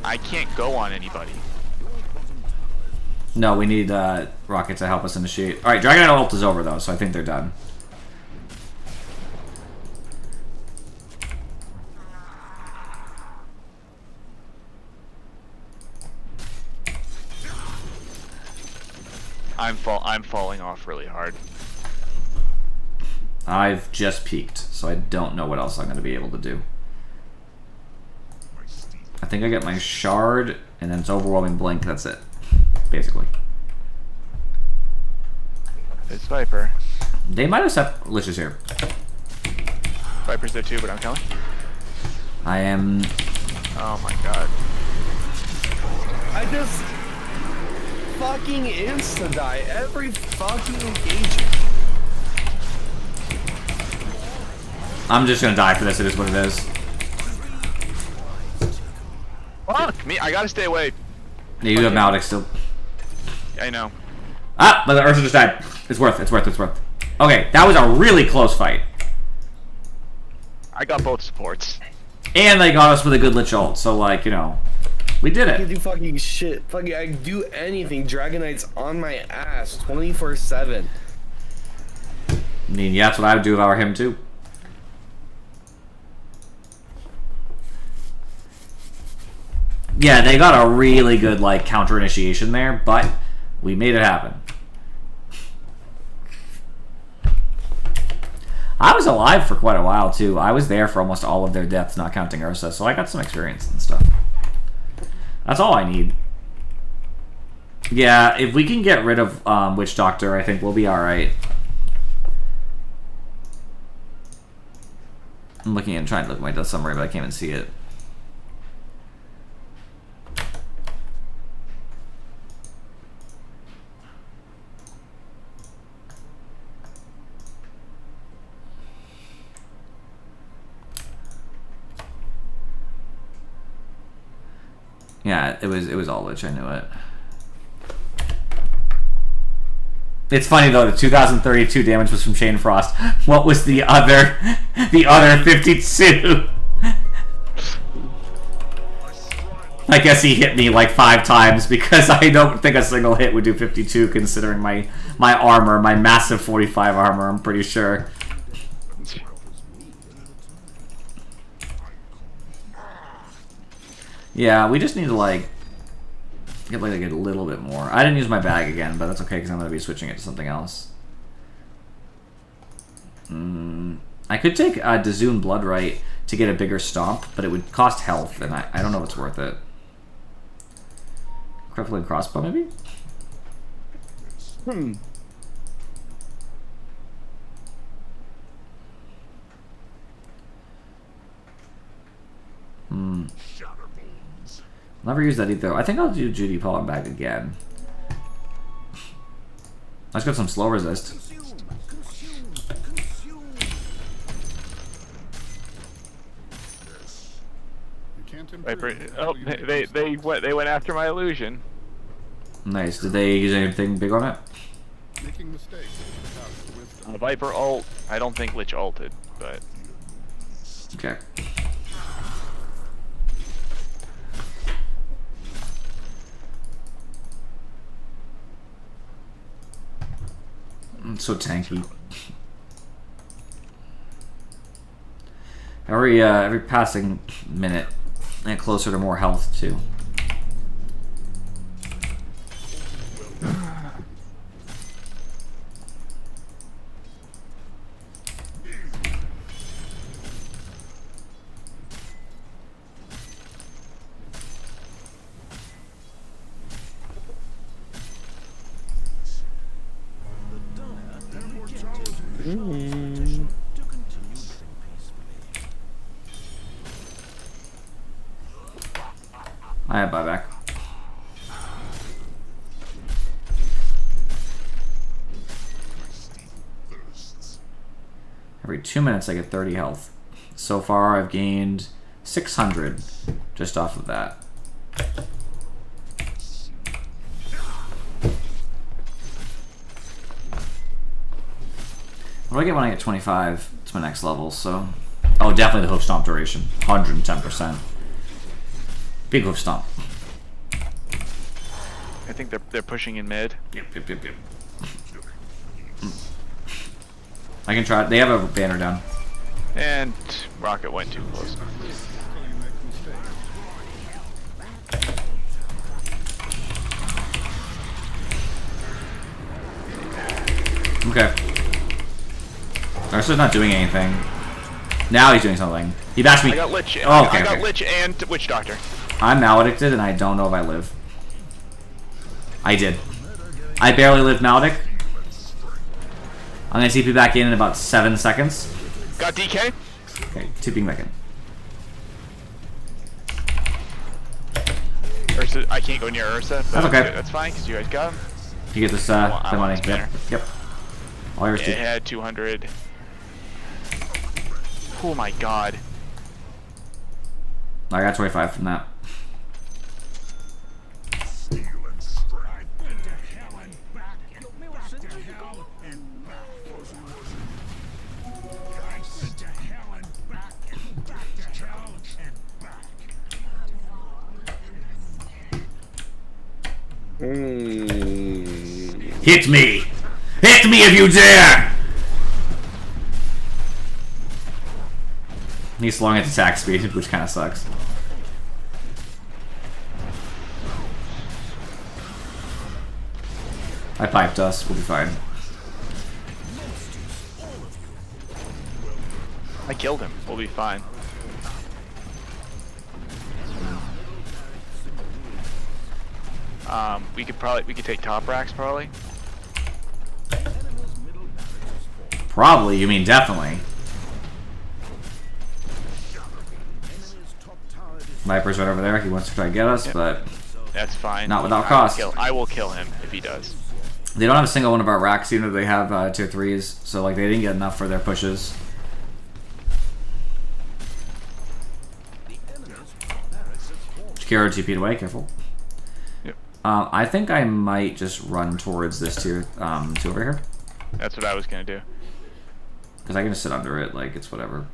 I can't go on anybody. No, we need Rocket to help us initiate. Alright, Dragonite ult is over though, so I think they're done. I'm falling off really hard. I've just peaked, so I don't know what else I'm going to be able to do. I think I get my shard, and then it's overwhelming blink, that's it. Basically. It's Viper. They might have set Lich is here. Viper's there too, but I'm killing. I am... Oh my god. I just fucking insta die every fucking engagement. I'm just going to die for this, it is what it is. Fuck me, I gotta stay away. Yeah, you have Maledict still. I know. Ah, but the Ursa just died. It's worth, it's worth, it's worth. Okay, that was a really close fight. I got both supports. And they got us with a good Lich ult, so like, you know, we did I can it. do fucking shit. Fucking, I can do anything. Dragonite's on my ass 24/7. I mean, yeah, that's what I would do if I were him too. Yeah, they got a really good, like, counter initiation there, but we made it happen. I was alive for quite a while, too. I was there for almost all of their deaths, not counting Ursa, so I got some experience and stuff. That's all I need. Yeah, if we can get rid of Witch Doctor, I think we'll be alright. I'm looking and trying to look at my death summary, but I can't even see it. Yeah, it was all Lich, I knew it. It's funny though, the 2032 damage was from Chain Frost. What was the other 52? I guess he hit me like 5 times because I don't think a single hit would do 52 considering my armor, my massive 45 armor, I'm pretty sure. Yeah, we just need to like get like a little bit more. I didn't use my bag again, but that's okay because I'm going to be switching it to something else. I could take Dazoon Bloodright to get a bigger stomp, but it would cost health, and I don't know if it's worth it. Crippling Crossbow, maybe? Never use that either. I think I'll do Judy Pollen Bag again. Let's get some slow resist. Viper. Oh, they went after my illusion. Nice. Did they use anything big on it? making mistakes without wisdom. Viper ult. I don't think Lich ulted, but Okay. I'm so tanky. Every passing minute, I get closer to more health too. I have buyback. Every 2 minutes I get 30 health. So far I've gained 600 just off of that. What do I get when I get 25? It's my next level, so... Oh, definitely the hoof stomp duration. 110%. Big hoof stomp. I think they're pushing in mid. Yep. I can try. They have a banner down. And Rocket went too close. Okay. Ursa's not doing anything. Now he's doing something. He bashed me. I got Lich. Oh, okay, I got okay. Lich and Witch Doctor. I'm maledicted and I don't know if I live. I did. I barely lived maledict. I'm gonna TP back in about 7 seconds. Got DK. Okay, TPing back in. Ursa, I can't go near Ursa. But That's okay. That's fine because you guys got him. You get this I want the money. this banner. Yep. All yours It too. had 200. Oh my god. I got 25 from that. Hit me! Hit me if you dare! He's slowing at attack speed, which kind of sucks. I piped us, we'll be fine. I killed him. We'll be fine. We could take top racks probably. Probably, you mean definitely. Viper's right over there, he wants to try to get us, Yep. but That's fine. not without cost. I will kill him if he does. They don't have a single one of our racks, even though they have tier 3s, so like they didn't get enough for their pushes. Shakira TP'd away, careful. Yep. I think I might just run towards this tier 2 over here. That's what I was gonna do. Because I can just sit under it, like it's whatever.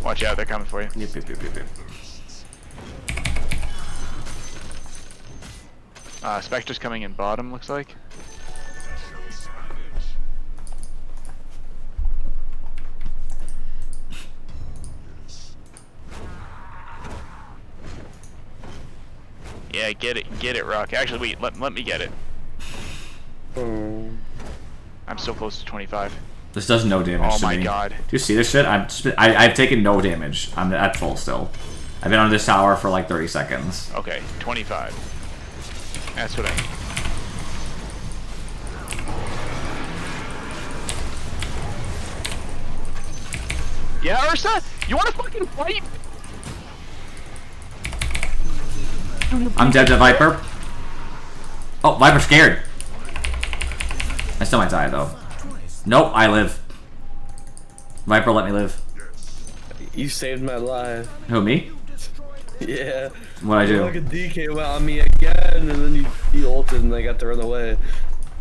Watch out, they're coming for you. Yep. Spectre's coming in bottom, looks like. Yeah, get it, Rock. Actually, wait, let me get it. I'm so close to 25. This does no damage Oh to my me. god. Do you see this shit? I've taken no damage. I'm at full still. I've been on this tower for like 30 seconds. Okay, 25. That's what I need. Yeah, Ursa? You wanna fucking fight? I'm dead to Viper. Oh, Viper's scared. I still might die though. Nope, I live. Viper, let me live. You saved my life. Who, me? Yeah. What'd I do? Like a DK went on me again, and then you ulted, and I got to run away.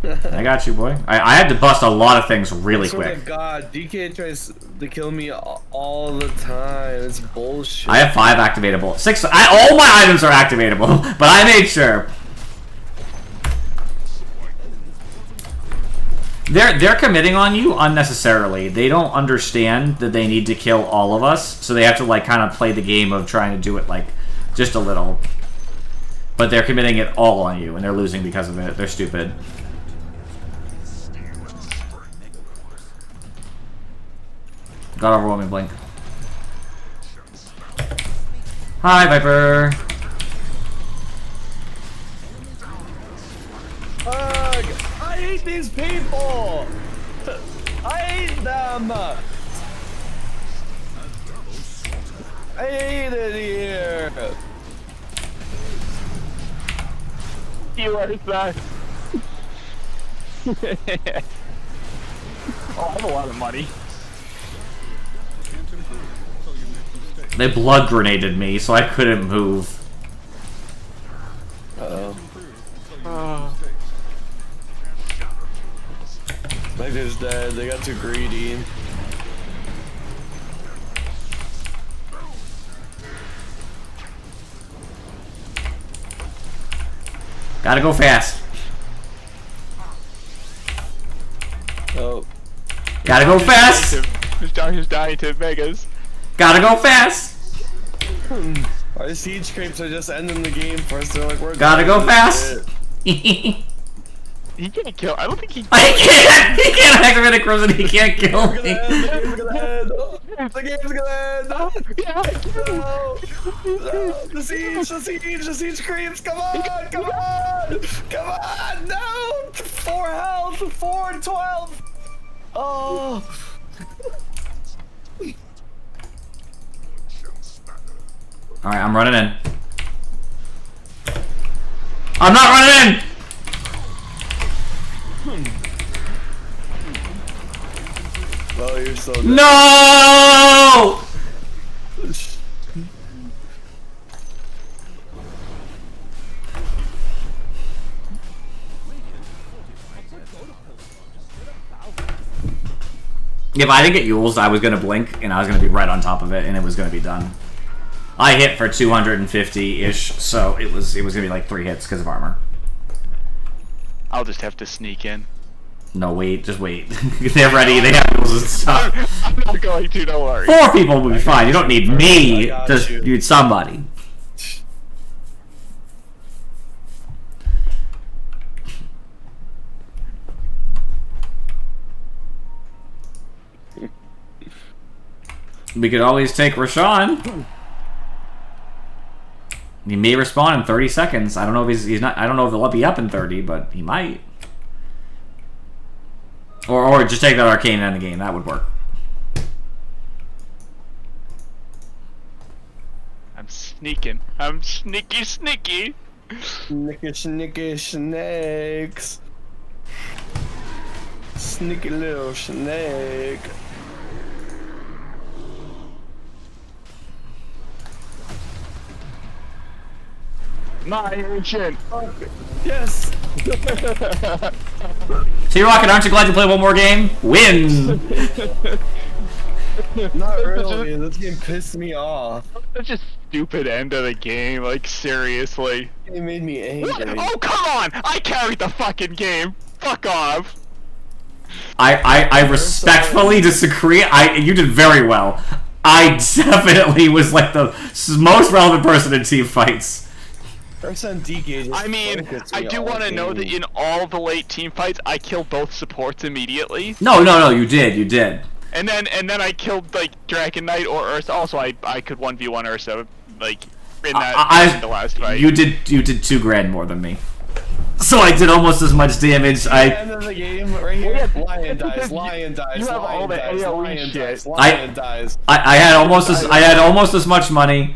I got you, boy. I had to bust a lot of things really I swear quick. to God, DK tries to kill me all the time. It's bullshit. I have 5 activatable. 6. All my items are activatable, but I made sure. They're committing on you unnecessarily. They don't understand that they need to kill all of us, so they have to like kind of play the game of trying to do it like just a little. But they're committing it all on you, and they're losing because of it. They're stupid. Got overwhelming blink. Hi, Viper. Ugh, I hate these people. I hate them. I hate it here. You are that. Oh, I have a lot of money. Can't improve, so you make mistakes. They blood grenaded me, so I couldn't move. Uh-oh. Oh. Spectre's dead. They got too greedy. Gotta go fast. Oh. Gotta go fast. His doctor's dying to Megas. Gotta go fast. Our siege creeps are just ending the game for us. They're like, we're Gotta go done. fast. He can't kill. I don't think he. I can't. He can't activate a crimson. He can't kill The me. game's gonna end. The game's gonna end. No. The siege creeps. Come on. Come on. No. 4 health. 4 and 12. Oh. Alright, I'm running in. I'm not running in! Oh, you're so dead. No! If I didn't get Yules, I was gonna blink and I was gonna be right on top of it and it was gonna be done. I hit for 250-ish, so it was gonna be like 3 hits because of armor. I'll just have to sneak in. No, wait, just wait. They're ready, they have Yules and stuff. I'm not going to. Don't worry. 4 people will be fine. You don't need me. I got Just you. you need somebody. We could always take Rashawn. He may respawn in 30 seconds. I don't know if he's not. I don't know if he'll be up in 30, but he might. Or just take that arcane and end the game. That would work. I'm sneaking. I'm sneaky. Snicky snakes. Sneaky little snake. My agent. Yes. T-Rocket, aren't you glad you played one more game? Win! Not really. This game pissed me off. Such a stupid end of the game. Like seriously. It made me What? angry. Oh come on! I carried the fucking game. Fuck off. I respectfully disagree. You did very well. I definitely was like the most relevant person in team fights. I mean, I do want to know that in all the late team fights, I killed both supports immediately. No, you did. And then I killed like Dragon Knight or Ursa. Also, I could 1v1 Ursa like in that in the last fight. You did 2 grand more than me. So I did almost as much damage. End of the game right here. Yeah, Lion dies. you have all the AoE shit. Lion dies. I had almost as much money,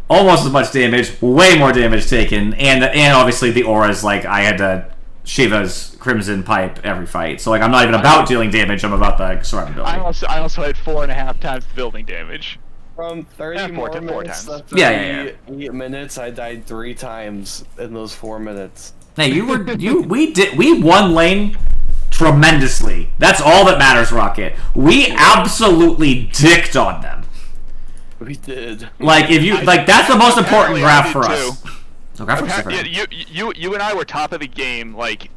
almost as much damage, way more damage taken, and obviously the auras. Like I had to Shiva's Crimson Pipe every fight. So like I'm not even about dealing damage. I'm about the survivability. I also had 4.5 times the building damage. From 30 four more times. minutes to Yeah. 8 minutes, I died 3 times in those 4 minutes. Hey, we won lane tremendously. That's all that matters, Rocket. We absolutely dicked on them. We did. Like that's the most important Apparently graph I for did us. too. So graph looks different. You and I were top of the game, like.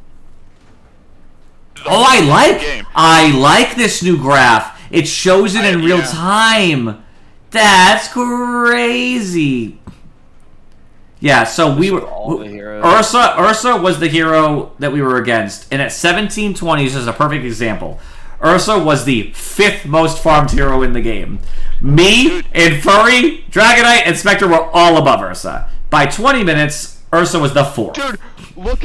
Oh, I like this new graph. It shows it in real time. That's crazy. Yeah, so we were Ursa was the hero that we were against, and at 1720, this is a perfect example. Ursa was the 5th most farmed hero in the game. Me and Furry, Dragonite, and Spectre were all above Ursa. By 20 minutes, Ursa was the 4th. Dude, look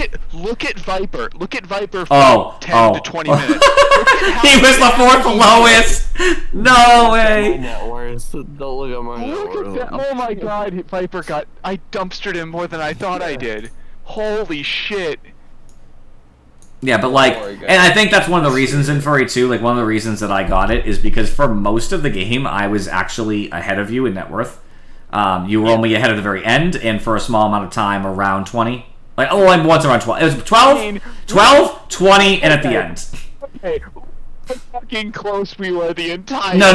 at Viper. Look at Viper for Oh, 10 to 20 minutes. Look at how He was the 4th lowest. No My way. net worth. Don't look at my net Look worth. at that. Oh my god, Viper got. I dumpstered him more than I thought I did. Holy shit. Yeah, but like, Sorry, guys. and I think that's one of the reasons in Furry 2, like one of the reasons that I got it is because for most of the game, I was actually ahead of you in net worth. You were only ahead at the very end, and for a small amount of time, around 20. Like, oh, I'm once around 12. It was 12, 20, and at the end. Okay. How fucking close we were the entire No.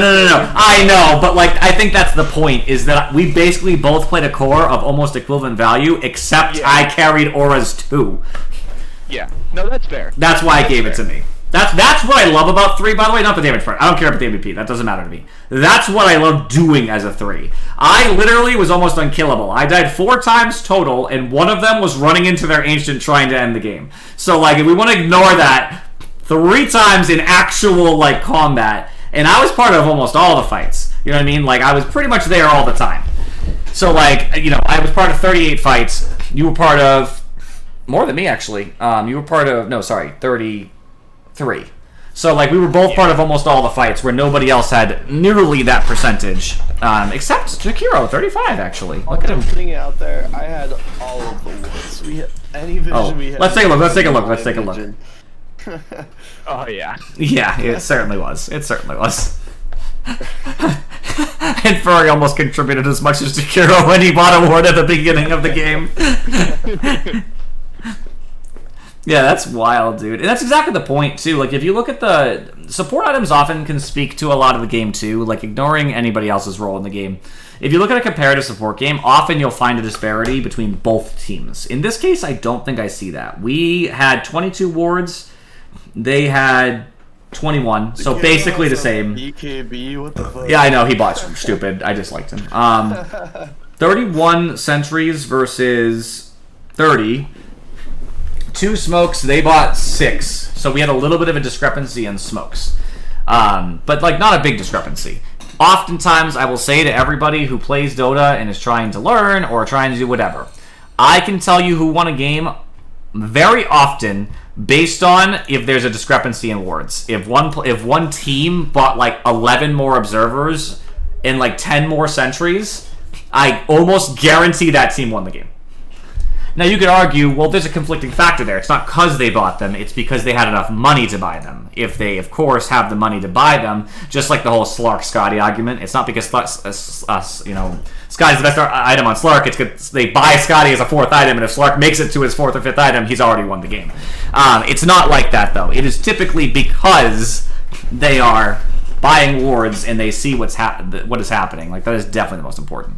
I know, but like, I think that's the point, is that we basically both played a core of almost equivalent value, except Yeah. I carried Aura's 2. Yeah. No, that's fair. That's why I gave it to me. That's what I love about 3, by the way, not the damage part. I don't care about the MVP. That doesn't matter to me. That's what I love doing as a 3. I literally was almost unkillable. I died 4 times total, and one of them was running into their Ancient trying to end the game. So, like, if we want to ignore that, 3 times in actual, like, combat, and I was part of almost all the fights. You know what I mean? Like, I was pretty much there all the time. So, like, you know, I was part of 38 fights. You were part of more than me, actually. You were part of, 33. So, like, we were both part of almost all the fights where nobody else had nearly that percentage. Except Jakiro, 35, actually. Look at him. Putting it out there, I had all of the woods. We had any vision we had. Let's take a look. Let's take a look. Let's take a look. Vision. Oh, yeah. Yeah, it certainly was. It certainly was. And Furry almost contributed as much as Jakiro when he bought a ward at the beginning of the game. Yeah, that's wild, dude. And that's exactly the point, too. Like, if you look at the... Support items often can speak to a lot of the game, too. Like, ignoring anybody else's role in the game. If you look at a comparative support game, often you'll find a disparity between both teams. In this case, I don't think I see that. We had 22 wards. They had 21. So basically the same. BKB, what the fuck? Yeah, I know. He bought stupid. I disliked him. 31 sentries versus 30. 2 smokes, they bought 6. So we had a little bit of a discrepancy in smokes. But, like, not a big discrepancy. Oftentimes, I will say to everybody who plays Dota and is trying to learn or trying to do whatever, I can tell you who won a game very often based on if there's a discrepancy in wards. If one team bought, like, 11 more observers and, like, 10 more sentries, I almost guarantee that team won the game. Now, you could argue, well, there's a conflicting factor there. It's not because they bought them. It's because they had enough money to buy them. If they, of course, have the money to buy them, just like the whole Slark-Scotty argument, it's not because, Scotty's the best item on Slark. It's because they buy Scotty as a 4th item, and if Slark makes it to his 4th or 5th item, he's already won the game. It's not like that, though. It is typically because they are buying wards and they see what is happening. Like, that is definitely the most important.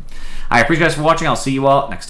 I appreciate you guys for watching. I'll see you all next time.